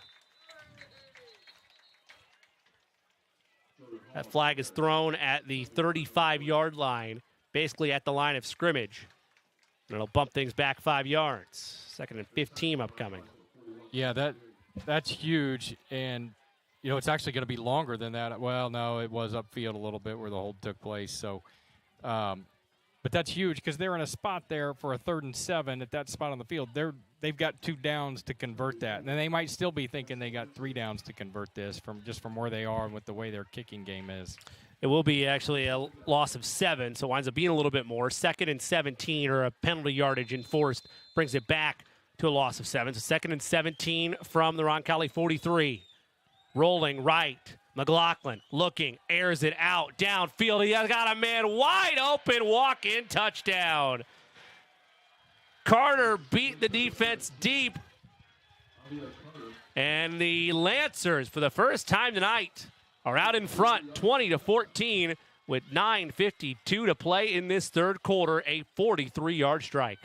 That flag is thrown at the 35-yard line, basically at the line of scrimmage. And it'll bump things back 5 yards. 2nd and 15 upcoming.
Yeah, That's huge, and it's actually going to be longer than that. Well, no, it was upfield a little bit where the hold took place. So, but that's huge because they're in a spot there for a 3rd and 7 at that spot on the field. They've got 2 downs to convert that, and they might still be thinking they got 3 downs to convert this from where they are and with the way their kicking game is.
It will be actually a loss of 7, so it winds up being a little bit more. 2nd and 17, or a penalty yardage enforced, brings it back to a loss of 7. So 2nd and 17 from the Roncalli 43. Rolling right. McLaughlin looking, airs it out. Downfield, he has got a man wide open, walk-in touchdown. Carter beat the defense deep. And the Lancers, for the first time tonight, are out in front, 20-14, with 9:52 to play in this third quarter, a 43-yard strike.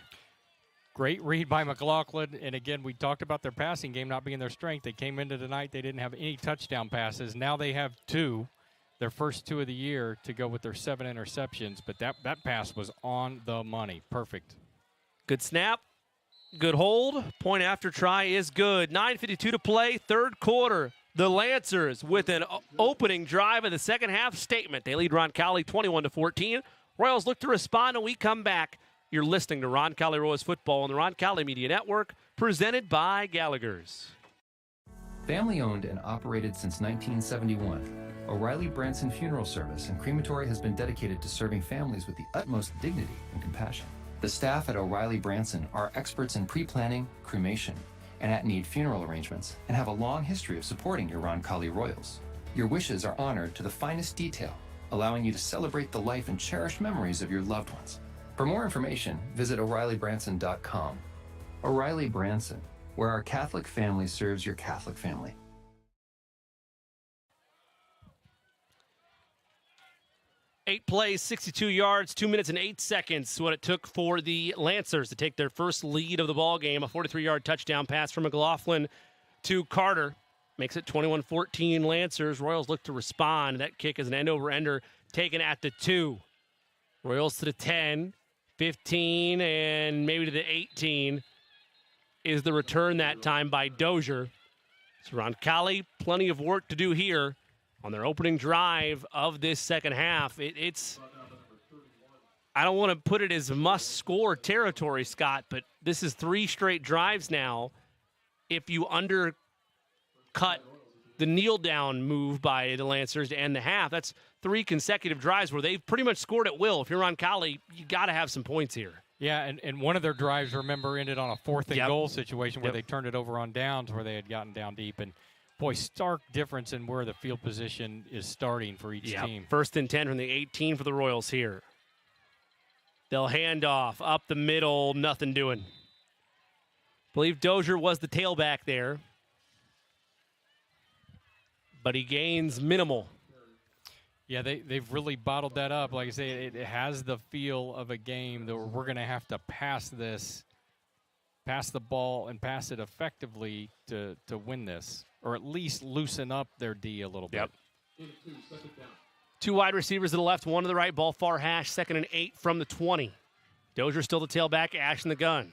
Great read by McLaughlin, and again, we talked about their passing game not being their strength. They came into tonight, they didn't have any touchdown passes. Now they have 2, their first 2 of the year, to go with their 7 interceptions, but that pass was on the money. Perfect.
Good snap, good hold. Point after try is good. 9:52 to play, third quarter. The Lancers with an opening drive of the second half statement. They lead Roncalli 21-14. Royals look to respond, and we come back. You're listening to Roncalli Royals football on the Roncalli Media Network, presented by Gallagher's.
Family owned and operated since 1971, O'Reilly Branson Funeral Service and Crematory has been dedicated to serving families with the utmost dignity and compassion. The staff at O'Reilly Branson are experts in pre-planning, cremation, and at-need funeral arrangements, and have a long history of supporting your Roncalli Royals. Your wishes are honored to the finest detail, allowing you to celebrate the life and cherished memories of your loved ones. For more information, visit O'ReillyBranson.com. O'Reilly Branson, where our Catholic family serves your Catholic family.
8 plays, 62 yards, 2 minutes and 8 seconds. What it took for the Lancers to take their first lead of the ball game. A 43-yard touchdown pass from McLaughlin to Carter makes it 21-14 Lancers. Royals look to respond. That kick is an end-over-ender taken at the 2. Royals to the 10, 15, and maybe to the 18 is the return that time by Dozier. So Roncalli, plenty of work to do here on their opening drive of this second half. It's I don't want to put it as must-score territory, Scott, but this is 3 straight drives now. If you undercut the kneel-down move by the Lancers to end the half, that's 3 consecutive drives where they've pretty much scored at will. If you're Roncalli, you got to have some points here.
Yeah, and one of their drives, remember, ended on a 4th and goal situation where they turned it over on downs where they had gotten down deep. And, boy, stark difference in where the field position is starting for each team.
1st and 10 from the 18 for the Royals here. They'll hand off up the middle, nothing doing. I believe Dozier was the tailback there, but he gains minimal.
Yeah, they've really bottled that up. Like I say, it has the feel of a game that we're going to have to pass the ball and pass it effectively to win this, or at least loosen up their D a little bit.
2 wide receivers to the left, 1 to the right, ball far hash, 2nd and 8 from the 20. Dozier still the tailback, Ash in the gun.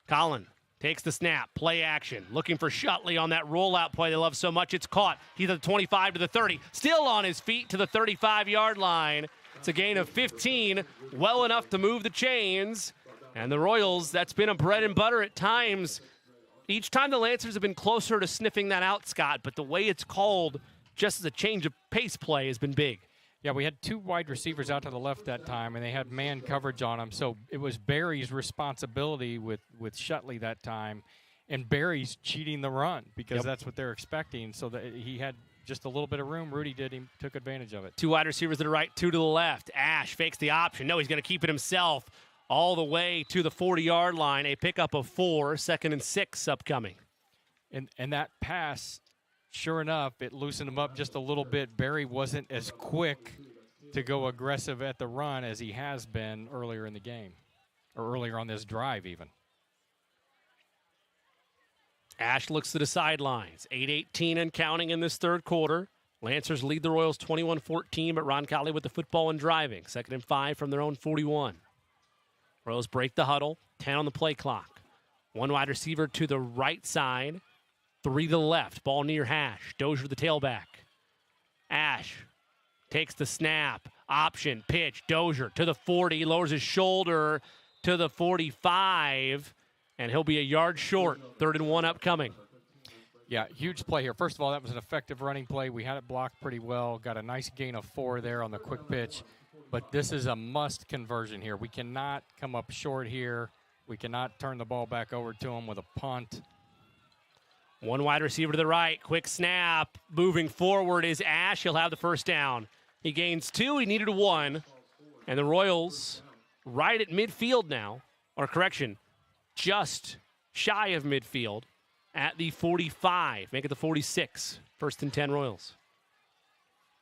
Collin takes the snap, play action, looking for Shutley on that rollout play they love so much. It's caught. He's at the 25 to the 30, still on his feet to the 35-yard line. It's a gain of 15, well enough to move the chains. And the Royals, that's been a bread and butter at times. Each time the Lancers have been closer to sniffing that out, Scott, but the way it's called, just as a change of pace play, has been big.
Yeah, we had 2 wide receivers out to the left that time, and they had man coverage on them. So it was Barry's responsibility with Shutley that time, and Barry's cheating the run because that's what they're expecting. So that he had just a little bit of room. Rudy took advantage of it.
2 wide receivers to the right, 2 to the left. Ash fakes the option. No, he's going to keep it himself all the way to the 40-yard line. A pickup of 4, 2nd and 6 upcoming.
And that pass, sure enough, it loosened him up just a little bit. Barry wasn't as quick to go aggressive at the run as he has been earlier in the game, or earlier on this drive even.
Ash looks to the sidelines. 8:18 and counting in this third quarter. Lancers lead the Royals 21-14, but Roncalli with the football and driving. 2nd and 5 from their own 41. Royals break the huddle, 10 on the play clock. 1 wide receiver to the right side. 3 to the left. Ball near hash. Dozier the tailback. Ash takes the snap. Option. Pitch. Dozier to the 40. Lowers his shoulder to the 45. And he'll be a yard short. 3rd and 1 upcoming.
Yeah, huge play here. First of all, that was an effective running play. We had it blocked pretty well. Got a nice gain of 4 there on the quick pitch. But this is a must conversion here. We cannot come up short here. We cannot turn the ball back over to him with a punt.
One wide receiver to the right. Quick snap. Moving forward is Ash. He'll have the first down. He gains 2. He needed 1. And the Royals right at midfield now. Or correction, just shy of midfield at the 45. Make it the 46. 1st and 10 Royals.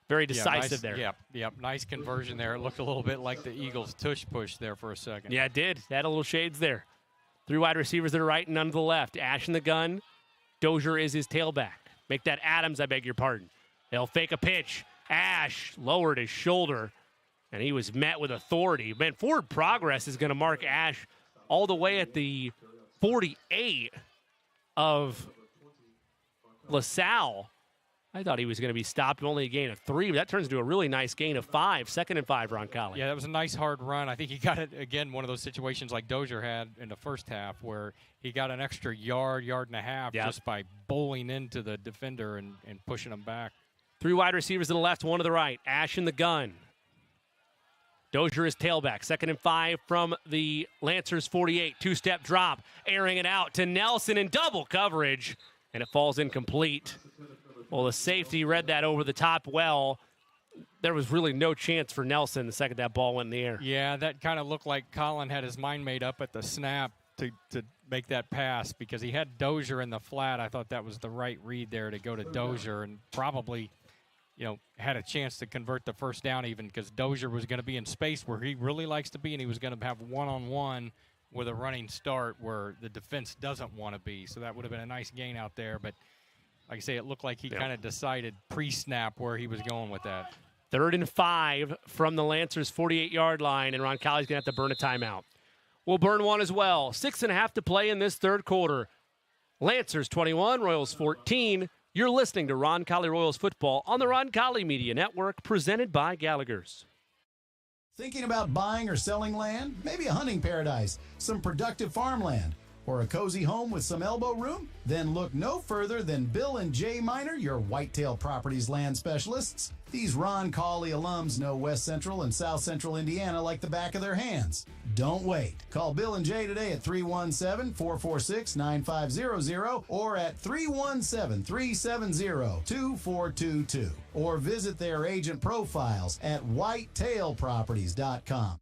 Very decisive there.
Yep. Nice conversion there. It looked a little bit like the Eagles' tush push there for a second.
Yeah, it did. Had a little shades there. 3 wide receivers to the right and none to the left. Ash in the gun. Dozier is his tailback. Make that Adams, I beg your pardon. They'll fake a pitch. Ash lowered his shoulder, and he was met with authority. Man, forward progress is going to mark Ash all the way at the 48 of LaSalle. I thought he was going to be stopped only a gain of 3, but that turns into a really nice gain of 5. 2nd and 5, Roncalli.
Yeah, that was a nice hard run. I think he got it, again, one of those situations like Dozier had in the first half where he got an extra yard and a half just by bowling into the defender and pushing him back.
3 wide receivers to the left, 1 to the right. Ash in the gun. Dozier is tailback. 2nd and 5 from the Lancers 48. 2-step drop. Airing it out to Nelson in double coverage, and it falls incomplete. Well, the safety read that over the top well. There was really no chance for Nelson the second that ball went in the air.
Yeah, that kind of looked like Colin had his mind made up at the snap to make that pass because he had Dozier in the flat. I thought that was the right read there to go to Dozier and probably, had a chance to convert the first down even because Dozier was going to be in space where he really likes to be, and he was going to have one-on-one with a running start where the defense doesn't want to be. So that would have been a nice gain out there, but like I say, it looked like he kind of decided pre-snap where he was going with that.
3rd and 5 from the Lancers' 48-yard line, and Roncalli's going to have to burn a timeout. We'll burn one as well. 6.5 to play in this 3rd quarter. Lancers 21, Royals 14. You're listening to Roncalli Royals football on the Roncalli Media Network, presented by Gallagher's.
Thinking about buying or selling land? Maybe a hunting paradise, some productive farmland, or a cozy home with some elbow room? Then look no further than Bill and Jay Miner, your Whitetail Properties land specialists. These Roncalli alums know West Central and South Central Indiana like the back of their hands. Don't wait. Call Bill and Jay today at 317-446-9500 or at 317-370-2422 or visit their agent profiles at whitetailproperties.com.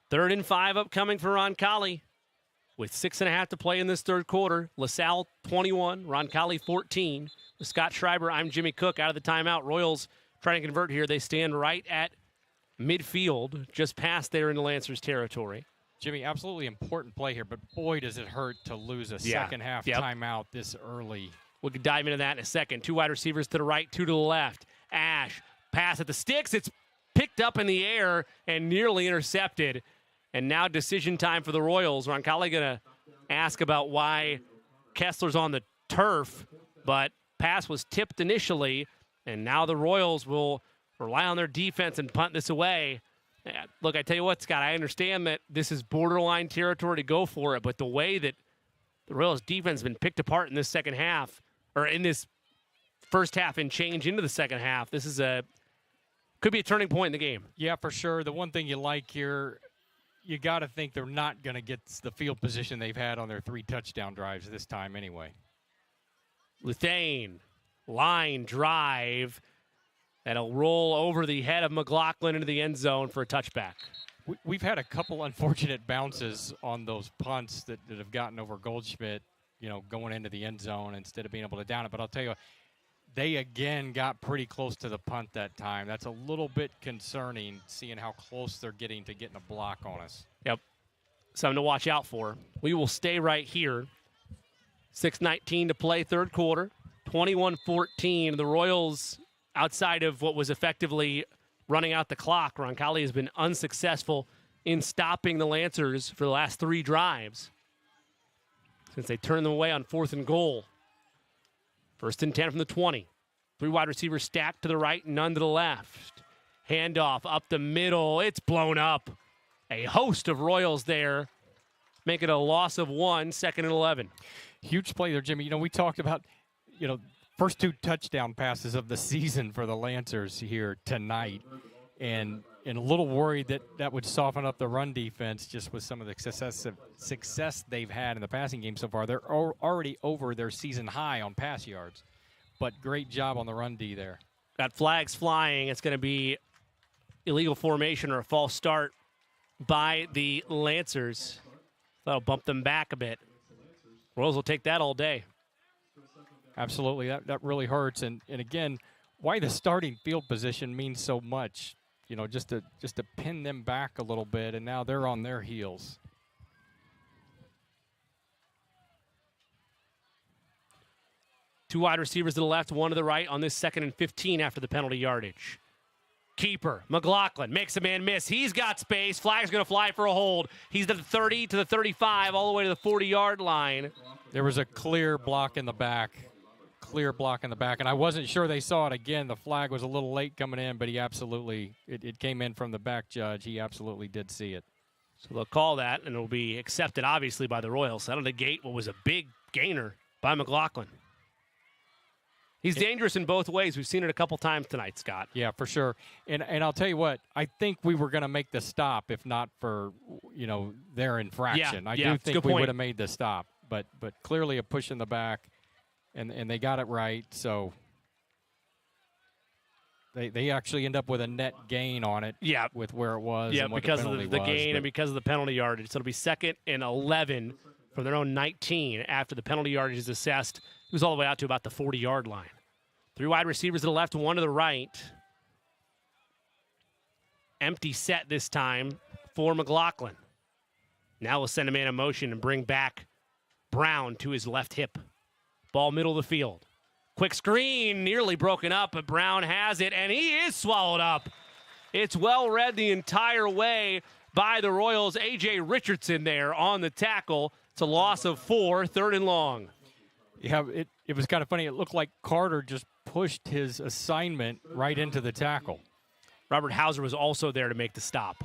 Third and 5 upcoming for Roncalli. With 6.5 to play in this 3rd quarter, LaSalle 21, Roncalli 14. With Scott Schreiber, I'm Jimmy Cook out of the timeout. Royals trying to convert here. They stand right at midfield, just past there in the Lancers territory.
Jimmy, absolutely important play here, but boy, does it hurt to lose a second half timeout this early.
We'll dive into that in a second. 2 wide receivers to the right, 2 to the left. Ash, pass at the sticks. It's picked up in the air and nearly intercepted. And now decision time for the Royals. Roncalli going to ask about why Kessler's on the turf, but pass was tipped initially, and now the Royals will rely on their defense and punt this away. Look, I tell you what, Scott, I understand that this is borderline territory to go for it, but the way that the Royals defense has been picked apart in this second half, or in this first half and change into the second half, this is could be a turning point in the game.
Yeah, for sure. The one thing you like here, you got to think they're not going to get the field position they've had on their 3 touchdown drives this time anyway.
Luthane, line drive. That'll roll over the head of McLaughlin into the end zone for a touchback.
We've had a couple unfortunate bounces on those punts that have gotten over Goldschmidt, going into the end zone instead of being able to down it. But I'll tell you, they again got pretty close to the punt that time. That's a little bit concerning, seeing how close they're getting to getting a block on us.
Yep. Something to watch out for. We will stay right here. 6:19 to play, 3rd quarter. 21-14. The Royals, outside of what was effectively running out the clock, Roncalli has been unsuccessful in stopping the Lancers for the last 3 drives since they turned them away on 4th and goal. 1st and 10 from the 20. 3 wide receivers stacked to the right, none to the left. Handoff up the middle. It's blown up. A host of Royals there, making a loss of 1, 2nd and 11.
Huge play there, Jimmy. We talked about, first 2 touchdown passes of the season for the Lancers here tonight. And a little worried that would soften up the run defense just with some of the success they've had in the passing game so far. They're already over their season high on pass yards. But great job on the run D there.
Got flags flying. It's going to be illegal formation or a false start by the Lancers. That'll bump them back a bit. Royals will take that all day.
Absolutely. That really hurts. And again, why the starting field position means so much. Just to pin them back a little bit, and now they're on their heels.
Two wide receivers to the left, 1 to the right on this 2nd and 15 after the penalty yardage. Keeper, McLaughlin, makes a man miss. He's got space. Flag's going to fly for a hold. He's at the 30 to the 35, all the way to the 40-yard line.
There was a clear block in the back. And I wasn't sure they saw it again. The flag was a little late coming in, but he absolutely, it came in from the back judge. He absolutely did see it.
So they'll call that, and it'll be accepted, obviously, by the Royals. That'll negate what was a big gainer by McLaughlin. He's dangerous in both ways. We've seen it a couple times tonight, Scott.
Yeah, for sure. And I'll tell you what, I think we were going to make the stop if not for, their infraction. I do think we would have made the stop, but clearly a push in the back. And they got it right, so they actually end up with a net gain on it.
Yeah,
with where it was.
Yeah,
and what
because
the
of the gain and because of the penalty yardage. So it'll be 2nd and 11 from their own 19 after the penalty yardage is assessed. It was all the way out to about the 40-yard line. 3 wide receivers to the left, 1 to the right. Empty set this time for McLaughlin. Now we'll send a man in motion and bring back Brown to his left hip. Ball middle of the field. Quick screen, nearly broken up, but Brown has it, and he is swallowed up. It's well read the entire way by the Royals. A.J. Richardson there on the tackle. It's a loss of 4, 3rd and long.
Yeah, it was kind of funny. It looked like Carter just pushed his assignment right into the tackle.
Robert Hauser was also there to make the stop.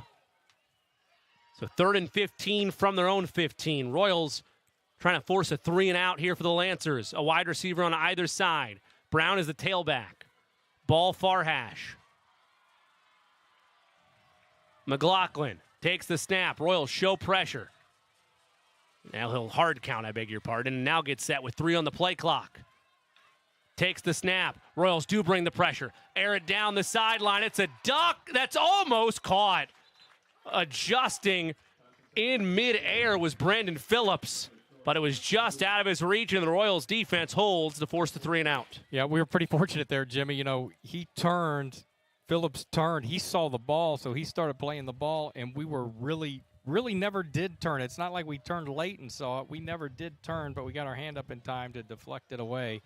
So 3rd and 15 from their own 15. Royals trying to force a 3 and out here for the Lancers. A wide receiver on either side. Brown is the tailback. Ball far hash. McLaughlin takes the snap. Royals show pressure. Now he'll hard count, I beg your pardon, and now gets set with 3 on the play clock. Takes the snap. Royals do bring the pressure. Air it down the sideline. It's a duck that's almost caught. Adjusting in midair was Brandon Phillips, but it was just out of his reach, and the Royals defense holds to force the 3 and out.
Yeah, we were pretty fortunate there, Jimmy. He turned. Phillips turned. He saw the ball, so he started playing the ball, and we were really never did turn. It's not like we turned late and saw it. We never did turn, but we got our hand up in time to deflect it away.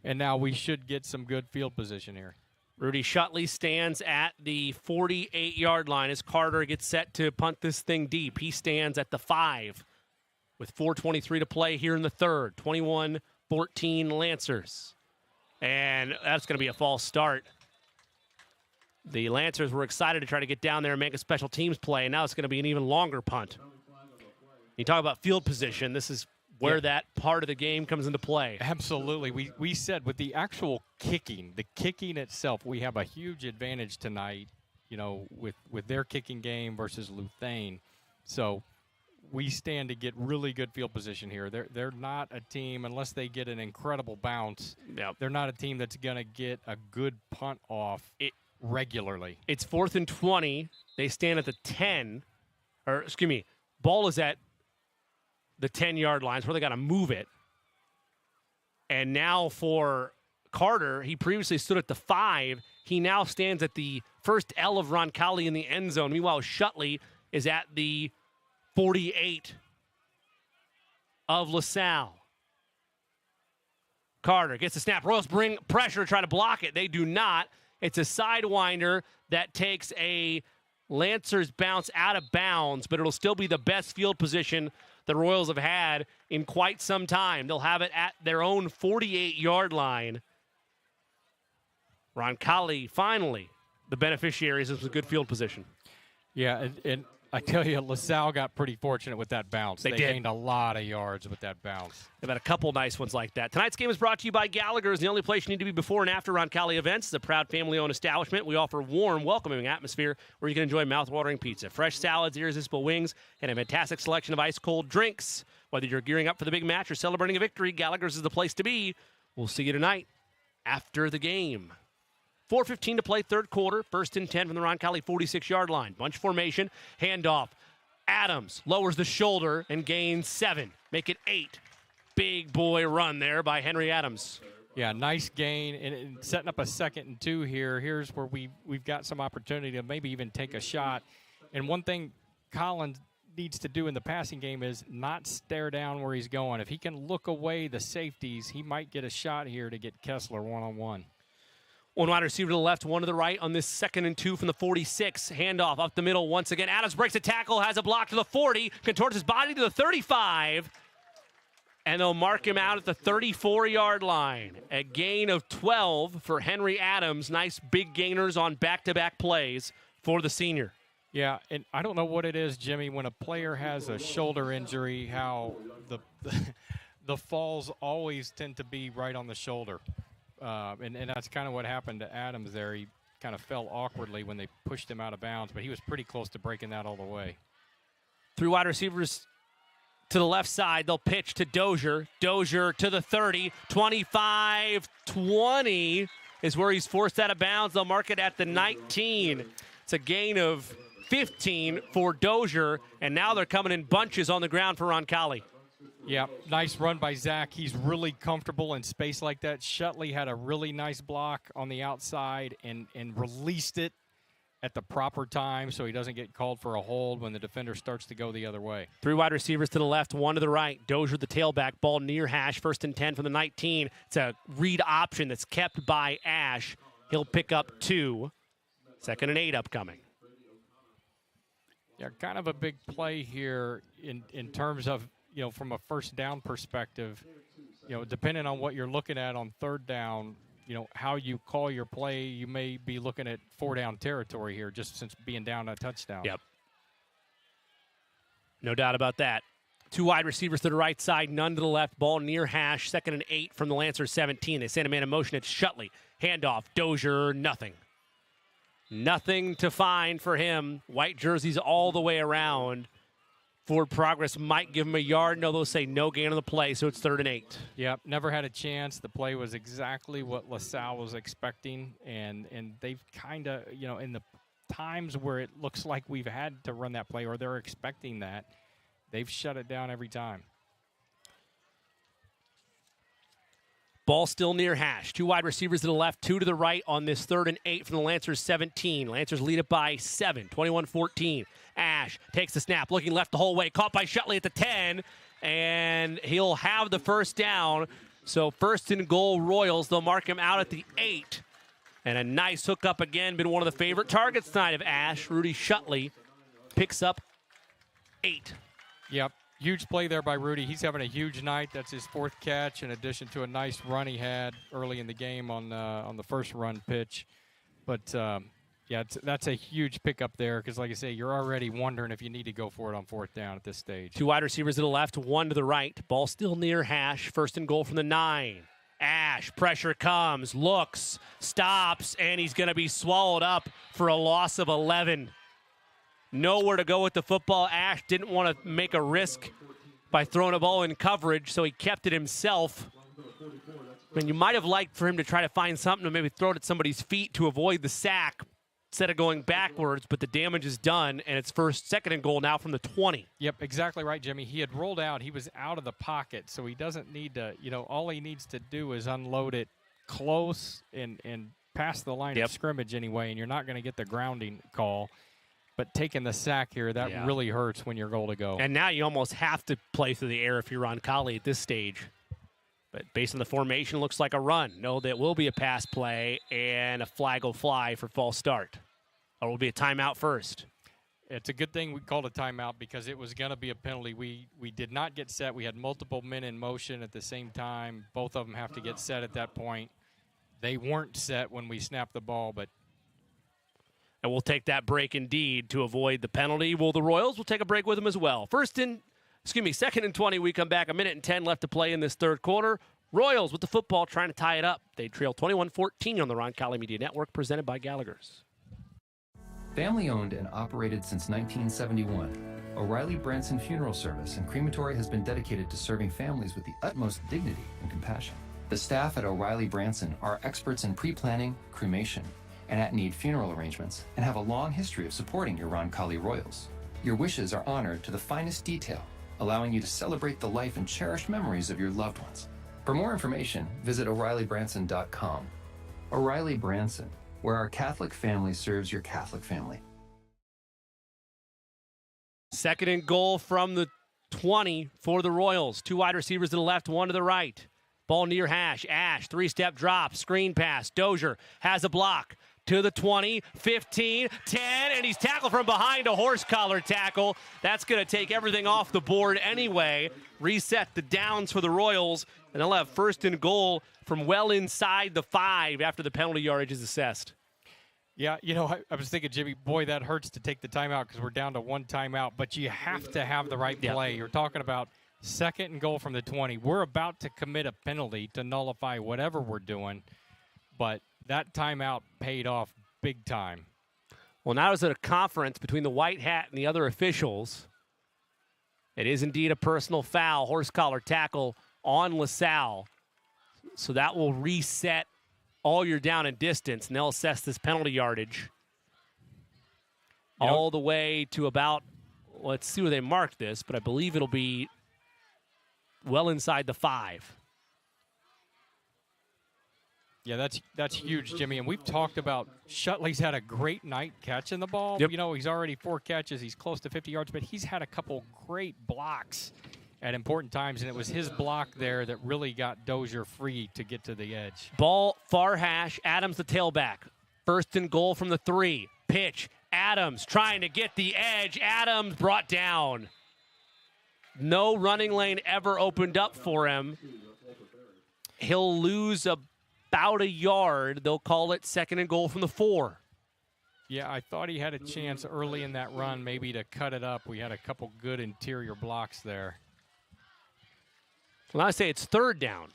And now we should get some good field position here.
Rudy Shutley stands at the 48-yard line as Carter gets set to punt this thing deep. He stands at the 5 with 4:23 to play here in the third. 21-14 Lancers. And that's going to be a false start. The Lancers were excited to try to get down there and make a special teams play, and now it's going to be an even longer punt. You talk about field position. This is where that part of the game comes into play.
Absolutely. We said with the actual kicking, the kicking itself, we have a huge advantage tonight, with their kicking game versus Luthane. So we stand to get really good field position here. They're not a team, unless they get an incredible bounce, they're not a team that's going to get a good punt off regularly.
It's 4th and 20. They stand at the 10. Ball is at the 10-yard lines where they got to move it. And now for Carter, he previously stood at the 5. He now stands at the first L of Roncalli in the end zone. Meanwhile, Shutley is at the 48 of LaSalle. Carter gets the snap. Royals bring pressure to try to block it. They do not. It's a sidewinder that takes a Lancers bounce out of bounds, but it'll still be the best field position the Royals have had in quite some time. They'll have it at their own 48-yard line. Roncalli, finally, the beneficiaries of a good field position.
Yeah, and I tell you, LaSalle got pretty fortunate with that bounce. They
did.
gained a lot of yards with that bounce.
They've had a couple nice ones like that. Tonight's game is brought to you by Gallagher's, the only place you need to be before and after Roncalli events. It's a proud family-owned establishment. We offer warm, welcoming atmosphere where you can enjoy mouth-watering pizza, fresh salads, irresistible wings, and a fantastic selection of ice-cold drinks. Whether you're gearing up for the big match or celebrating a victory, Gallagher's is the place to be. We'll see you tonight after the game. 4:15 to play, third quarter. First and 10 from the Roncalli 46-yard line. Bunch formation, handoff. Adams lowers the shoulder and gains 7. Make it 8. Big boy run there by Henry Adams.
Yeah, nice gain, and setting up a 2nd and 2 here. Here's where we've got some opportunity to maybe even take a shot. And one thing Collins needs to do in the passing game is not stare down where he's going. If he can look away the safeties, he might get a shot here to get Kessler one-on-one.
One wide receiver to the left, one to the right on this 2nd and 2 from the 46. Handoff up the middle once again. Adams breaks a tackle, has a block to the 40, contorts his body to the 35, and they'll mark him out at the 34-yard line. A gain of 12 for Henry Adams. Nice big gainers on back-to-back plays for the senior.
Yeah, and I don't know what it is, Jimmy, when a player has a shoulder injury, how the falls always tend to be right on the shoulder. And that's kind of what happened to Adams there. He kind of fell awkwardly when they pushed him out of bounds, but he was pretty close to breaking that all the way.
3 wide receivers to the left side. They'll pitch to Dozier. Dozier to the 30. 25, 20 is where he's forced out of bounds. They'll mark it at the 19. It's a gain of 15 for Dozier, and now they're coming in bunches on the ground for Roncalli.
Yeah, nice run by Zach. He's really comfortable in space like that. Shutley had a really nice block on the outside and released it at the proper time so he doesn't get called for a hold when the defender starts to go the other way.
3 wide receivers to the left, 1 to the right. Dozier, the tailback, ball near Hash, 1st and 10 from the 19. It's a read option that's kept by Ash. He'll pick up 2. 2nd and 8 upcoming.
Yeah, kind of a big play here in terms of, you know, from a first down perspective, you know, depending on what you're looking at on 3rd down, you know, how you call your play, you may be looking at 4-down territory here just since being down a touchdown.
Yep. No doubt about that. 2 wide receivers to the right side, none to the left. Ball near Hash, 2nd and 8 from the Lancers 17. They send a man in motion. It's Shutley. Handoff, Dozier, nothing. Nothing to find for him. White jerseys all the way around. Forward progress might give him a yard. No, they'll say no gain on the play, so it's 3rd and 8.
Yep, never had a chance. The play was exactly what LaSalle was expecting, and they've kind of, you know, in the times where it looks like we've had to run that play or they're expecting that, they've shut it down every time.
Ball still near Hash. 2 wide receivers to the left, 2 to the right on this 3rd and 8 from the Lancers 17. Lancers lead it by 7, 21-14. Ash takes the snap, looking left the whole way. Caught by Shutley at the 10, and he'll have the first down. So 1st and goal Royals. They'll mark him out at the 8. And a nice hookup again. Been one of the favorite targets tonight of Ash. Rudy Shutley picks up 8.
Yep. Huge play there by Rudy. He's having a huge night. That's his 4th catch in addition to a nice run he had early in the game on the first run pitch. But, yeah, that's a huge pickup there because, like I say, you're already wondering if you need to go for it on 4th down at this stage.
2 wide receivers to the left, 1 to the right. Ball still near Hash. 1st and goal from the 9. Ash, pressure comes, looks, stops, and he's going to be swallowed up for a loss of 11. Nowhere to go with the football. Ash didn't want to make a risk by throwing a ball in coverage, so he kept it himself. I mean, you might have liked for him to try to find something to maybe throw it at somebody's feet to avoid the sack instead of going backwards, but the damage is done, and it's 2nd and goal now from the 20.
Yep, exactly right, Jimmy. He had rolled out. He was out of the pocket, so he doesn't need to, you know, all he needs to do is unload it close and past the line of scrimmage anyway, and you're not going to get the grounding call. But taking the sack here, that really hurts when you're goal to go.
And now you almost have to play through the air if you're Roncalli at this stage. But based on the formation, looks like a run. No, that will be a pass play, and a flag will fly for false start. Or will be a timeout first.
It's a good thing we called a timeout because it was going to be a penalty. We did not get set. We had multiple men in motion at the same time. Both of them have to get set at that point. They weren't set when we snapped the ball, but.
And we'll take that break indeed to avoid the penalty. Well, the Royals will take a break with them as well. Second and 20. We come back. 1:10 left to play in this third quarter. Royals with the football trying to tie it up. They trail 21-14 on the Roncalli Media Network, presented by Gallagher's.
Family owned and operated since 1971, O'Reilly Branson Funeral Service and Crematory has been dedicated to serving families with the utmost dignity and compassion. The staff at O'Reilly Branson are experts in pre-planning, cremation, and at-need funeral arrangements, and have a long history of supporting your Roncalli Royals. Your wishes are honored to the finest detail, allowing you to celebrate the life and cherished memories of your loved ones. For more information, visit O'ReillyBranson.com. O'Reilly Branson, where our Catholic family serves your Catholic family.
Second and goal from the 20 for the Royals. 2 wide receivers to the left, 1 to the right. Ball near hash. Ash, 3-step drop, screen pass. Dozier has a block. To the 20, 15, 10, and he's tackled from behind, a horse collar tackle. That's going to take everything off the board anyway. Reset the downs for the Royals, and they'll have first and goal from well inside the 5 after the penalty yardage is assessed.
Yeah, I was thinking, Jimmy, boy, that hurts to take the timeout because we're down to 1 timeout, but you have to have the right play. You're talking about second and goal from the 20. We're about to commit a penalty to nullify whatever we're doing, but that timeout paid off big time.
Well, now there's a conference between the white hat and the other officials. It is indeed a personal foul, horse collar tackle on LaSalle. So that will reset all your down and distance, and they'll assess this penalty yardage all the way to about, let's see where they marked this, but I believe it'll be well inside the 5.
Yeah, that's huge, Jimmy. And we've talked about Shutley's had a great night catching the ball.
Yep.
He's already 4 catches. He's close to 50 yards, but he's had a couple great blocks at important times, and it was his block there that really got Dozier free to get to the edge.
Ball, far hash, Adams the tailback. First and goal from the 3. Pitch, Adams trying to get the edge. Adams brought down. No running lane ever opened up for him. He'll lose about a yard. They'll call it second and goal from the 4.
Yeah, I thought he had a chance early in that run maybe to cut it up. We had a couple good interior blocks there.
Well, I say it's third down.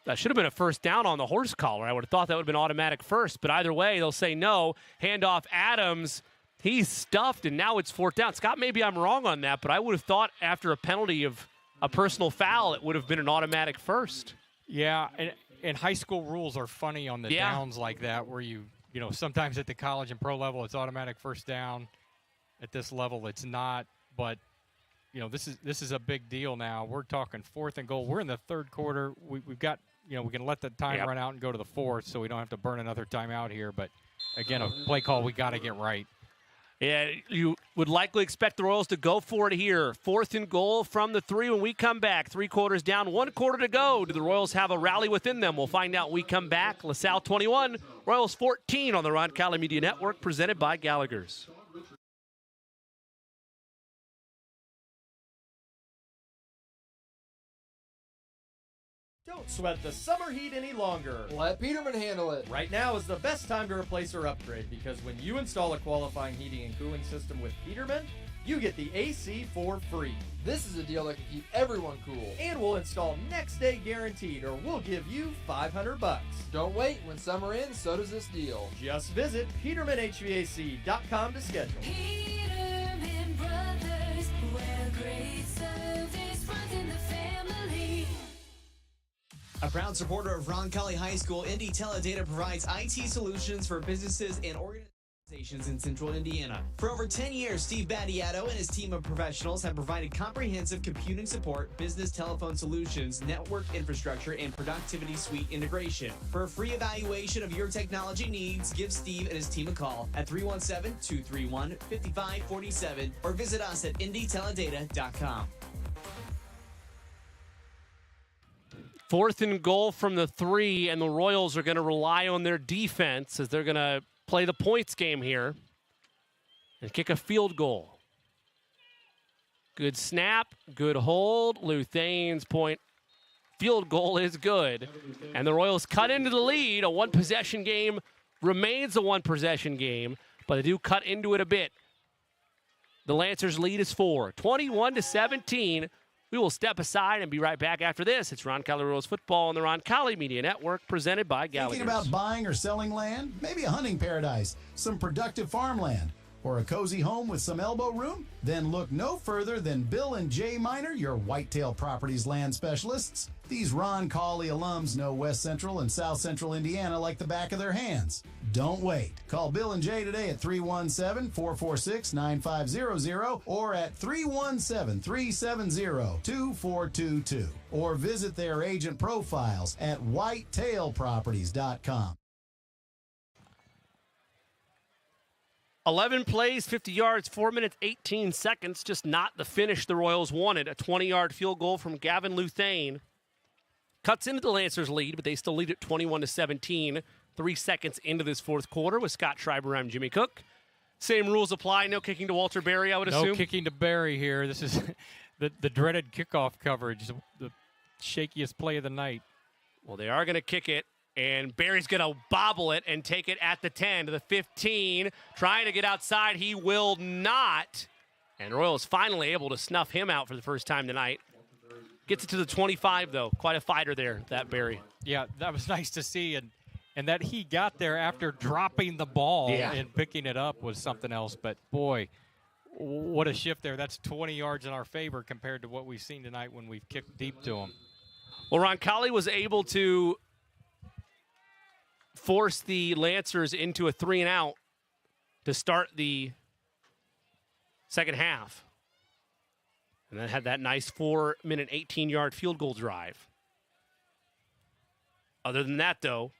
That should have been a first down on the horse collar. I would have thought that would have been automatic first, but either way, they'll say no. Handoff Adams. He's stuffed, and now it's fourth down. Scott, maybe I'm wrong on that, but I would have thought after a penalty of a personal foul, it would have been an automatic first.
Yeah, and high school rules are funny on the downs like that, where sometimes at the college and pro level, it's automatic first down. At this level, it's not, but this is a big deal now. We're talking fourth and goal. We're in the third quarter. We've got, we can let the time run out and go to the fourth, so we don't have to burn another timeout here. But, again, a play call we got to get right.
Yeah, you would likely expect the Royals to go for it here. Fourth and goal from the 3 when we come back. 3 quarters down, 1 quarter to go. Do the Royals have a rally within them? We'll find out when we come back. LaSalle 21, Royals 14 on the Roncalli Media Network, presented by Gallagher's.
Don't sweat the summer heat any longer.
Let Peterman handle it.
Right now is the best time to replace or upgrade because when you install a qualifying heating and cooling system with Peterman, you get the AC for free.
This is a deal that can keep everyone cool.
And we'll install next day guaranteed or we'll give you $500.
Don't wait. When summer ends, so does this deal.
Just visit PetermanHVAC.com to schedule.
Peterman Brothers, where great service runs in the family.
A proud supporter of Roncalli High School, Indy Teledata provides IT solutions for businesses and organizations in central Indiana. For over 10 years, Steve Battiato and his team of professionals have provided comprehensive computing support, business telephone solutions, network infrastructure, and productivity suite integration. For a free evaluation of your technology needs, give Steve and his team a call at 317-231-5547 or visit us at indyteledata.com.
Fourth and goal from the 3, and the Royals are going to rely on their defense as they're going to play the points game here and kick a field goal. Good snap, good hold. Luthane's point field goal is good. And the Royals cut into the lead. A one-possession game remains a one-possession game, but they do cut into it a bit. The Lancers' lead is 4, 21-17. We will step aside and be right back after this. It's Roncalli Royals football on the Roncalli Media Network, presented by Gallagher's.
Thinking about buying or selling land? Maybe a hunting paradise, some productive farmland, or a cozy home with some elbow room? Then look no further than Bill and Jay Miner, your Whitetail Properties land specialists. These Roncalli alums know West Central and South Central Indiana like the back of their hands. Don't wait. Call Bill and Jay today at 317-446-9500 or at 317-370-2422 or visit their agent profiles at whitetailproperties.com.
11 plays, 50 yards, 4 minutes, 18 seconds. Just not the finish the Royals wanted. A 20-yard field goal from Gavin Luthane. Cuts into the Lancers' lead, but they still lead at 21-17. 3 seconds into this fourth quarter with Scott Schreiber. I'm Jimmy Cook. Same rules apply. No kicking to Walter Berry, I would assume.
No kicking to Berry here. This is the dreaded kickoff coverage, the shakiest play of the night.
Well, they are going to kick it. And Barry's going to bobble it and take it at the 10 to the 15. Trying to get outside. He will not. And Royals finally able to snuff him out for the first time tonight. Gets it to the 25, though. Quite a fighter there, that Barry.
Yeah, that was nice to see. And that he got there after dropping the ball and picking it up was something else. But, boy, what a shift there. That's 20 yards in our favor compared to what we've seen tonight when we've kicked deep to him.
Well, Roncalli was able to force the Lancers into a 3-and-out to start the second half. And then had that nice 4-minute, 18-yard field goal drive. Other than that, though,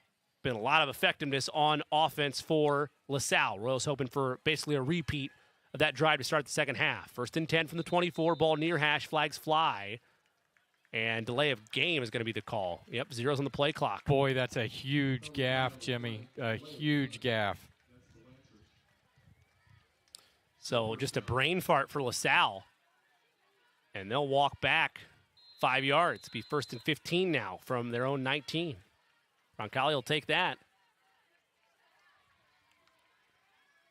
been a lot of effectiveness on offense for LaSalle. Royals hoping for basically a repeat of that drive to start the second half. 1st and 10 from the 24, ball near hash, flags fly. And delay of game is going to be the call. Yep, zeros on the play clock.
Boy, that's a huge gaff, Jimmy. A huge gaff.
So just a brain fart for LaSalle. And they'll walk back 5 yards. Be 1st and 15 now from their own 19. Roncalli will take that.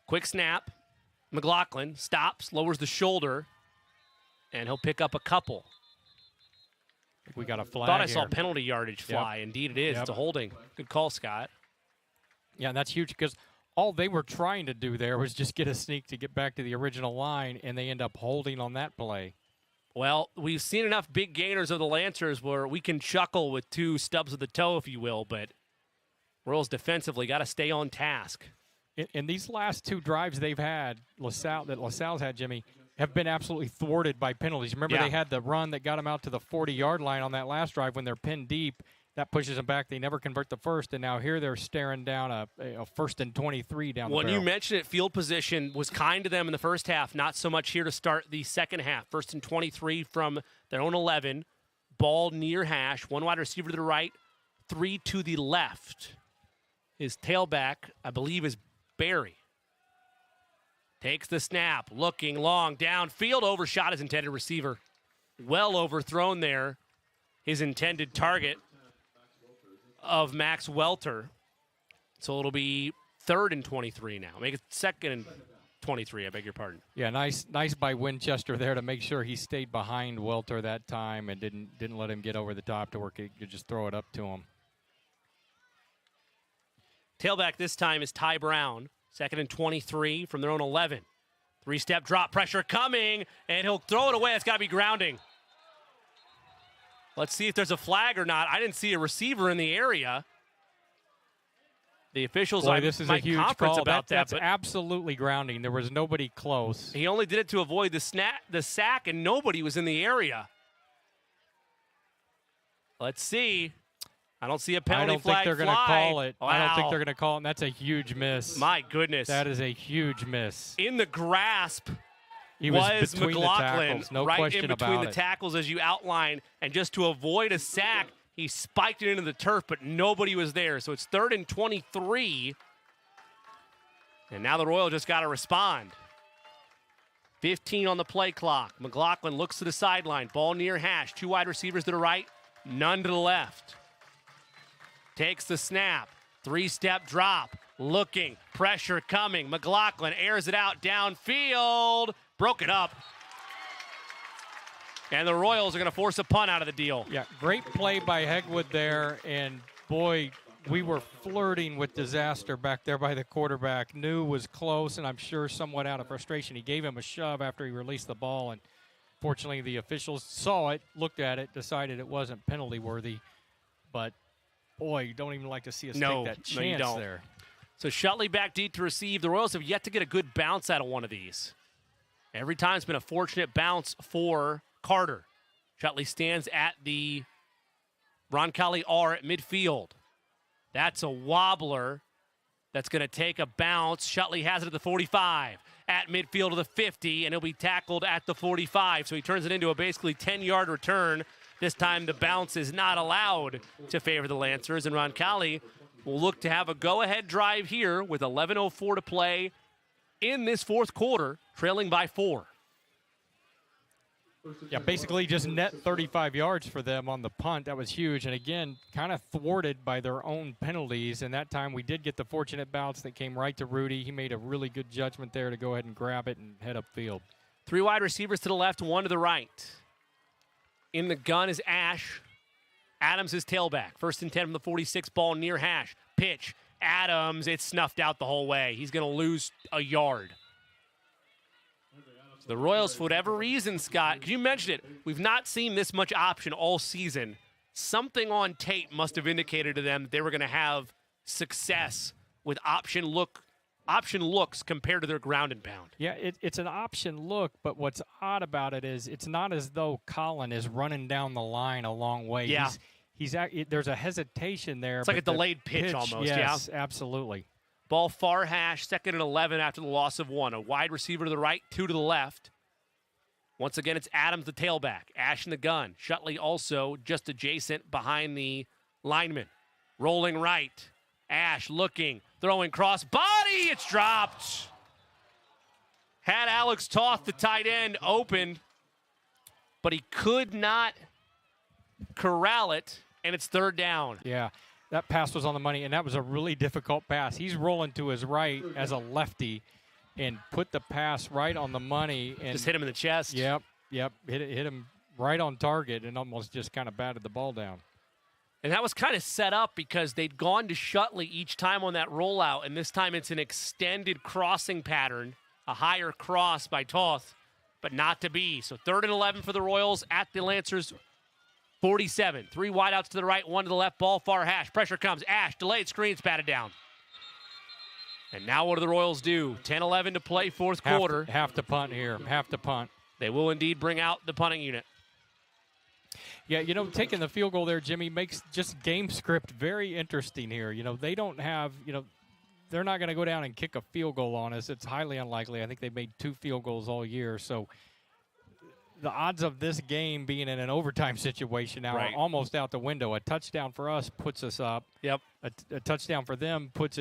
Quick snap. McLaughlin stops, lowers the shoulder, and he'll pick up a couple.
We got a flag.
Thought I saw penalty yardage fly. Yep. Indeed it is. Yep. It's a holding. Good call, Scott.
Yeah, and that's huge because all they were trying to do there was just get a sneak to get back to the original line, and they end up holding on that play.
Well, we've seen enough big gainers of the Lancers where we can chuckle with 2 stubs of the toe, if you will, but Royals defensively got to stay on task.
In these last 2 drives they've had, LaSalle's had, Jimmy, have been absolutely thwarted by penalties. Remember, they had the run that got them out to the 40-yard line on that last drive when they're pinned deep. That pushes them back. They never convert the first, and now here they're staring down a 1st and 23 down the barrel.
When you mentioned it, field position was kind to them in the first half, not so much here to start the second half. 1st and 23 from their own 11. Ball near hash. 1 wide receiver to the right, 3 to the left. His tailback, I believe, is Barry. Takes the snap, looking long, downfield, overshot his intended receiver. Well overthrown there. His intended target of Max Welter. So it'll be 3rd and 23 now. Make it 2nd and 23, I beg your pardon.
Yeah, nice by Winchester there to make sure he stayed behind Welter that time and didn't let him get over the top to where he could just throw it up to him.
Tailback this time is Ty Brown. 2nd and 23 from their own 11. 3-step drop, pressure coming, and he'll throw it away. It's got to be grounding. Let's see if there's a flag or not. I didn't see a receiver in the area. The officials
this is a huge
conference
call.
About
that's
but
absolutely grounding. There was nobody close.
He only did it to avoid the sack, and nobody was in the area. Let's see. I don't see a penalty flag
I don't think they're going to call it.
Wow.
I don't think they're going to call it, and that's a huge miss.
My goodness.
That is a huge miss.
In the grasp
he was between
McLaughlin,
the tackles, no
right
question
in between
about
the tackles as you outlined, and just to avoid a sack, he spiked it into the turf, but nobody was there. So it's 3rd and 23 And now the Royals just got to respond. 15 on the play clock. McLaughlin looks to the sideline. Ball near hash. 2 wide receivers to the right, none to the left. Takes the snap. 3-step drop. Looking. Pressure coming. McLaughlin airs it out downfield. Broke it up. And the Royals are going to force a punt out of the deal.
Yeah, great play by Hegwood there. And, boy, we were flirting with disaster back there by the quarterback. Knew was close, and I'm sure somewhat out of frustration. He gave him a shove after he released the ball, and fortunately the officials saw it, looked at it, decided it wasn't penalty worthy. But, boy, you don't even like to see us take that chance there.
So Shutley back deep to receive. The Royals have yet to get a good bounce out of one of these. Every time it's been a fortunate bounce for Carter. Shutley stands at the Roncalli R at midfield. That's a wobbler that's going to take a bounce. Shutley has it at the 45, at midfield to the 50, and he'll be tackled at the 45. So he turns it into a basically 10-yard return. This time the bounce is not allowed to favor the Lancers, and Roncalli will look to have a go-ahead drive here with 11:04 to play in this fourth quarter, trailing by 4.
Yeah, basically just net 35 yards for them on the punt. That was huge. And, again, kind of thwarted by their own penalties. And that time we did get the fortunate bounce that came right to Rudy. He made a really good judgment there to go ahead and grab it and head upfield.
3 wide receivers to the left, 1 to the right. In the gun is Ash. Adams is tailback. 1st and 10 from the 46, ball near hash. Pitch. Adams, it's snuffed out the whole way. He's going to lose a yard. The Royals, for whatever reason, Scott, because you mentioned it, we've not seen this much option all season. Something on tape must have indicated to them that they were going to have success with option looks compared to their ground and pound.
Yeah, it's an option look, but what's odd about it is it's not as though Colin is running down the line a long way.
Yeah.
There's a hesitation there.
It's like a delayed pitch almost,
yes, absolutely.
Ball far hash, 2nd and 11 after the loss of 1. A wide receiver to the right, 2 to the left. Once again, it's Adams, the tailback. Ash in the gun. Shutley also just adjacent behind the lineman. Rolling right. Ash looking, throwing cross body. It's dropped. Had Alex Toth, the tight end, open, but he could not corral it, and it's 3rd down.
Yeah. That pass was on the money, and that was a really difficult pass. He's rolling to his right as a lefty and put the pass right on the money. And
just hit him in the chest.
Yep. Hit him right on target and almost just kind of batted the ball down.
And that was kind of set up because they'd gone to Shutley each time on that rollout, and this time it's an extended crossing pattern, a higher cross by Toth, but not to be. So 3rd and 11 for the Royals at the Lancers' 47. 3 wideouts to the right, 1 to the left, ball far hash. Pressure comes. Ash, delayed screens, batted down. And now what do the Royals do? 10-11 to play, fourth quarter.
Have to punt here. Have to punt.
They will indeed bring out the punting unit.
Yeah, taking the field goal there, Jimmy, makes just game script very interesting here. They don't have, they're not going to go down and kick a field goal on us. It's highly unlikely. I think they've made 2 field goals all year. So the odds of this game being in an overtime situation now are almost out the window. A touchdown for us puts us up.
Yep.
A touchdown for them puts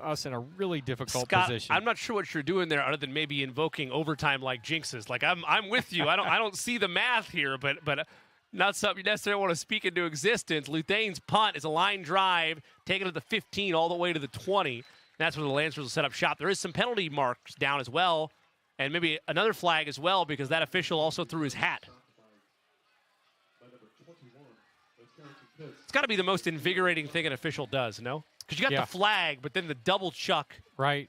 us in a really difficult
Scott,
position.
I'm not sure what you're doing there other than maybe invoking overtime like jinxes. Like I'm with you. I don't see the math here, but not something you necessarily want to speak into existence. Luthane's punt is a line drive, taken to the 15 all the way to the 20. And that's where the Lancers will set up shop. There is some penalty marks down as well, and maybe another flag as well because that official also threw his hat. It's got to be the most invigorating thing an official does, no? Because you got the flag, but then the double chuck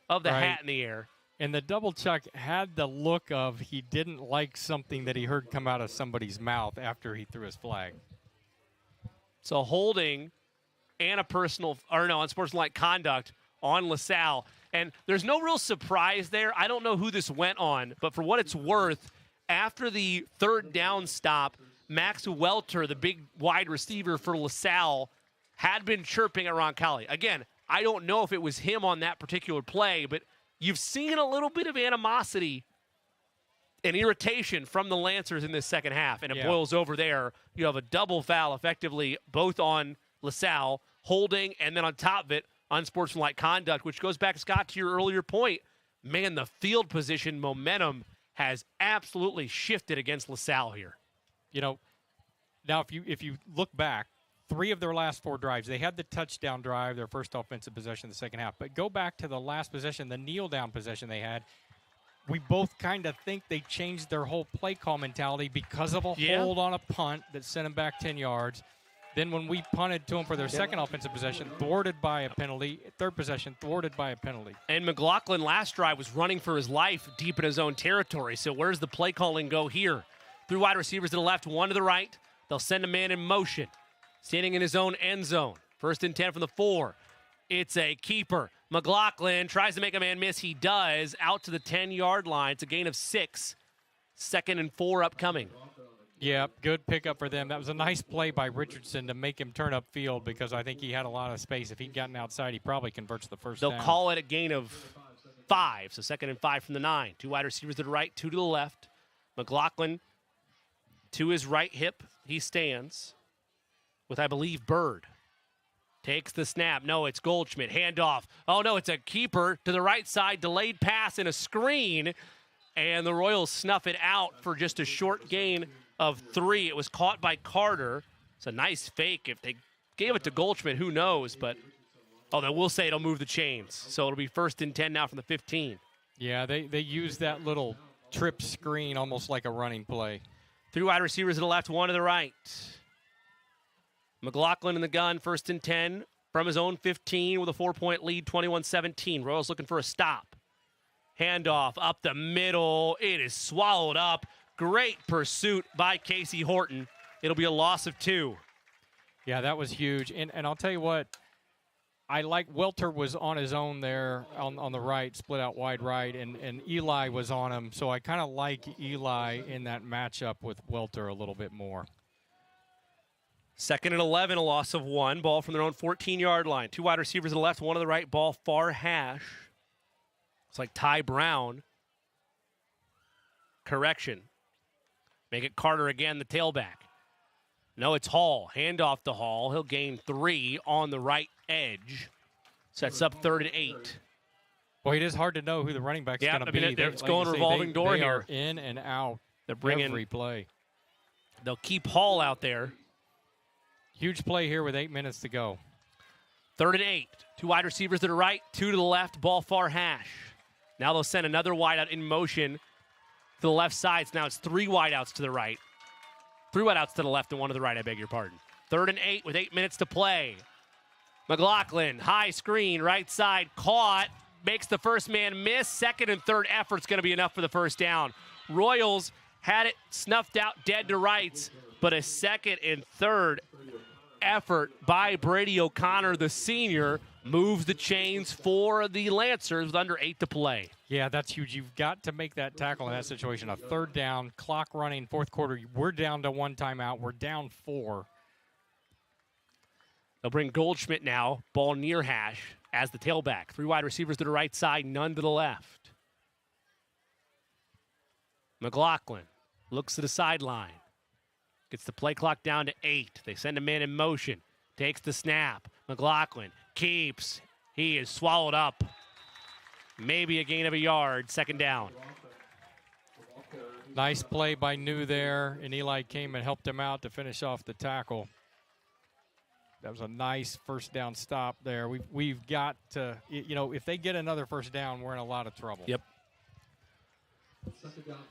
of the hat in the air.
And the double chuck had the look of he didn't like something that he heard come out of somebody's mouth after he threw his flag.
So holding and unsportsmanlike conduct on LaSalle. And there's no real surprise there. I don't know who this went on, but for what it's worth, after the 3rd down stop, Max Welter, the big wide receiver for LaSalle, had been chirping at Roncalli. Again, I don't know if it was him on that particular play, but you've seen a little bit of animosity and irritation from the Lancers in this second half, and it boils over there. You have a double foul effectively both on LaSalle, holding, and then on top of it, unsportsmanlike conduct, which goes back, Scott, to your earlier point. Man, the field position momentum has absolutely shifted against LaSalle here.
Now if you look back, 3 of their last 4 drives, they had the touchdown drive, their first offensive possession in the second half. But go back to the last possession, the kneel-down possession they had. We both kind of think they changed their whole play call mentality because of a hold on a punt that sent them back 10 yards. Then when we punted to them for their second offensive possession, thwarted by a penalty. Third possession, thwarted by a penalty.
And McLaughlin last drive was running for his life deep in his own territory. So where's the play calling go here? 3 wide receivers to the left, 1 to the right. They'll send a man in motion. Standing in his own end zone. 1st and 10 from the 4. It's a keeper. McLaughlin tries to make a man miss. He does. Out to the 10-yard line. It's a gain of 6. 2nd and 4 upcoming.
Yeah, good pickup for them. That was a nice play by Richardson to make him turn upfield because I think he had a lot of space. If he'd gotten outside, he probably converts the first down.
They'll call it a gain of 5. So 2nd and 5 from the 9. 2 wide receivers to the right, 2 to the left. McLaughlin to his right hip. He stands with, I believe, Bird. Takes the snap. No, it's Goldschmidt. Handoff. Oh, no, it's a keeper to the right side. Delayed pass and a screen. And the Royals snuff it out for just a short gain of 3. It was caught by Carter. It's a nice fake. If they gave it to Goldschmidt, who knows? But, then we'll say it'll move the chains. So it'll be 1st and 10 now from the 15.
Yeah, they used that little trip screen almost like a running play.
3 wide receivers to the left, 1 to the right. McLaughlin in the gun, 1st and 10 from his own 15 with a 4-point lead, 21-17. Royals looking for a stop. Handoff up the middle. It is swallowed up. Great pursuit by Casey Horton. It'll be a loss of 2.
Yeah, that was huge. And I'll tell you what, I like Welter was on his own there on the right, split out wide right, and Eli was on him. So I kind of like Eli in that matchup with Welter a little bit more.
2nd and 11, a loss of 1. Ball from their own 14-yard line. 2 wide receivers to the left, 1 to the right. Ball far hash. It's like Ty Brown. Correction. Make it Carter again, the tailback. No, it's Hall. Handoff to Hall. He'll gain 3 on the right edge. Sets up 3rd and 8.
Well, it is hard to know who the running back's going to be.
It's going revolving door
they
here.
Are in and out.
They're bringing
every play.
They'll keep Hall out there.
Huge play here with 8 minutes to go.
3rd and 8. 2 wide receivers to the right, 2 to the left. Ball far hash. Now they'll send another wideout in motion to the left side. So now it's 3 wideouts to the right. 3 wideouts to the left and 1 to the right, I beg your pardon. 3rd and 8 with 8 minutes to play. McLaughlin, high screen, right side, caught. Makes the first man miss. 2nd and 3rd effort's going to be enough for the first down. Royals had it snuffed out dead to rights, but a 2nd and 3rd effort by Brady O'Connor, the senior, moves the chains for the Lancers with under 8 to play.
Yeah, that's huge. You've got to make that tackle in that situation. A 3rd down, clock running, 4th quarter. We're down to 1 timeout. We're down 4.
They'll bring Goldschmidt now, ball near hash as the tailback. 3 wide receivers to the right side, none to the left. McLaughlin looks to the sideline. Gets the play clock down to 8. They send a man in motion. Takes the snap. McLaughlin keeps. He is swallowed up. Maybe a gain of a yard. 2nd down.
Nice play by New there, and Eli came and helped him out to finish off the tackle. That was a nice 1st down stop there. We've got to, if they get another 1st down, we're in a lot of trouble.
Yep.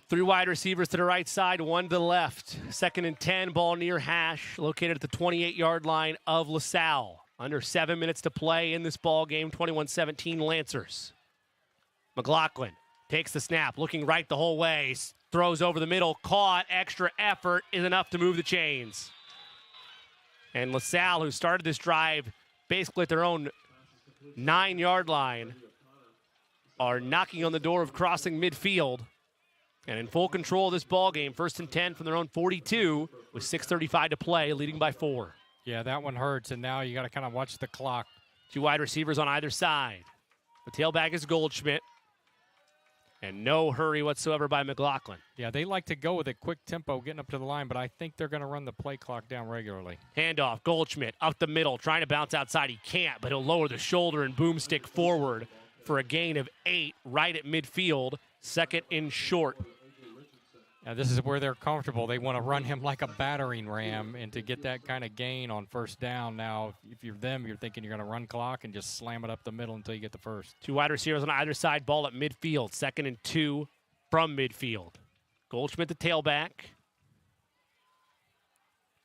3 wide receivers to the right side, 1 to the left. 2nd and 10, ball near hash, located at the 28-yard line of LaSalle. Under 7 minutes to play in this ball game, 21-17 Lancers. McLaughlin takes the snap, looking right the whole way, throws over the middle, caught, extra effort is enough to move the chains. And LaSalle, who started this drive basically at their own 9-yard line, are knocking on the door of crossing midfield. And in full control of this ball game, 1st and 10 from their own 42 with 6:35 to play, leading by 4.
Yeah, that one hurts, and now you got to kind of watch the clock.
2 wide receivers on either side. The tailback is Goldschmidt. And no hurry whatsoever by McLaughlin.
Yeah, they like to go with a quick tempo getting up to the line, but I think they're going to run the play clock down regularly.
Handoff, Goldschmidt up the middle, trying to bounce outside. He can't, but he'll lower the shoulder and boomstick forward for a gain of 8 right at midfield, second and short.
Now, this is where they're comfortable. They want to run him like a battering ram, and to get that kind of gain on first down. Now, if you're them, you're thinking you're going to run clock and just slam it up the middle until you get the first.
2 wide receivers on either side, ball at midfield, second and 2 from midfield. Goldschmidt, the tailback.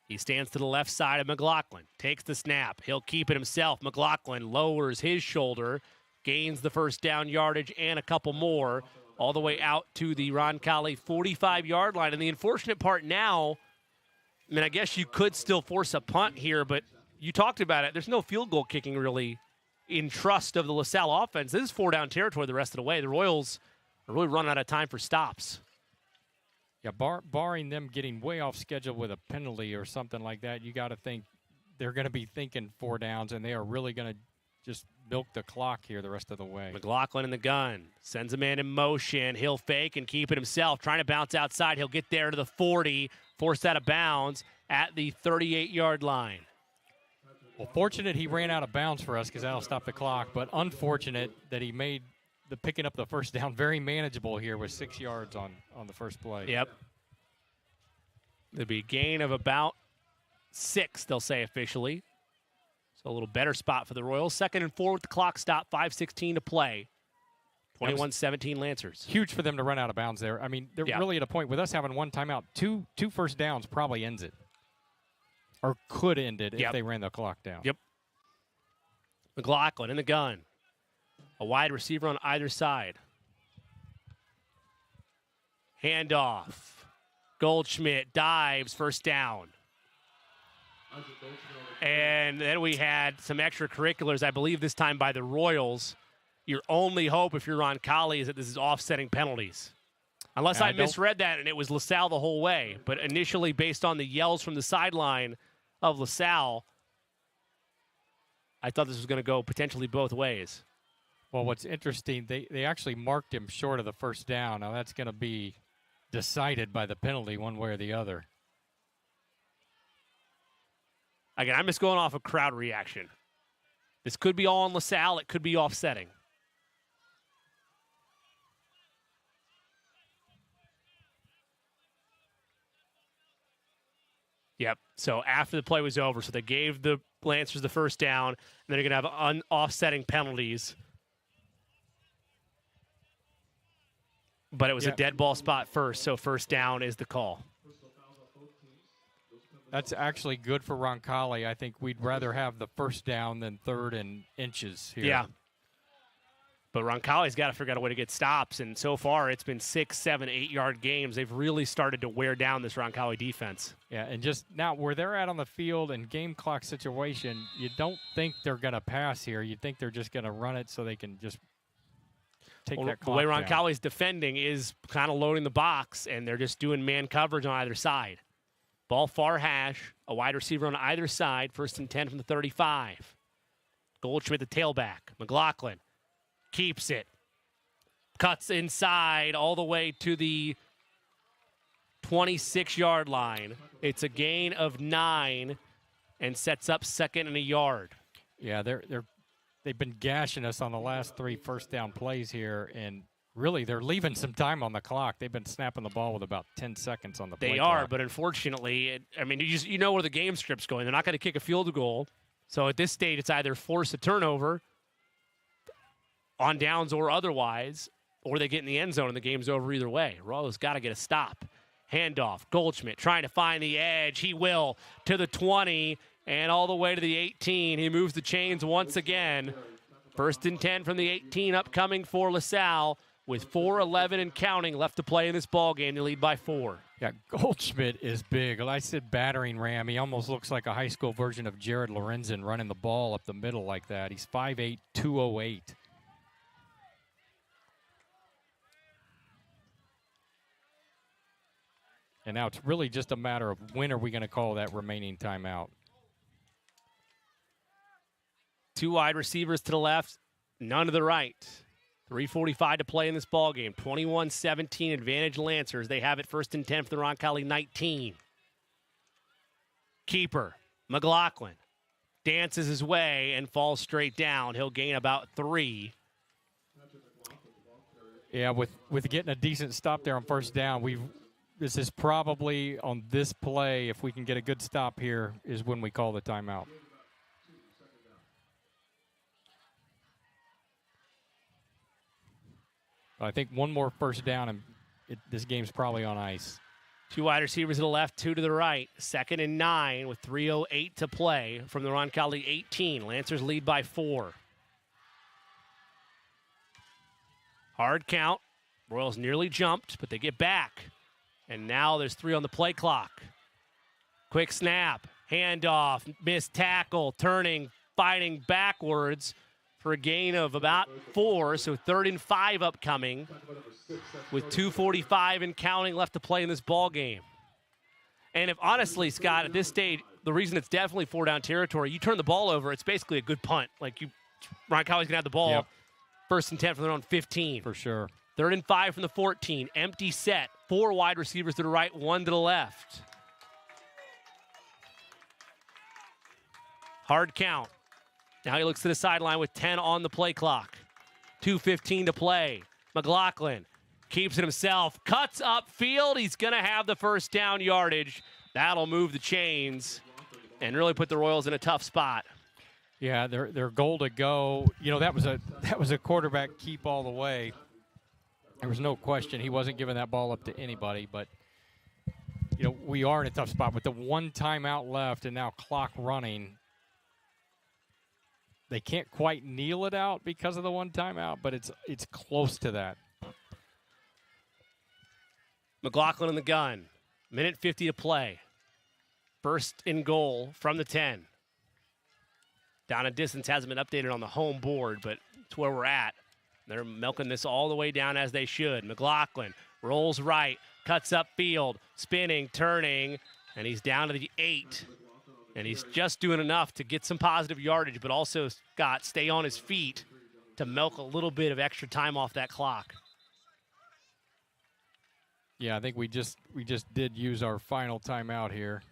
He stands to the left side of McLaughlin, takes the snap. He'll keep it himself. McLaughlin lowers his shoulder, gains the first down yardage and a couple more, all the way out to the Roncalli 45-yard line. And the unfortunate part now, I mean, I guess you could still force a punt here, but you talked about it. There's no field goal kicking really in trust of the LaSalle offense. This is 4-down territory the rest of the way. The Royals are really running out of time for stops.
Yeah, barring them getting way off schedule with a penalty or something like that, you got to think they're going to be thinking 4 downs, and they are really going to just milk the clock here the rest of the way.
McLaughlin in the gun. Sends a man in motion. He'll fake and keep it himself. Trying to bounce outside. He'll get there to the 40. Forced out of bounds at the 38-yard line.
Well, fortunate he ran out of bounds for us because that'll stop the clock, but unfortunate that he made the picking up the first down very manageable here with 6 yards on the first play.
Yep. There'll be a gain of about 6, they'll say officially. So a little better spot for the Royals. 2nd and 4 with the clock stop, 5:16 to play. 21-17 Lancers.
Huge for them to run out of bounds there. I mean, they're really at a point with us having 1 timeout. Two first downs probably ends it. Or could end it if they ran the clock down.
Yep. McLaughlin in the gun. A wide receiver on either side. Handoff. Goldschmidt dives, first down. And then we had some extracurriculars, I believe this time by the Royals. Your only hope if you're Roncalli is that this is offsetting penalties. Unless I misread that and it was LaSalle the whole way. But initially, based on the yells from the sideline of LaSalle, I thought this was going to go potentially both ways.
Well, what's interesting, they actually marked him short of the first down. Now, that's going to be decided by the penalty one way or the other.
Again, I'm just going off of crowd reaction. This could be all on LaSalle. It could be offsetting. Yep. So after the play was over, so they gave the Lancers the first down, and then they're going to have offsetting penalties. But it was a dead ball spot first, so first down is the call.
That's actually good for Roncalli. I think we'd rather have the first down than 3rd and inches here.
Yeah. But Roncalli's got to figure out a way to get stops, and so far it's been 6, 7, 8-yard games. They've really started to wear down this Roncalli defense.
Yeah, and just now where they're at on the field and game clock situation, you don't think they're going to pass here. You think they're just going to run it so they can just take that clock
The way
down.
Roncalli's defending is kind of loading the box, and they're just doing man coverage on either side. Ball far hash, a wide receiver on either side, 1st and 10 from the 35. Goldschmidt, the tailback. McLaughlin keeps it. Cuts inside all the way to the 26-yard line. It's a gain of 9 and sets up 2nd and a yard.
Yeah, they've been gashing us on the last 3 first down plays here, and really they're leaving some time on the clock. They've been snapping the ball with about 10 seconds on the play
They
clock.
are, but unfortunately, you know where the game script's going. They're not going to kick a field goal. So at this stage, it's either force a turnover on downs or otherwise, or they get in the end zone and the game's over either way. Royals got to get a stop. Handoff. Goldschmidt trying to find the edge. He will to the 20 and all the way to the 18. He moves the chains once again. 1st and 10 from the 18 upcoming for LaSalle with 4:11 and counting left to play in this ball game. They lead by 4.
Yeah, Goldschmidt is big. Well, I said battering ram. He almost looks like a high school version of Jared Lorenzen running the ball up the middle like that. He's 5'8", 208. And now it's really just a matter of when are we going to call that remaining timeout.
2 wide receivers to the left, none to the right. 3:45 to play in this ballgame. 21-17 advantage Lancers. They have it 1st and 10 for the Roncalli 19. Keeper, McLaughlin, dances his way and falls straight down. He'll gain about 3.
Yeah, with getting a decent stop there on 1st down, this is probably on this play, if we can get a good stop here, is when we call the timeout. I think one more 1st down, and this game's probably on ice.
2 wide receivers to the left, 2 to the right. 2nd and 9 with 3:08 to play from the Roncalli 18. Lancers lead by 4. Hard count. Royals nearly jumped, but they get back. And now there's 3 on the play clock. Quick snap, handoff, missed tackle, turning, fighting backwards for a gain of about 4. So 3rd and 5 upcoming with 2:45 and counting left to play in this ball game. And if honestly, Scott, at this stage, the reason it's definitely 4 down territory, you turn the ball over, it's basically a good punt. Like Roncalli's gonna have the ball.
Yep.
1st and 10 from their own 15.
For sure.
3rd and 5 from the 14. Empty set. 4 wide receivers to the right, 1 to the left. Hard count. Now he looks to the sideline with 10 on the play clock. 2:15 to play. McLaughlin keeps it himself. Cuts upfield. He's going to have the 1st down yardage. That'll move the chains and really put the Royals in a tough spot.
Yeah, their goal to go, that was a quarterback keep all the way. There was no question he wasn't giving that ball up to anybody, but we are in a tough spot with the 1 timeout left and now clock running. They can't quite kneel it out because of the 1 timeout, but it's close to that.
McLaughlin in the gun. 1:50 to play. 1st and goal from the 10. Down a distance hasn't been updated on the home board, but it's where we're at. They're milking this all the way down as they should. McLaughlin rolls right, cuts upfield, spinning, turning, and he's down to the 8. And he's just doing enough to get some positive yardage, but also, Scott, stay on his feet to milk a little bit of extra time off that clock.
Yeah, I think we just did use our final timeout here.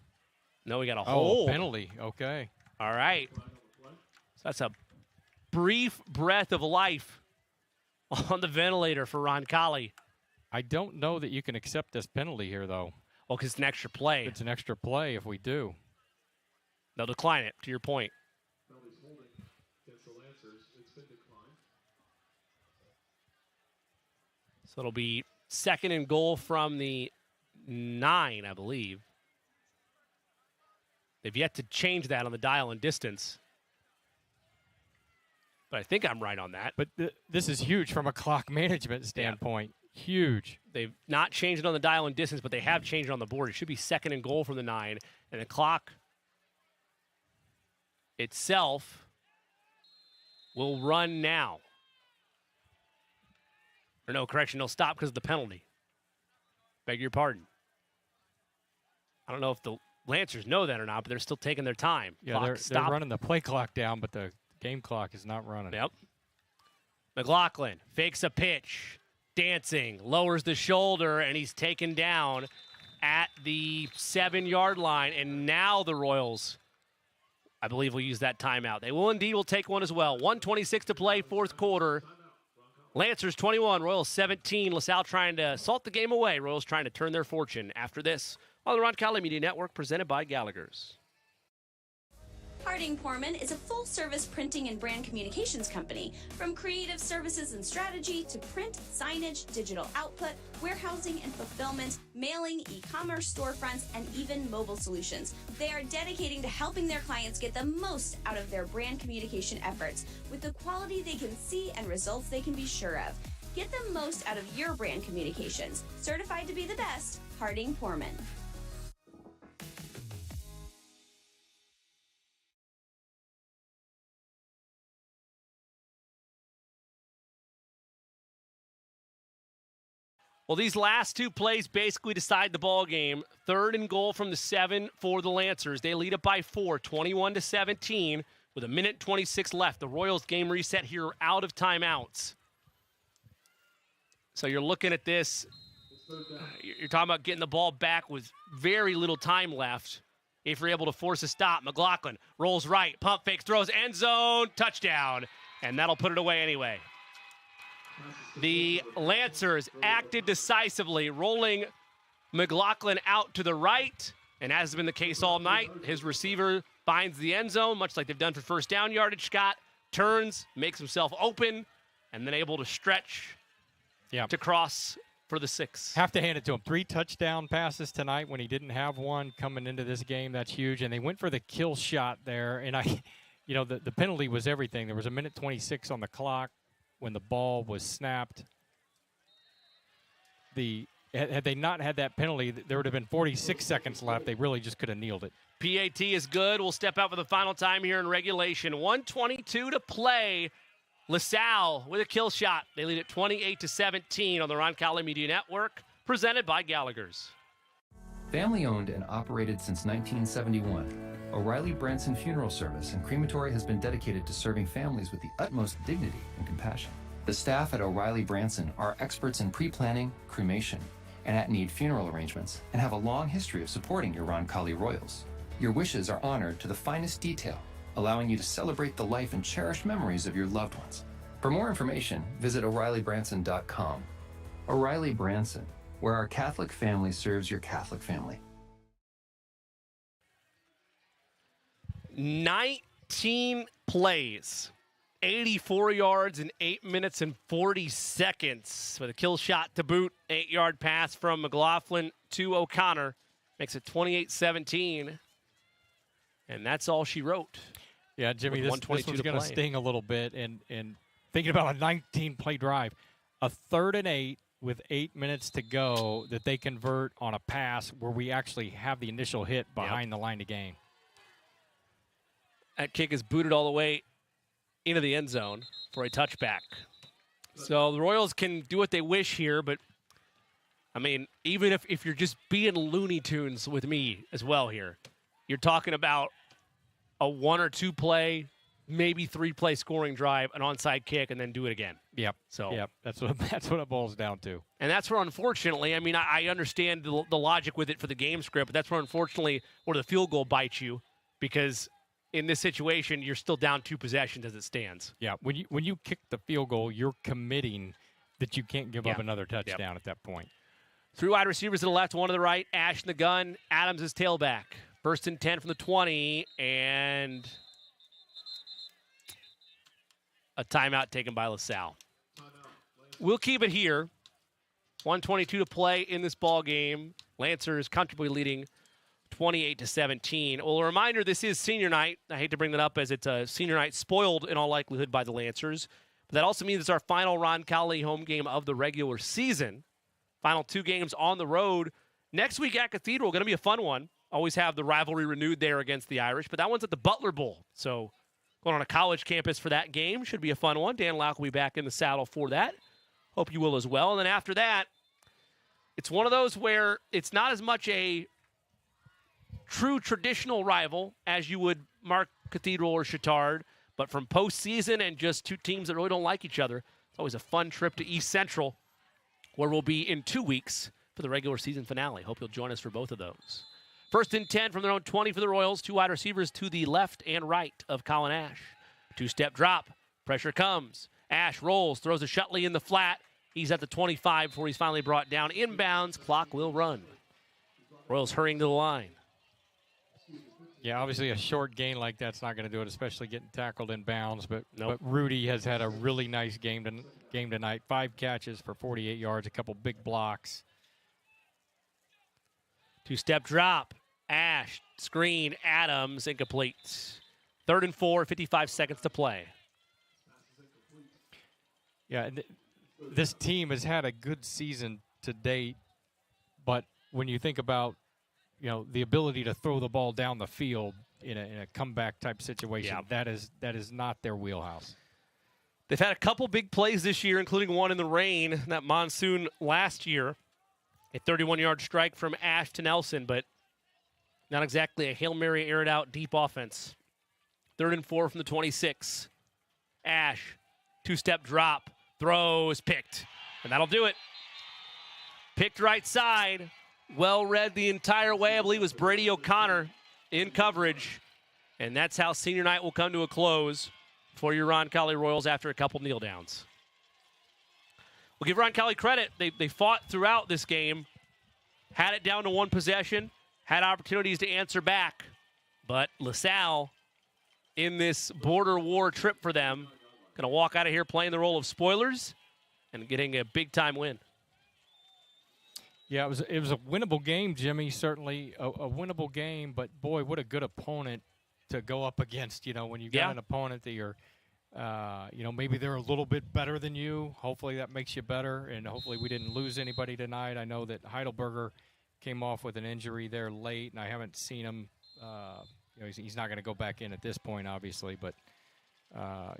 No, we got a hold.
Penalty. Okay.
All right. So that's a brief breath of life on the ventilator for Roncalli.
I don't know that you can accept this penalty here, though.
Well, because it's an extra play.
It's an extra play if we do.
They'll decline it, to your point. So it'll be 2nd and goal from the 9, I believe. They've yet to change that on the dial and distance. But I think I'm right on that.
But this is huge from a clock management standpoint. Yeah. Huge.
They've not changed it on the dial and distance, but they have changed it on the board. It should be 2nd and goal from the 9. And the clock itself will run now. Or no, correction, they'll stop because of the penalty. Beg your pardon. I don't know if the Lancers know that or not, but they're still taking their time.
Yeah, they're running the play clock down, but the game clock is not running.
Yep. McLaughlin fakes a pitch, dancing, lowers the shoulder, and he's taken down at the 7-yard line. And now the Royals, I believe, will use that timeout. They will take one as well. 1:26 to play, 4th quarter. Lancers 21, Royals 17. LaSalle trying to salt the game away. Royals trying to turn their fortune after this on the Roncalli Media Network, presented by Gallagher's.
Harding Porman is a full-service printing and brand communications company. From creative services and strategy to print, signage, digital output, warehousing and fulfillment, mailing, e-commerce storefronts, and even mobile solutions. They are dedicating to helping their clients get the most out of their brand communication efforts with the quality they can see and results they can be sure of. Get the most out of your brand communications. Certified to be the best, Harding Porman.
Well, these last 2 plays basically decide the ball game. 3rd and goal from the 7 for the Lancers. They lead it by 4, 21-17, with 1:26 left. The Royals game reset here out of timeouts. So you're looking at this. You're talking about getting the ball back with very little time left. If you're able to force a stop, McLaughlin rolls right, pump fakes, throws, end zone, touchdown. And that'll put it away anyway. The Lancers acted decisively, rolling McLaughlin out to the right. And as has been the case all night, his receiver finds the end zone, much like they've done for first down yardage. Scott turns, makes himself open, and then able to stretch to cross for the 6.
Have to hand it to him. 3 touchdown passes tonight when he didn't have one coming into this game. That's huge. And they went for the kill shot there. And the penalty was everything. There was 1:26 on the clock when the ball was snapped. Had they not had that penalty, there would have been 46 seconds left. They really just could have kneeled it.
PAT is good. We'll step out for the final time here in regulation. 1:22 to play. LaSalle with a kill shot. They lead at 28-17 on the Roncalli Media Network, presented by Gallagher's.
Family owned and operated since 1971, O'Reilly Branson Funeral Service and Crematory has been dedicated to serving families with the utmost dignity and compassion. The staff at O'Reilly Branson are experts in pre-planning, cremation, and at-need funeral arrangements, and have a long history of supporting your Roncalli Royals. Your wishes are honored to the finest detail, allowing you to celebrate the life and cherished memories of your loved ones. For more information, visit O'ReillyBranson.com. O'Reilly Branson, where our Catholic family serves your Catholic family.
19 plays, 84 yards in 8 minutes and 40 seconds with a kill shot to boot. 8-yard pass from McLaughlin to O'Connor. Makes it 28-17. And that's all she wrote.
Yeah, Jimmy, this one's going to sting a little bit. And thinking about a 19-play drive, a 3rd and 8 with 8 minutes to go that they convert on a pass where we actually have the initial hit behind the line of game.
That kick is booted all the way into the end zone for a touchback. So the Royals can do what they wish here, but, I mean, even if you're just being Looney Tunes with me as well here, you're talking about a 1 or 2 play, maybe 3 play scoring drive, an onside kick, and then do it again.
Yep.
So
yep. That's what it boils down to.
And that's where, unfortunately, I mean, I understand the logic with it for the game script, but that's where, unfortunately, where the field goal bites you, because in this situation, you're still down 2 possessions as it stands.
Yeah. When you kick the field goal, you're committing that you can't give up another touchdown at that point.
3 wide receivers to the left, 1 to the right. Ash in the gun. Adams is tailback. 1st and 10 from the 20, and a timeout taken by LaSalle. We'll keep it here. 1:22 to play in this ball game. Lancers comfortably leading 28-17. Well, a reminder, this is senior night. I hate to bring that up as it's a senior night spoiled in all likelihood by the Lancers. But that also means it's our final Roncalli home game of the regular season. Final 2 games on the road. Next week at Cathedral, going to be a fun one. Always have the rivalry renewed there against the Irish, but that one's at the Butler Bowl. So going on a college campus for that game should be a fun one. Dan Lauck will be back in the saddle for that. Hope you will as well. And then after that, it's one of those where it's not as much a true traditional rival as you would mark Cathedral or Chittard, but from postseason and just 2 teams that really don't like each other, it's always a fun trip to East Central, where we'll be in 2 weeks for the regular season finale. Hope you'll join us for both of those. 1st and 10 from their own 20 for the Royals. 2 wide receivers to the left and right of Colin Ash. 2-step drop. Pressure comes. Ash rolls, throws a Shutley in the flat. He's at the 25 before he's finally brought down. Inbounds. Clock will run. Royals hurrying to the line.
Yeah, obviously a short gain like that's not going to do it, especially getting tackled in bounds. But Rudy has had a really nice game tonight. 5 catches for 48 yards, a couple big blocks.
2-step drop. Ash, screen, Adams, incomplete. 3rd and 4, 55 seconds to play.
Yeah, this team has had a good season to date, but when you think about, the ability to throw the ball down the field in a comeback type situation, that is not their wheelhouse.
They've had a couple big plays this year, including one in the rain, that monsoon last year. A 31-yard strike from Ash to Nelson, but not exactly a Hail Mary aired out deep offense. 3rd and 4 from the 26. Ash, 2-step drop, throws, picked. And that'll do it. Picked right side. Well read the entire way. I believe it was Brady O'Connor in coverage. And that's how senior night will come to a close for your Roncalli Royals after a couple kneel downs. We'll give Roncalli credit. They fought throughout this game, had it down to one possession, had opportunities to answer back. But LaSalle, in this border war trip for them, going to walk out of here playing the role of spoilers and getting a big-time win.
Yeah, it was a winnable game, Jimmy, certainly a winnable game. But, boy, what a good opponent to go up against, when you got an opponent that you're, maybe they're a little bit better than you. Hopefully that makes you better, and hopefully we didn't lose anybody tonight. I know that Heidelberger came off with an injury there late, and I haven't seen him. He's not going to go back in at this point, obviously, but,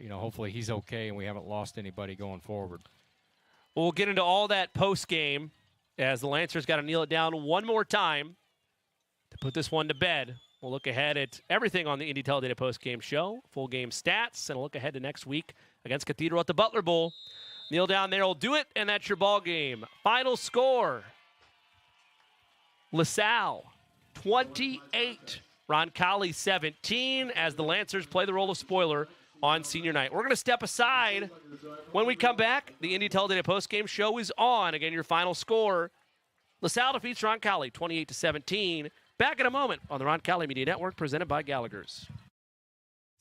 hopefully he's okay and we haven't lost anybody going forward.
We'll get into all that post-game as the Lancers got to kneel it down one more time to put this one to bed. We'll look ahead at everything on the Indy Teledata post-game show, full game stats, and a look ahead to next week against Cathedral at the Butler Bowl. Kneel down there will do it, and that's your ball game. Final score, LaSalle 28, Roncalli 17, as the Lancers play the role of spoiler on senior night. We're going to step aside. When we come back, the Indy Teledata post-game show is on. Again, your final score, LaSalle defeats Roncalli 28-17. Back in a moment on the Roncalli Media Network, presented by Gallagher's.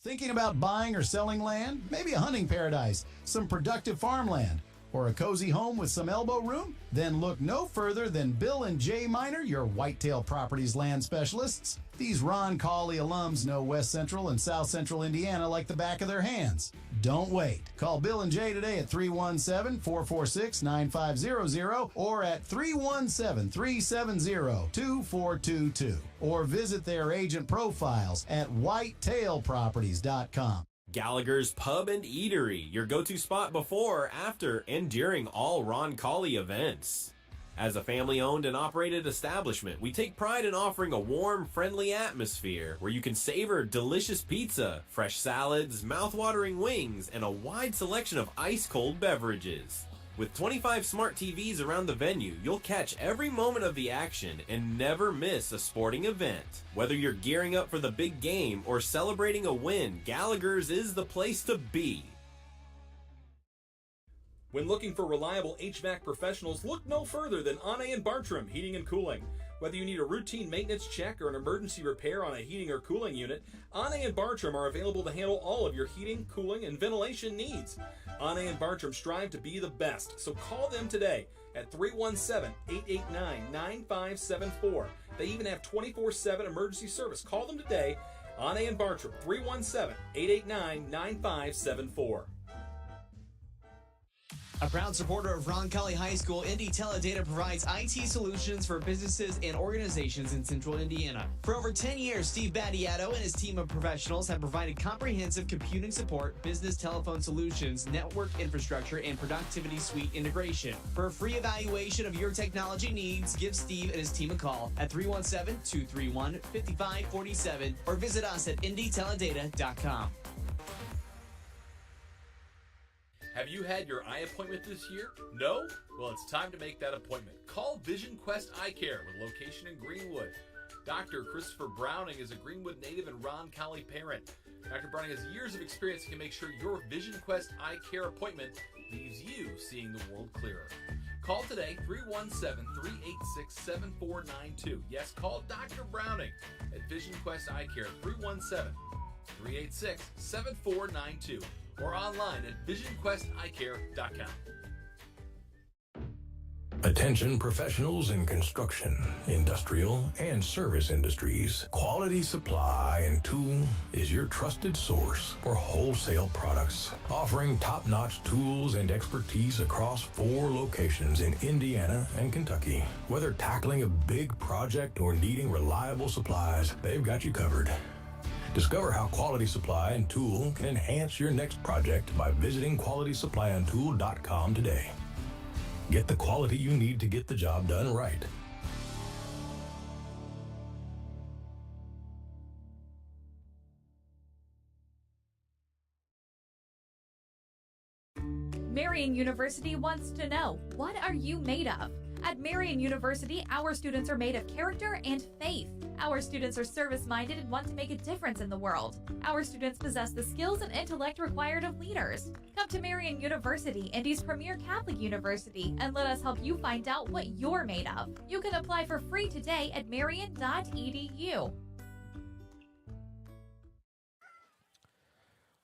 Thinking about buying or selling land? Maybe a hunting paradise, some productive farmland, or a cozy home with some elbow room? Then look no further than Bill and Jay Miner, your Whitetail Properties land specialists. These Roncalli alums know West Central and South Central Indiana like the back of their hands. Don't wait. Call Bill and Jay today at 317-446-9500 or at 317-370-2422 or visit their agent profiles at whitetailproperties.com.
Gallagher's Pub and Eatery, your go-to spot before, after, and during all Roncalli events. As a family-owned and operated establishment, we take pride in offering a warm, friendly atmosphere where you can savor delicious pizza, fresh salads, mouth-watering wings, and a wide selection of ice-cold beverages. With 25 smart TVs around the venue, you'll catch every moment of the action and never miss a sporting event. Whether you're gearing up for the big game or celebrating a win, Gallagher's is the place to be.
When looking for reliable HVAC professionals, look no further than Ane & Bartram Heating and Cooling. Whether you need a routine maintenance check or an emergency repair on a heating or cooling unit, Ane & Bartram are available to handle all of your heating, cooling, and ventilation needs. Ane & Bartram strive to be the best, so call them today at 317-889-9574. They even have 24/7 emergency service. Call them today, Ane & Bartram, 317-889-9574.
A proud supporter of Roncalli High School, Indy Teledata provides IT solutions for businesses and organizations in central Indiana. For over 10 years, Steve Battiato and his team of professionals have provided comprehensive computing support, business telephone solutions, network infrastructure, and productivity suite integration. For a free evaluation of your technology needs, give Steve and his team a call at 317-231-5547 or visit us at indyteledata.com.
Have you had your eye appointment this year? No? Well, it's time to make that appointment. Call Vision Quest Eye Care with location in Greenwood. Dr. Christopher Browning is a Greenwood native and Roncalli parent. Dr. Browning has years of experience and can make sure your Vision Quest Eye Care appointment leaves you seeing the world clearer. Call today, 317-386-7492. Yes, call Dr. Browning at Vision Quest Eye Care, 317-386-7492. Or online at visionquesteyecare.com.
Attention professionals in construction, industrial, and service industries. Quality Supply and Tool is your trusted source for wholesale products, offering top-notch tools and expertise across 4 locations in Indiana and Kentucky. Whether tackling a big project or needing reliable supplies, they've got you covered. Discover how Quality Supply and Tool can enhance your next project by visiting QualitySupplyandTool.com today. Get the quality you need to get the job done right.
Marian University wants to know, what are you made of? At Marian University, our students are made of character and faith. Our students are service-minded and want to make a difference in the world. Our students possess the skills and intellect required of leaders. Come to Marian University, Indy's premier Catholic university, and let us help you find out what you're made of. You can apply for free today at marian.edu.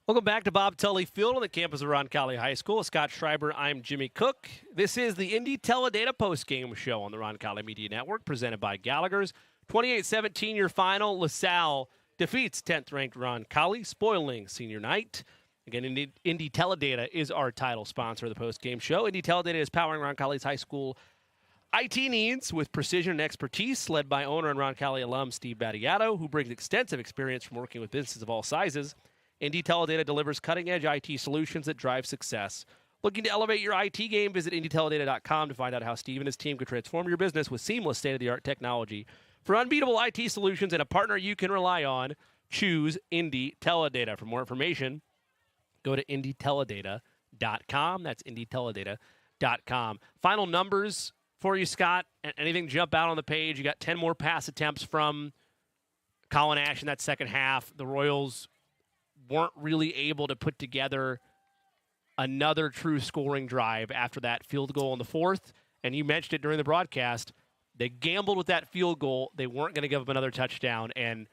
Welcome back to Bob Tully Field on the campus of Roncalli High School. Scott Schreiber, I'm Jimmy Cook. This is the Indy Teledata postgame show on the Roncalli Media Network, presented by Gallagher's. 28-17 your final. LaSalle defeats 10th-ranked Roncalli, spoiling senior night. Again, Indy Teledata is our title sponsor of the postgame show. Indy Teledata is powering Roncalli's high school IT needs with precision and expertise, led by owner and Roncalli alum Steve Battiato, who brings extensive experience from working with businesses of all sizes. Indy Teledata delivers cutting-edge IT solutions that drive success. Looking to elevate your IT game? Visit IndyTeledata.com to find out how Steve and his team could transform your business with seamless state-of-the-art technology. For unbeatable IT solutions and a partner you can rely on, choose Indy Teledata. For more information, go to IndyTeledata.com. That's IndyTeledata.com. Final numbers for you, Scott. Anything jump out on the page? You got 10 more pass attempts from Colin Ash in that second half. The Royals weren't really able to put together another true scoring drive after that field goal in the fourth. And you mentioned it during the broadcast. They gambled with that field goal. They weren't going to give up another touchdown. And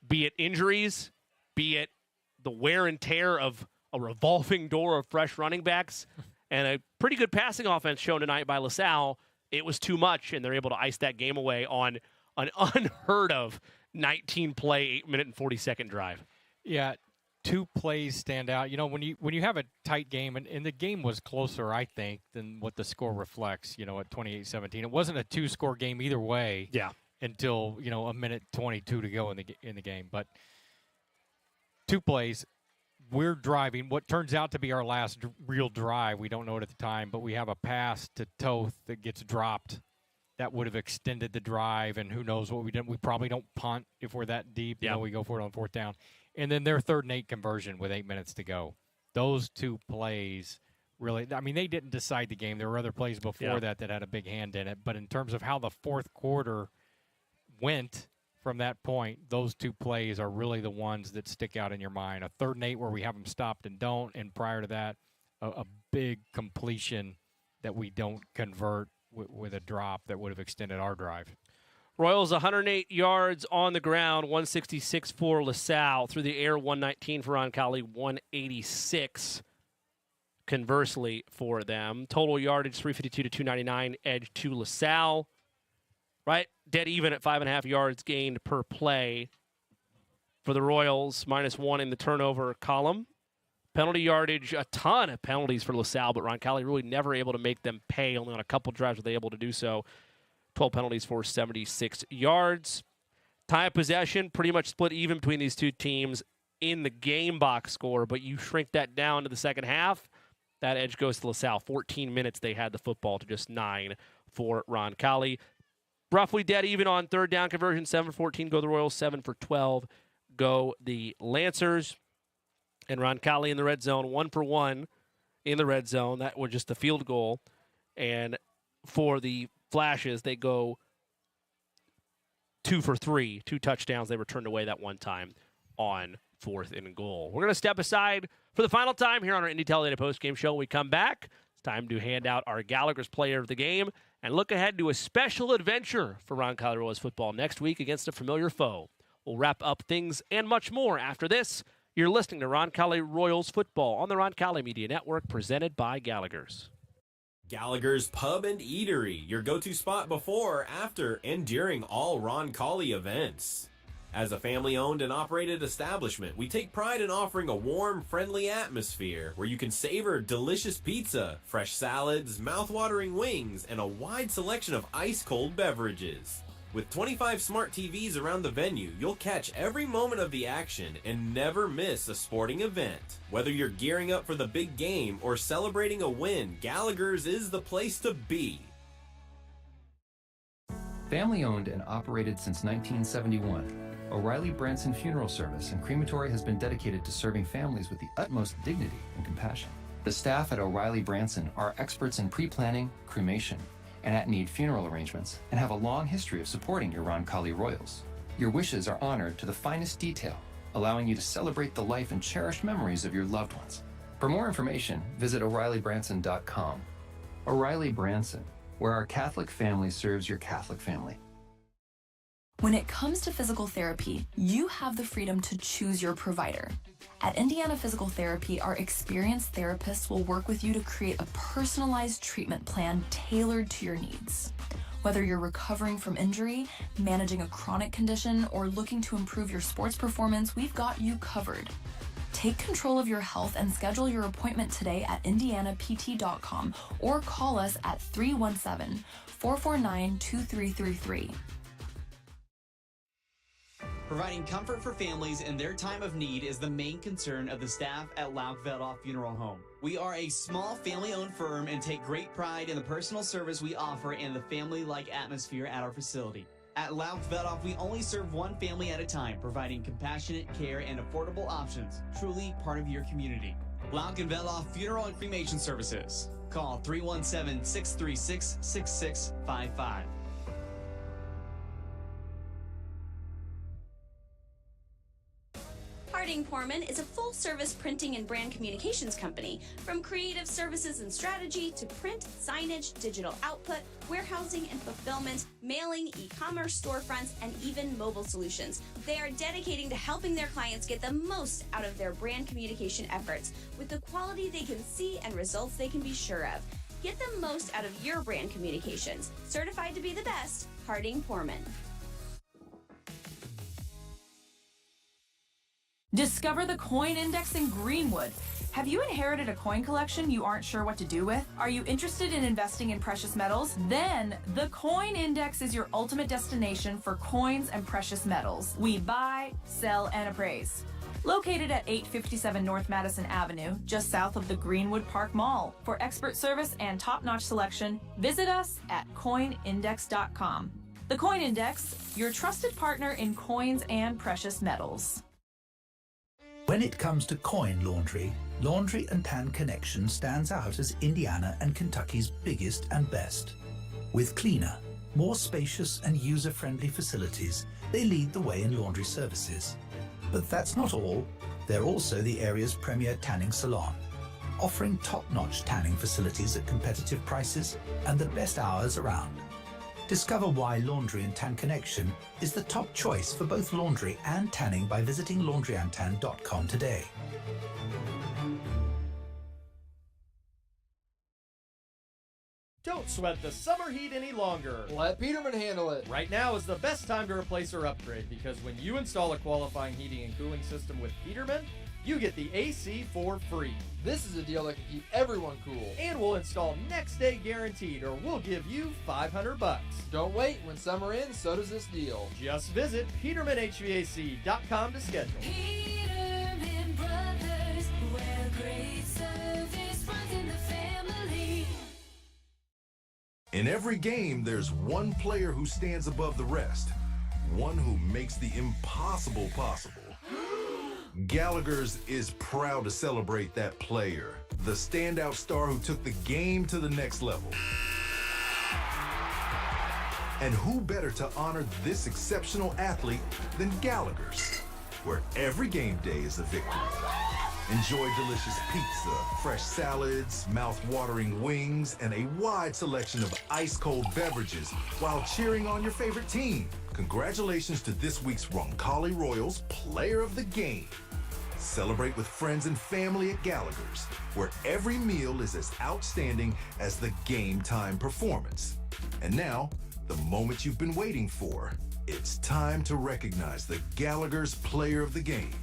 be it injuries, be it the wear and tear of a revolving door of fresh running backs, and a pretty good passing offense shown tonight by LaSalle, it was too much, and they're able to ice that game away on an unheard of 19-play, 8-minute and 40-second drive.
Yeah, two plays stand out. You know, when you have a tight game, and the game was closer, I think, than what the score reflects, you know, at 28-17. It wasn't a two-score game either way.
Yeah.
Until, you know, a minute 22 to go in the game. But two plays, we're driving what turns out to be our last real drive. We don't know it at the time, but we have a pass to Toth that gets dropped. That would have extended the drive, and who knows what we did. We probably don't punt if we're that deep.
Yeah.
You know, we go for it on fourth down. And then their 3rd and 8 conversion with 8 minutes to go. Those two plays really, I mean, they didn't decide the game. There were other plays before that had a big hand in it. But in terms of how the fourth quarter went from that point, those two plays are really the ones that stick out in your mind. A 3rd and 8 where we have them stopped and don't, and prior to that, a big completion that we don't convert with a drop that would have extended our drive.
Royals 108 yards on the ground, 166 for LaSalle. Through the air, 119 for Roncalli, 186 conversely for them. Total yardage, 352 to 299, edge to LaSalle. Right, dead even at 5.5 yards gained per play for the Royals, -1 in the turnover column. Penalty yardage, a ton of penalties for LaSalle, but Roncalli really never able to make them pay. Only on a couple drives were they able to do so. 12 penalties for 76 yards. Time of possession, pretty much split even between these two teams in the game box score, but you shrink that down to the second half. That edge goes to LaSalle. 14 minutes they had the football to just 9 for Roncalli. Roughly dead even on 3rd down conversion. 7 for 14 go the Royals. 7 for 12 go the Lancers. And Roncalli in the red zone, 1 for 1 in the red zone. That was just a field goal. And for the Flashes, they go 2 for 3, 2 touchdowns. They were turned away that one time on 4th and goal. We're going to step aside for the final time here on our Indy Teledata postgame show. When we come back, it's time to hand out our Gallagher's Player of the Game and look ahead to a special adventure for Roncalli Royals football next week against a familiar foe. We'll wrap up things and much more after this. You're listening to Roncalli Royals football on the Roncalli Media Network, presented by Gallagher's.
Gallagher's Pub and Eatery, your go-to spot before, after, and during all Roncalli events. As a family-owned and operated establishment, we take pride in offering a warm, friendly atmosphere where you can savor delicious pizza, fresh salads, mouth-watering wings, and a wide selection of ice-cold beverages. With 25 smart TVs around the venue, you'll catch every moment of the action and never miss a sporting event. Whether you're gearing up for the big game or celebrating a win, Gallagher's is the place to be.
Family owned and operated since 1971, O'Reilly Branson Funeral Service and Crematory has been dedicated to serving families with the utmost dignity and compassion. The staff at O'Reilly Branson are experts in pre-planning, cremation, and at-need funeral arrangements, and have a long history of supporting your Roncalli Royals. Your wishes are honored to the finest detail, allowing you to celebrate the life and cherished memories of your loved ones. For more information, visit O'ReillyBranson.com. O'Reilly Branson, where our Catholic family serves your Catholic family.
When it comes to physical therapy, you have the freedom to choose your provider. At Indiana Physical Therapy, our experienced therapists will work with you to create a personalized treatment plan tailored to your needs. Whether you're recovering from injury, managing a chronic condition, or looking to improve your sports performance, we've got you covered. Take control of your health and schedule your appointment today at indianapt.com or call us at 317-449-2333.
Providing comfort for families in their time of need is the main concern of the staff at Lauk Veldhoff Funeral Home. We are a small family-owned firm and take great pride in the personal service we offer and the family-like atmosphere at our facility. At Lauk Veldhoff, we only serve one family at a time, providing compassionate care and affordable options, truly part of your community. Lauk and Veldhoff Funeral and Cremation Services. Call 317-636-6655.
Harding Porman is a full-service printing and brand communications company. From creative services and strategy to print, signage, digital output, warehousing and fulfillment, mailing, e-commerce storefronts, and even mobile solutions. They are dedicating to helping their clients get the most out of their brand communication efforts with the quality they can see and results they can be sure of. Get the most out of your brand communications. Certified to be the best, Harding Porman.
Discover the coin index in Greenwood. Have you inherited a coin collection you aren't sure what to do with? Are you interested in investing in precious metals? Then the coin index is your ultimate destination for coins and precious metals. We buy, sell, and appraise. Located at 857 North Madison Avenue, just south of the Greenwood Park Mall. For expert service and top-notch selection, visit us at coinindex.com. The Coin Index, your trusted partner in coins and precious metals.
When it comes to coin laundry, Laundry and Tan Connection stands out as Indiana and Kentucky's biggest and best. With cleaner, more spacious and user-friendly facilities, they lead the way in laundry services. But that's not all. They're also the area's premier tanning salon, offering top-notch tanning facilities at competitive prices and the best hours around. Discover why Laundry and Tan Connection is the top choice for both laundry and tanning by visiting laundryandtan.com today.
Don't sweat the summer heat any longer.
Let Peterman handle it.
Right now is the best time to replace or upgrade because when you install a qualifying heating and cooling system with Peterman, you get the AC for free.
This is a deal that can keep everyone cool.
And we'll install next day guaranteed or we'll give you $500.
Don't wait. When summer ends, so does this deal.
Just visit PetermanHVAC.com to schedule.
Peterman Brothers, where great service runs in the family.
In every game, there's one player who stands above the rest. One who makes the impossible possible. Gallagher's is proud to celebrate that player, the standout star who took the game to the next level. And who better to honor this exceptional athlete than Gallagher's, where every game day is a victory. Enjoy delicious pizza, fresh salads, mouth-watering wings, and a wide selection of ice-cold beverages while cheering on your favorite team. Congratulations to this week's Roncalli Royals Player of the Game. Celebrate with friends and family at Gallagher's, where every meal is as outstanding as the game time performance. And now, the moment you've been waiting for. It's time to recognize the Gallagher's Player of the Game.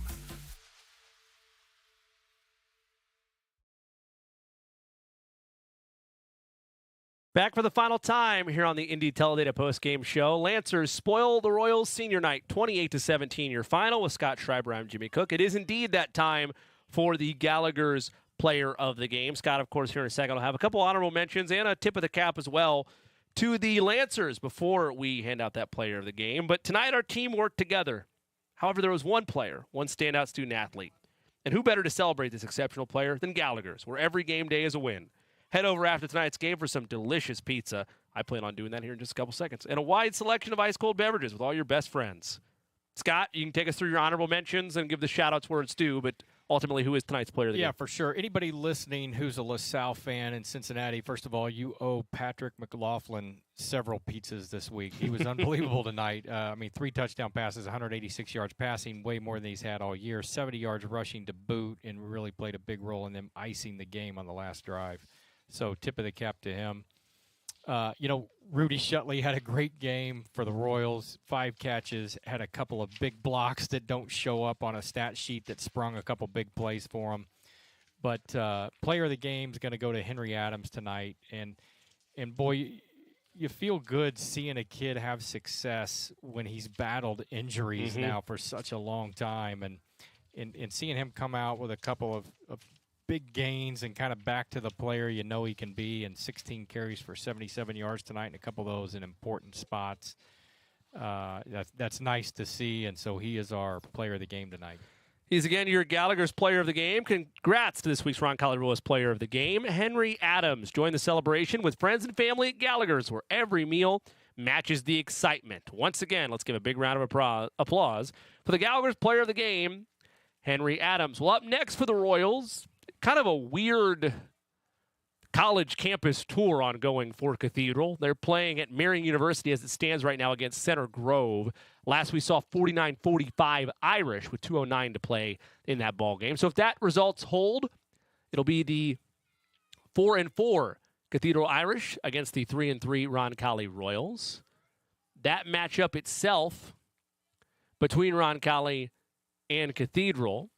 Back for the final time here on the Indy Teledata postgame show. Lancers spoil the Royals senior night, 28-17 your final with Scott Schreiber. I'm Jimmy Cook. It is indeed that time for the Gallagher's Player of the Game. Scott, of course, here in a second will have a couple honorable mentions and a tip of the cap as well to the Lancers before we hand out that Player of the Game. But tonight our team worked together. However, there was one player, one standout student athlete, And who better to celebrate this exceptional player than Gallagher's, where every game day is a win. Head over after tonight's game for some delicious pizza. I plan on doing that here in just a couple seconds. And a wide selection of ice-cold beverages with all your best friends. Scott, you can take us through your honorable mentions and give the shout-outs where it's due, but ultimately, who is tonight's player of the game?
Yeah, for sure. Anybody listening who's a LaSalle fan in Cincinnati, first of all, you owe Patrick McLaughlin several pizzas this week. He was unbelievable tonight. 3 touchdown passes, 186 yards passing, way more than he's had all year, 70 yards rushing to boot, and really played a big role in them icing the game on the last drive. So tip of the cap to him. Rudy Shutley had a great game for the Royals. 5 catches, had a couple of big blocks that don't show up on a stat sheet that sprung a couple big plays for him. But player of the game is going to go to Henry Adams tonight. And boy, you feel good seeing a kid have success when he's battled injuries now for such a long time. And seeing him come out with a couple of big gains and kind of back to the player you know he can be, and 16 carries for 77 yards tonight, and a couple of those in important spots. That's nice to see, and so he is our player of the game tonight.
He's again your Gallagher's player of the game. Congrats to this week's Roncalli Royals player of the game. Henry Adams joined the celebration with friends and family at Gallagher's, where every meal matches the excitement. Once again, let's give a big round of applause for the Gallagher's player of the game, Henry Adams. Well, up next for the Royals, kind of a weird college campus tour ongoing for Cathedral. They're playing at Marian University as it stands right now against Center Grove. Last we saw 49-45 Irish with 2:09 to play in that ball game. So if that results hold, it'll be the 4-4 Cathedral Irish against the 3-3 Roncalli Royals. That matchup itself between Roncalli and Cathedral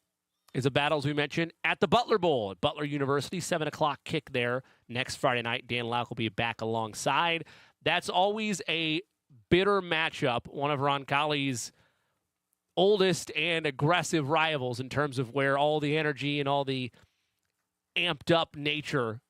is a battle, as we mentioned, at the Butler Bowl at Butler University. 7 o'clock kick there next Friday night. Dan Lauk will be back alongside. That's always a bitter matchup, one of Roncalli's oldest and aggressive rivals in terms of where all the energy and all the amped-up nature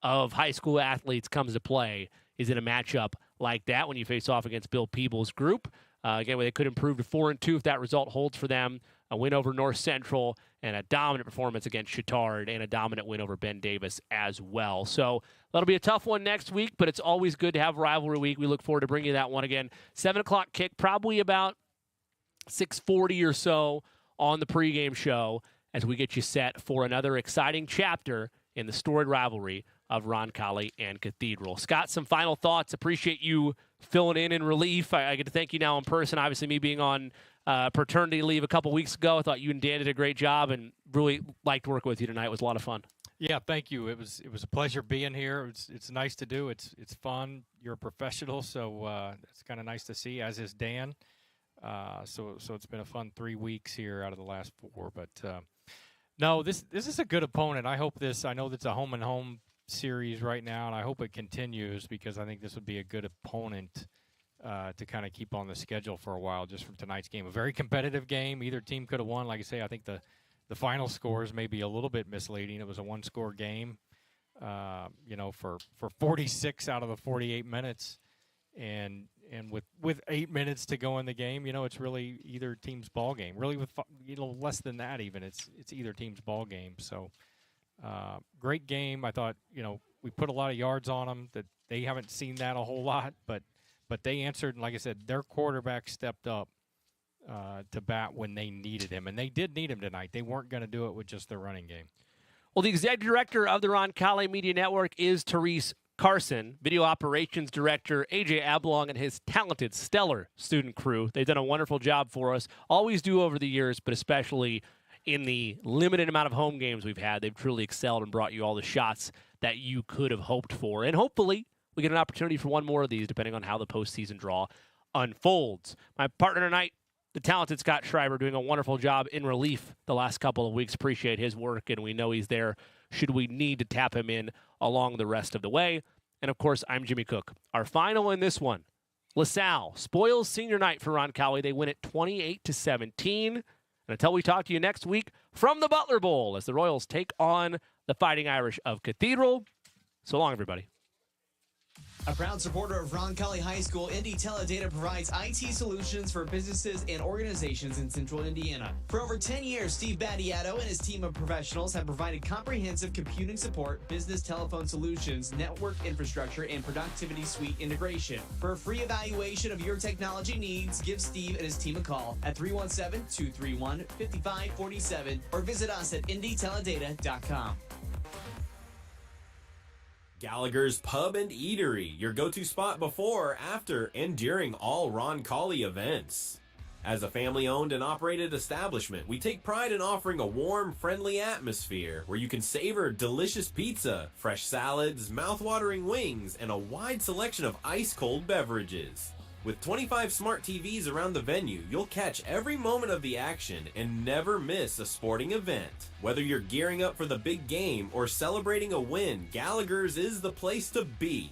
of high school athletes comes to play is in a matchup like that when you face off against Bill Peebles' group. Again, where they could improve to 4-2 if that result holds for them. A win over North Central and a dominant performance against Chittard and a dominant win over Ben Davis as well. So that'll be a tough one next week, but it's always good to have rivalry week. We look forward to bringing you that one again. 7 o'clock kick, probably about 6:40 or so on the pregame show as we get you set for another exciting chapter in the storied rivalry of Roncalli and Cathedral. Scott, some final thoughts. Appreciate you filling in relief. I get to thank you now in person. Obviously, me being on paternity leave a couple weeks ago, I thought you and Dan did a great job and really liked working with you tonight. It was a lot of fun.
Yeah, thank you. It was a pleasure being here. It's nice to do. It's fun. You're a professional, so it's kind of nice to see, as is Dan. So it's been a fun 3 weeks here out of the last 4. But no, this is a good opponent. I know that's a home and home series right now, and I hope it continues because I think this would be a good opponent to kind of keep on the schedule for a while just from tonight's game. A very competitive game. Either team could have won. Like I say, I think the final scores may be a little bit misleading. It was a 1-score game, for 46 out of the 48 minutes. And with 8 minutes to go in the game, it's really either team's ball game. Really with less than that even, it's either team's ball game. So great game. I thought, we put a lot of yards on them. That they haven't seen that a whole lot, but they answered. And like I said, their quarterback stepped up to bat when they needed him, and they did need him tonight. They weren't going to do it with just their running game.
Well, the executive director of the Roncalli Media Network is Therese Carson. Video operations director AJ Ablong and his talented, stellar student crew. They've done a wonderful job for us. Always do over the years, but especially in the limited amount of home games we've had, they've truly excelled and brought you all the shots that you could have hoped for. And hopefully we get an opportunity for one more of these, depending on how the postseason draw unfolds. My partner tonight, the talented Scott Schreiber, doing a wonderful job in relief the last couple of weeks. Appreciate his work, and we know he's there should we need to tap him in along the rest of the way. And, of course, I'm Jimmy Cook. Our final in this one, LaSalle spoils senior night for Roncalli. They win it 28-17. And until we talk to you next week from the Butler Bowl as the Royals take on the Fighting Irish of Cathedral, so long, everybody.
A proud supporter of Roncalli High School, Indy Teledata provides IT solutions for businesses and organizations in central Indiana. For over 10 years, Steve Battiato and his team of professionals have provided comprehensive computing support, business telephone solutions, network infrastructure, and productivity suite integration. For a free evaluation of your technology needs, give Steve and his team a call at 317-231-5547 or visit us at indyteledata.com.
Gallagher's Pub and Eatery, your go-to spot before, after, and during all Roncalli events. As a family-owned and operated establishment, we take pride in offering a warm, friendly atmosphere where you can savor delicious pizza, fresh salads, mouth-watering wings, and a wide selection of ice-cold beverages. With 25 smart TVs around the venue, you'll catch every moment of the action and never miss a sporting event. Whether you're gearing up for the big game or celebrating a win, Gallagher's is the place to be.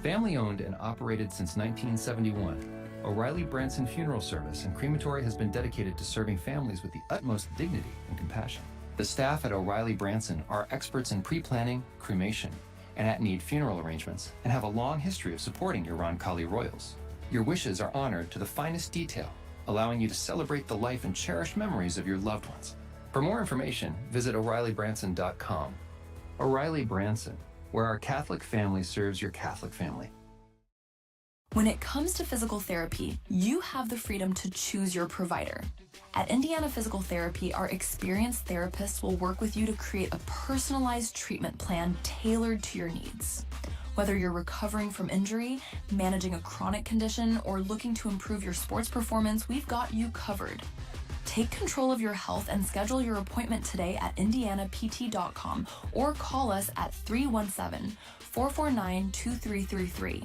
Family owned and operated since 1971, O'Reilly Branson Funeral Service and Crematory has been dedicated to serving families with the utmost dignity and compassion. The staff at O'Reilly Branson are experts in pre-planning, cremation, and at-need funeral arrangements, and have a long history of supporting your Roncalli Royals. Your wishes are honored to the finest detail, allowing you to celebrate the life and cherished memories of your loved ones. For more information, visit O'ReillyBranson.com. O'Reilly Branson, where our Catholic family serves your Catholic family.
When it comes to physical therapy, you have the freedom to choose your provider. At Indiana Physical Therapy, our experienced therapists will work with you to create a personalized treatment plan tailored to your needs. Whether you're recovering from injury, managing a chronic condition, or looking to improve your sports performance, we've got you covered. Take control of your health and schedule your appointment today at indianapt.com or call us at 317-449-2333.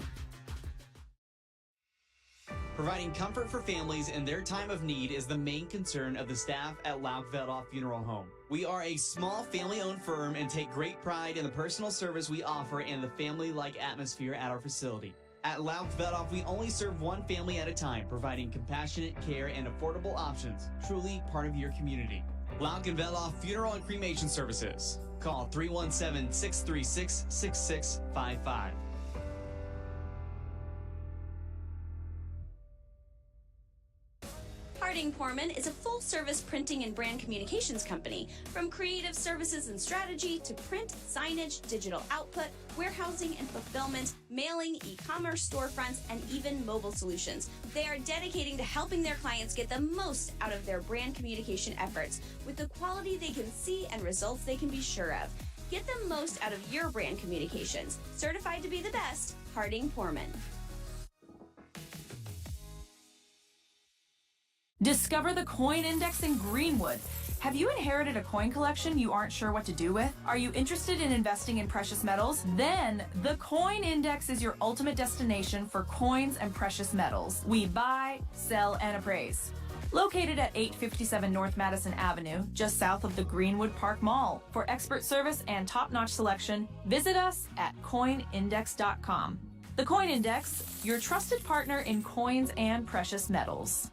Providing comfort for families in their time of need is the main concern of the staff at Laukvedoff Funeral Home. We are a small family-owned firm and take great pride in the personal service we offer and the family-like atmosphere at our facility. At Laukvedoff, we only serve one family at a time, providing compassionate care and affordable options, truly part of your community. Laukvedoff Funeral and Cremation Services. Call 317-636-6655.
Harding Porman is a full-service printing and brand communications company. From creative services and strategy to print, signage, digital output, warehousing and fulfillment, mailing, e-commerce storefronts, and even mobile solutions. They are dedicating to helping their clients get the most out of their brand communication efforts with the quality they can see and results they can be sure of. Get the most out of your brand communications. Certified to be the best, Harding Porman.
Discover the coin index in Greenwood. Have you inherited a coin collection you aren't sure what to do with? Are you interested in investing in precious metals? Then the coin index is your ultimate destination for coins and precious metals. We buy, sell, and appraise. Located at 857 North Madison Avenue, just south of the Greenwood Park Mall. For expert service and top-notch selection, visit us at coinindex.com. The Coin Index, your trusted partner in coins and precious metals.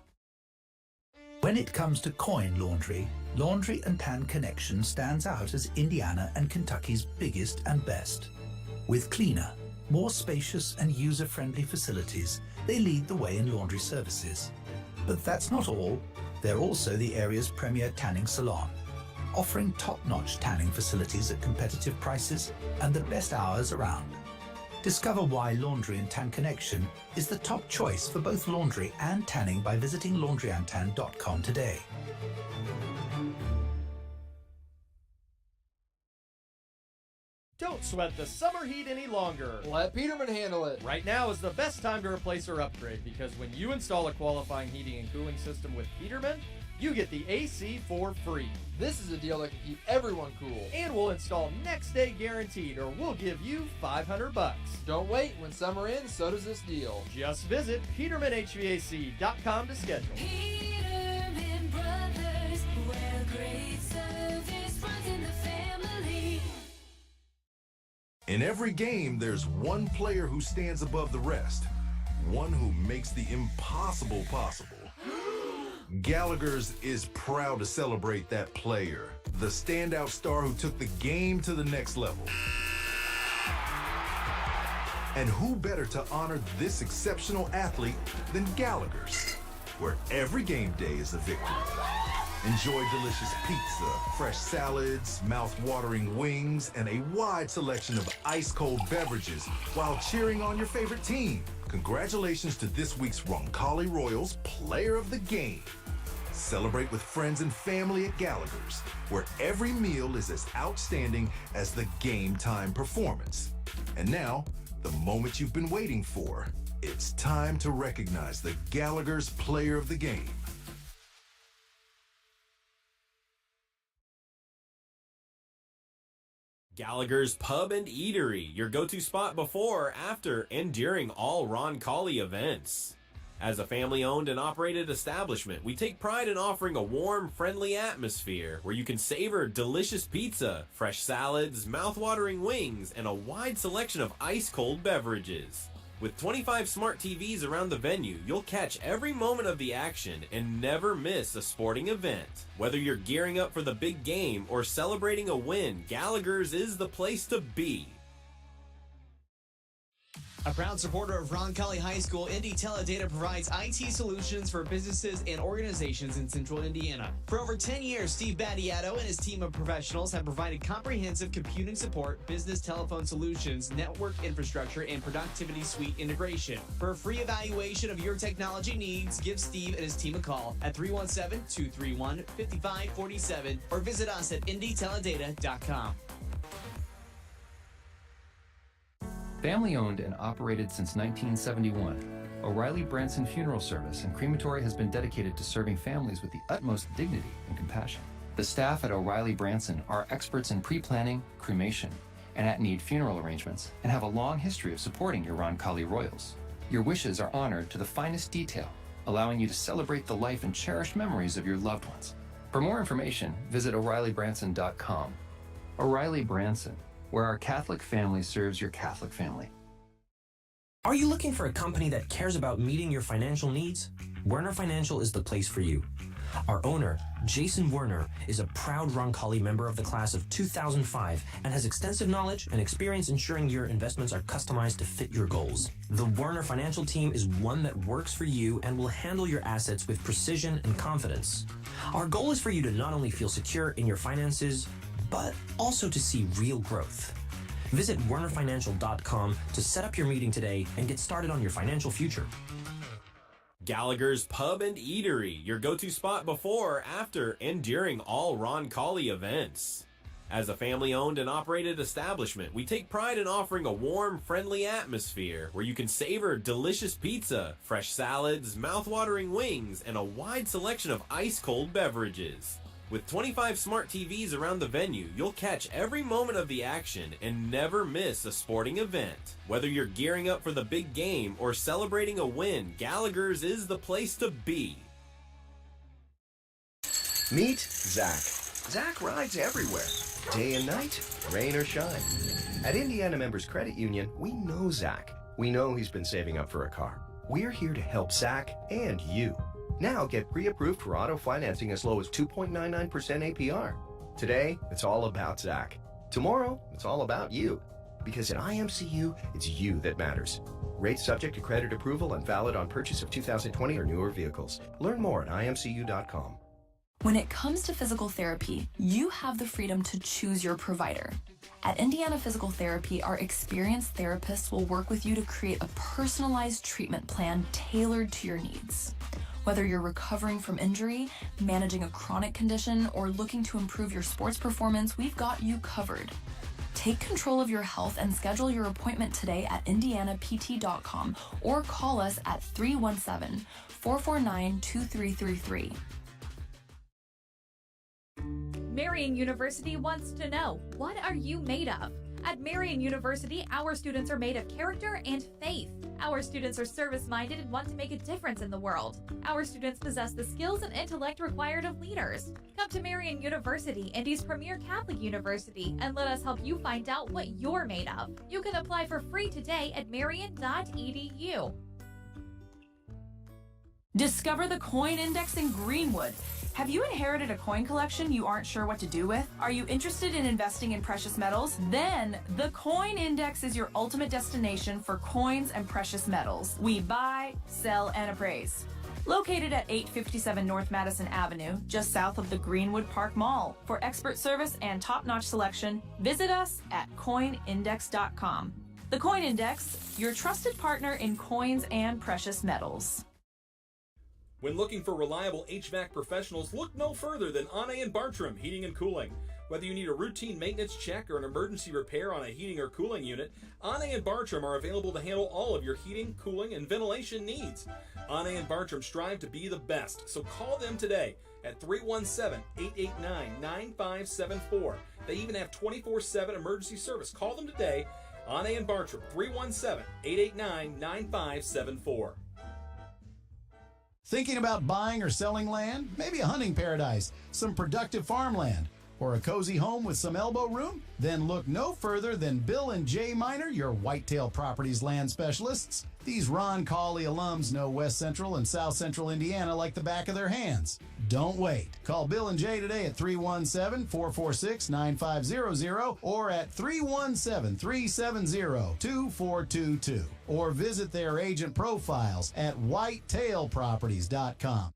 When it comes to coin laundry, Laundry and Tan Connection stands out as Indiana and Kentucky's biggest and best. With cleaner, more spacious and user-friendly facilities, they lead the way in laundry services. But that's not all. They're also the area's premier tanning salon, offering top-notch tanning facilities at competitive prices and the best hours around. Discover why Laundry and Tan Connection is the top choice for both laundry and tanning by visiting laundryandtan.com today.
Don't sweat the summer heat any longer.
Let Peterman handle it.
Right now is the best time to replace or upgrade because when you install a qualifying heating and cooling system with Peterman, you get the AC for free.
This is a deal that can keep everyone cool.
And we'll install next day guaranteed or we'll give you $500.
Don't wait. When summer ends, so does this deal.
Just visit PetermanHVAC.com to schedule.
Peterman Brothers, where great service runs in the family.
In every game, there's one player who stands above the rest. One who makes the impossible possible. Gallagher's is proud to celebrate that player, the standout star who took the game to the next level. And who better to honor this exceptional athlete than Gallagher's, where every game day is a victory. Enjoy delicious pizza, fresh salads, mouth-watering wings, and a wide selection of ice-cold beverages while cheering on your favorite team. Congratulations to this week's Roncalli Royals Player of the Game. Celebrate with friends and family at Gallagher's, where every meal is as outstanding as the game time performance. And now, the moment you've been waiting for. It's time to recognize the Gallagher's Player of the Game.
Gallagher's Pub and Eatery, your go-to spot before, after, and during all Roncalli events. As a family-owned and operated establishment, we take pride in offering a warm, friendly atmosphere where you can savor delicious pizza, fresh salads, mouth-watering wings, and a wide selection of ice-cold beverages. With 25 smart TVs around the venue, you'll catch every moment of the action and never miss a sporting event. Whether you're gearing up for the big game or celebrating a win, Gallagher's is the place to be.
A proud supporter of Roncalli High School, Indy Teledata provides IT solutions for businesses and organizations in Central Indiana. For over 10 years, Steve Battiato and his team of professionals have provided comprehensive computing support, business telephone solutions, network infrastructure, and productivity suite integration. For a free evaluation of your technology needs, give Steve and his team a call at 317-231-5547 or visit us at indyteledata.com.
Family owned and operated since 1971, O'Reilly Branson Funeral Service and Crematory has been dedicated to serving families with the utmost dignity and compassion. The staff at O'Reilly Branson are experts in pre-planning, cremation, and at-need funeral arrangements, and have a long history of supporting your Roncalli Royals. Your wishes are honored to the finest detail, allowing you to celebrate the life and cherished memories of your loved ones. For more information, visit O'ReillyBranson.com. O'Reilly Branson, where our Catholic family serves your Catholic family.
Are you looking for a company that cares about meeting your financial needs? Werner Financial is the place for you. Our owner, Jason Werner, is a proud Roncalli member of the class of 2005 and has extensive knowledge and experience ensuring your investments are customized to fit your goals. The Werner Financial team is one that works for you and will handle your assets with precision and confidence. Our goal is for you to not only feel secure in your finances, but also to see real growth. Visit wernerfinancial.com to set up your meeting today and get started on your financial future.
Gallagher's Pub and Eatery, your go-to spot before, after, and during all Roncalli events. As a family-owned and operated establishment, we take pride in offering a warm, friendly atmosphere where you can savor delicious pizza, fresh salads, mouth-watering wings, and a wide selection of ice-cold beverages. With 25 smart TVs around the venue, you'll catch every moment of the action and never miss a sporting event. Whether you're gearing up for the big game or celebrating a win, Gallagher's is the place to be.
Meet Zach. Zach rides everywhere, day and night, rain or shine. At Indiana Members Credit Union, we know Zach. We know he's been saving up for a car. We're here to help Zach and you. Now get pre-approved for auto financing as low as 2.99% APR. Today, it's all about Zach. Tomorrow, it's all about you. Because at IMCU, it's you that matters. Rates subject to credit approval and valid on purchase of 2020 or newer vehicles. Learn more at imcu.com.
When it comes to physical therapy, you have the freedom to choose your provider. At Indiana Physical Therapy, our experienced therapists will work with you to create a personalized treatment plan tailored to your needs. Whether you're recovering from injury, managing a chronic condition, or looking to improve your sports performance, we've got you covered. Take control of your health and schedule your appointment today at indianapt.com or call us at 317-449-2333.
Marian University wants to know, what are you made of? At Marian University, our students are made of character and faith. Our students are service-minded and want to make a difference in the world. Our students possess the skills and intellect required of leaders. Come to Marian University, Indy's premier Catholic university, and let us help you find out what you're made of. You can apply for free today at marian.edu.
Discover the coin index in Greenwood. Have you inherited a coin collection you aren't sure what to do with? Are you interested in investing in precious metals? Then the Coin Index is your ultimate destination for coins and precious metals. We buy, sell, and appraise. Located at 857 North Madison Avenue, just south of the Greenwood Park Mall. For expert service and top-notch selection, visit us at coinindex.com. The Coin Index, your trusted partner in coins and precious metals.
When looking for reliable HVAC professionals, look no further than Anne and Bartram Heating and Cooling. Whether you need a routine maintenance check or an emergency repair on a heating or cooling unit, Anne and Bartram are available to handle all of your heating, cooling, and ventilation needs. Anne and Bartram strive to be the best, so call them today at 317-889-9574. They even have 24/7 emergency service. Call them today, Anne and Bartram, 317-889-9574.
Thinking about buying or selling land? Maybe a hunting paradise, some productive farmland, or a cozy home with some elbow room? Then look no further than Bill and Jay Miner, your Whitetail Properties land specialists. These Roncalli alums know West Central and South Central Indiana like the back of their hands. Don't wait. Call Bill and Jay today at 317-446-9500 or at 317-370-2422 or visit their agent profiles at whitetailproperties.com.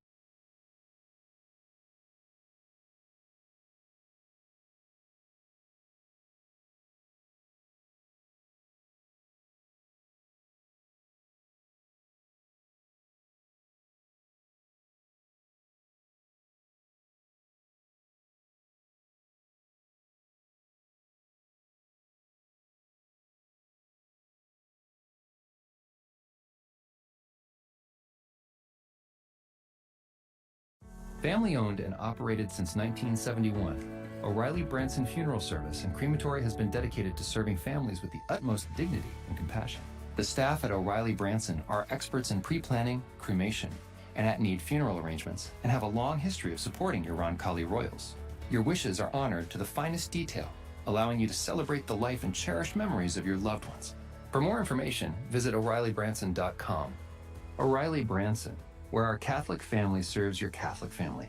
Family owned and operated since 1971, O'Reilly Branson Funeral Service and Crematory has been dedicated to serving families with the utmost dignity and compassion. The staff at O'Reilly Branson are experts in pre-planning, cremation, and at-need funeral arrangements and have a long history of supporting your Roncalli Royals. Your wishes are honored to the finest detail, allowing you to celebrate the life and cherished memories of your loved ones. For more information, visit O'ReillyBranson.com. O'Reilly Branson, where our Catholic family serves your Catholic family.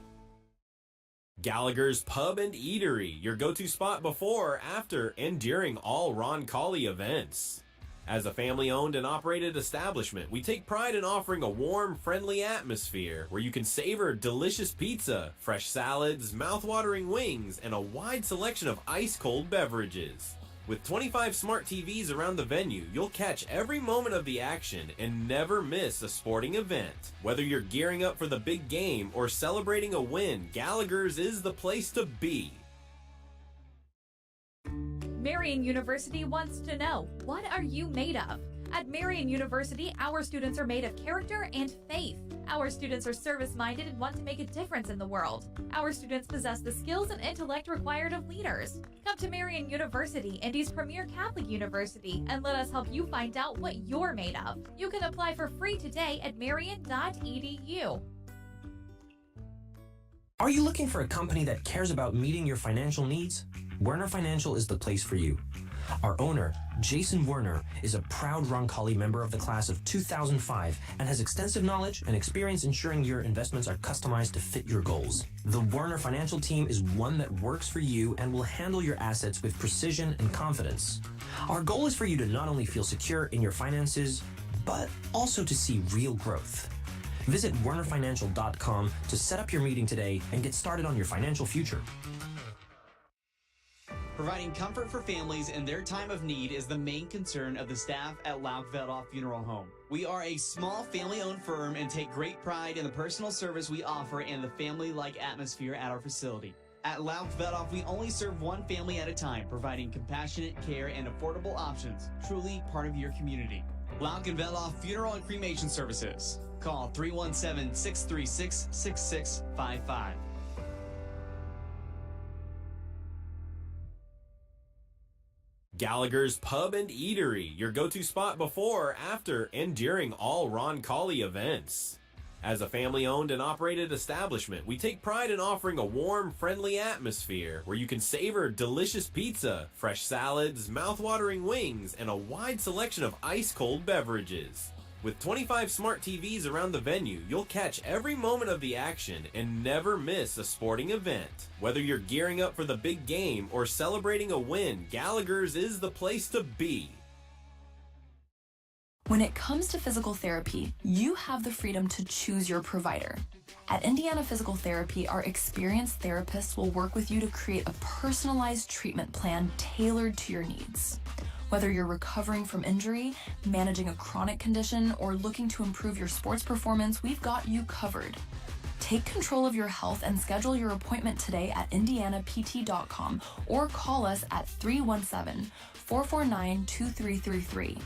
Gallagher's Pub and Eatery, your go-to spot before, after, and during all Roncalli events. As a family-owned and operated establishment, we take pride in offering a warm, friendly atmosphere where you can savor delicious pizza, fresh salads, mouth-watering wings, and a wide selection of ice-cold beverages. With 25 smart TVs around the venue, you'll catch every moment of the action and never miss a sporting event. Whether you're gearing up for the big game or celebrating a win, Gallagher's is the place to be.
Marian University wants to know, what are you made of? At Marian University, our students are made of character and faith. Our students are service-minded and want to make a difference in the world. Our students possess the skills and intellect required of leaders. Come to Marian University, Indy's premier Catholic university, and let us help you find out what you're made of. You can apply for free today at marian.edu.
Are you looking for a company that cares about meeting your financial needs? Werner Financial is the place for you. Our owner, Jason Werner, is a proud Roncalli member of the class of 2005 and has extensive knowledge and experience ensuring your investments are customized to fit your goals. The Werner Financial team is one that works for you and will handle your assets with precision and confidence. Our goal is for you to not only feel secure in your finances, but also to see real growth. Visit wernerfinancial.com to set up your meeting today and get started on your financial future.
Providing comfort for families in their time of need is the main concern of the staff at Laukveldhoff Funeral Home. We are a small family-owned firm and take great pride in the personal service we offer and the family-like atmosphere at our facility. At Laukveldhoff, we only serve one family at a time, providing compassionate care and affordable options, truly part of your community. Laukveldhoff Funeral and Cremation Services. Call 317-636-6655.
Gallagher's Pub and Eatery, your go-to spot before, after, and during all Roncalli events. As a family-owned and operated establishment, we take pride in offering a warm, friendly atmosphere where you can savor delicious pizza, fresh salads, mouth-watering wings, and a wide selection of ice-cold beverages. With 25 smart TVs around the venue, you'll catch every moment of the action and never miss a sporting event. Whether you're gearing up for the big game or celebrating a win, Gallagher's is the place to be.
When it comes to physical therapy, you have the freedom to choose your provider. At Indiana Physical Therapy, our experienced therapists will work with you to create a personalized treatment plan tailored to your needs. Whether you're recovering from injury, managing a chronic condition, or looking to improve your sports performance, we've got you covered. Take control of your health and schedule your appointment today at indianapt.com or call us at 317-449-2333.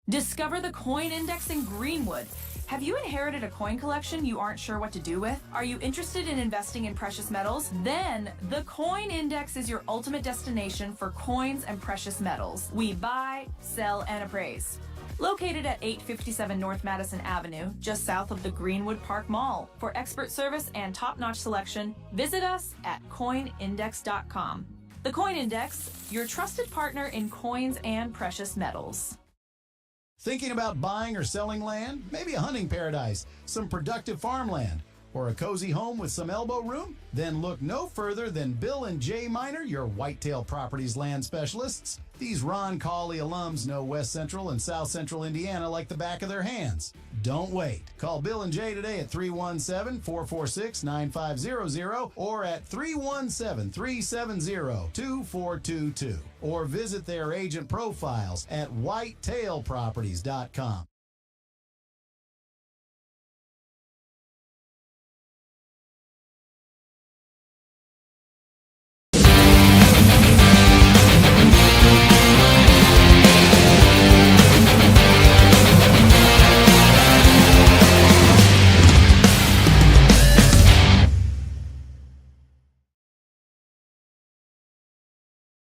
Discover the Coin Index in Greenwood. Have you inherited a coin collection you aren't sure what to do with? Are you interested in investing in precious metals? Then the Coin Index is your ultimate destination for coins and precious metals. We buy, sell, and appraise. Located at 857 North Madison Avenue, just south of the Greenwood Park Mall. For expert service and top-notch selection, visit us at coinindex.com. The Coin Index, your trusted partner in coins and precious metals.
Thinking about buying or selling land? Maybe a hunting paradise, some productive farmland, or a cozy home with some elbow room? Then look no further than Bill and Jay Miner, your Whitetail Properties land specialists. These Roncalli alums know West Central and South Central Indiana like the back of their hands. Don't wait. Call Bill and Jay today at 317-446-9500 or at 317-370-2422 or visit their agent profiles at whitetailproperties.com.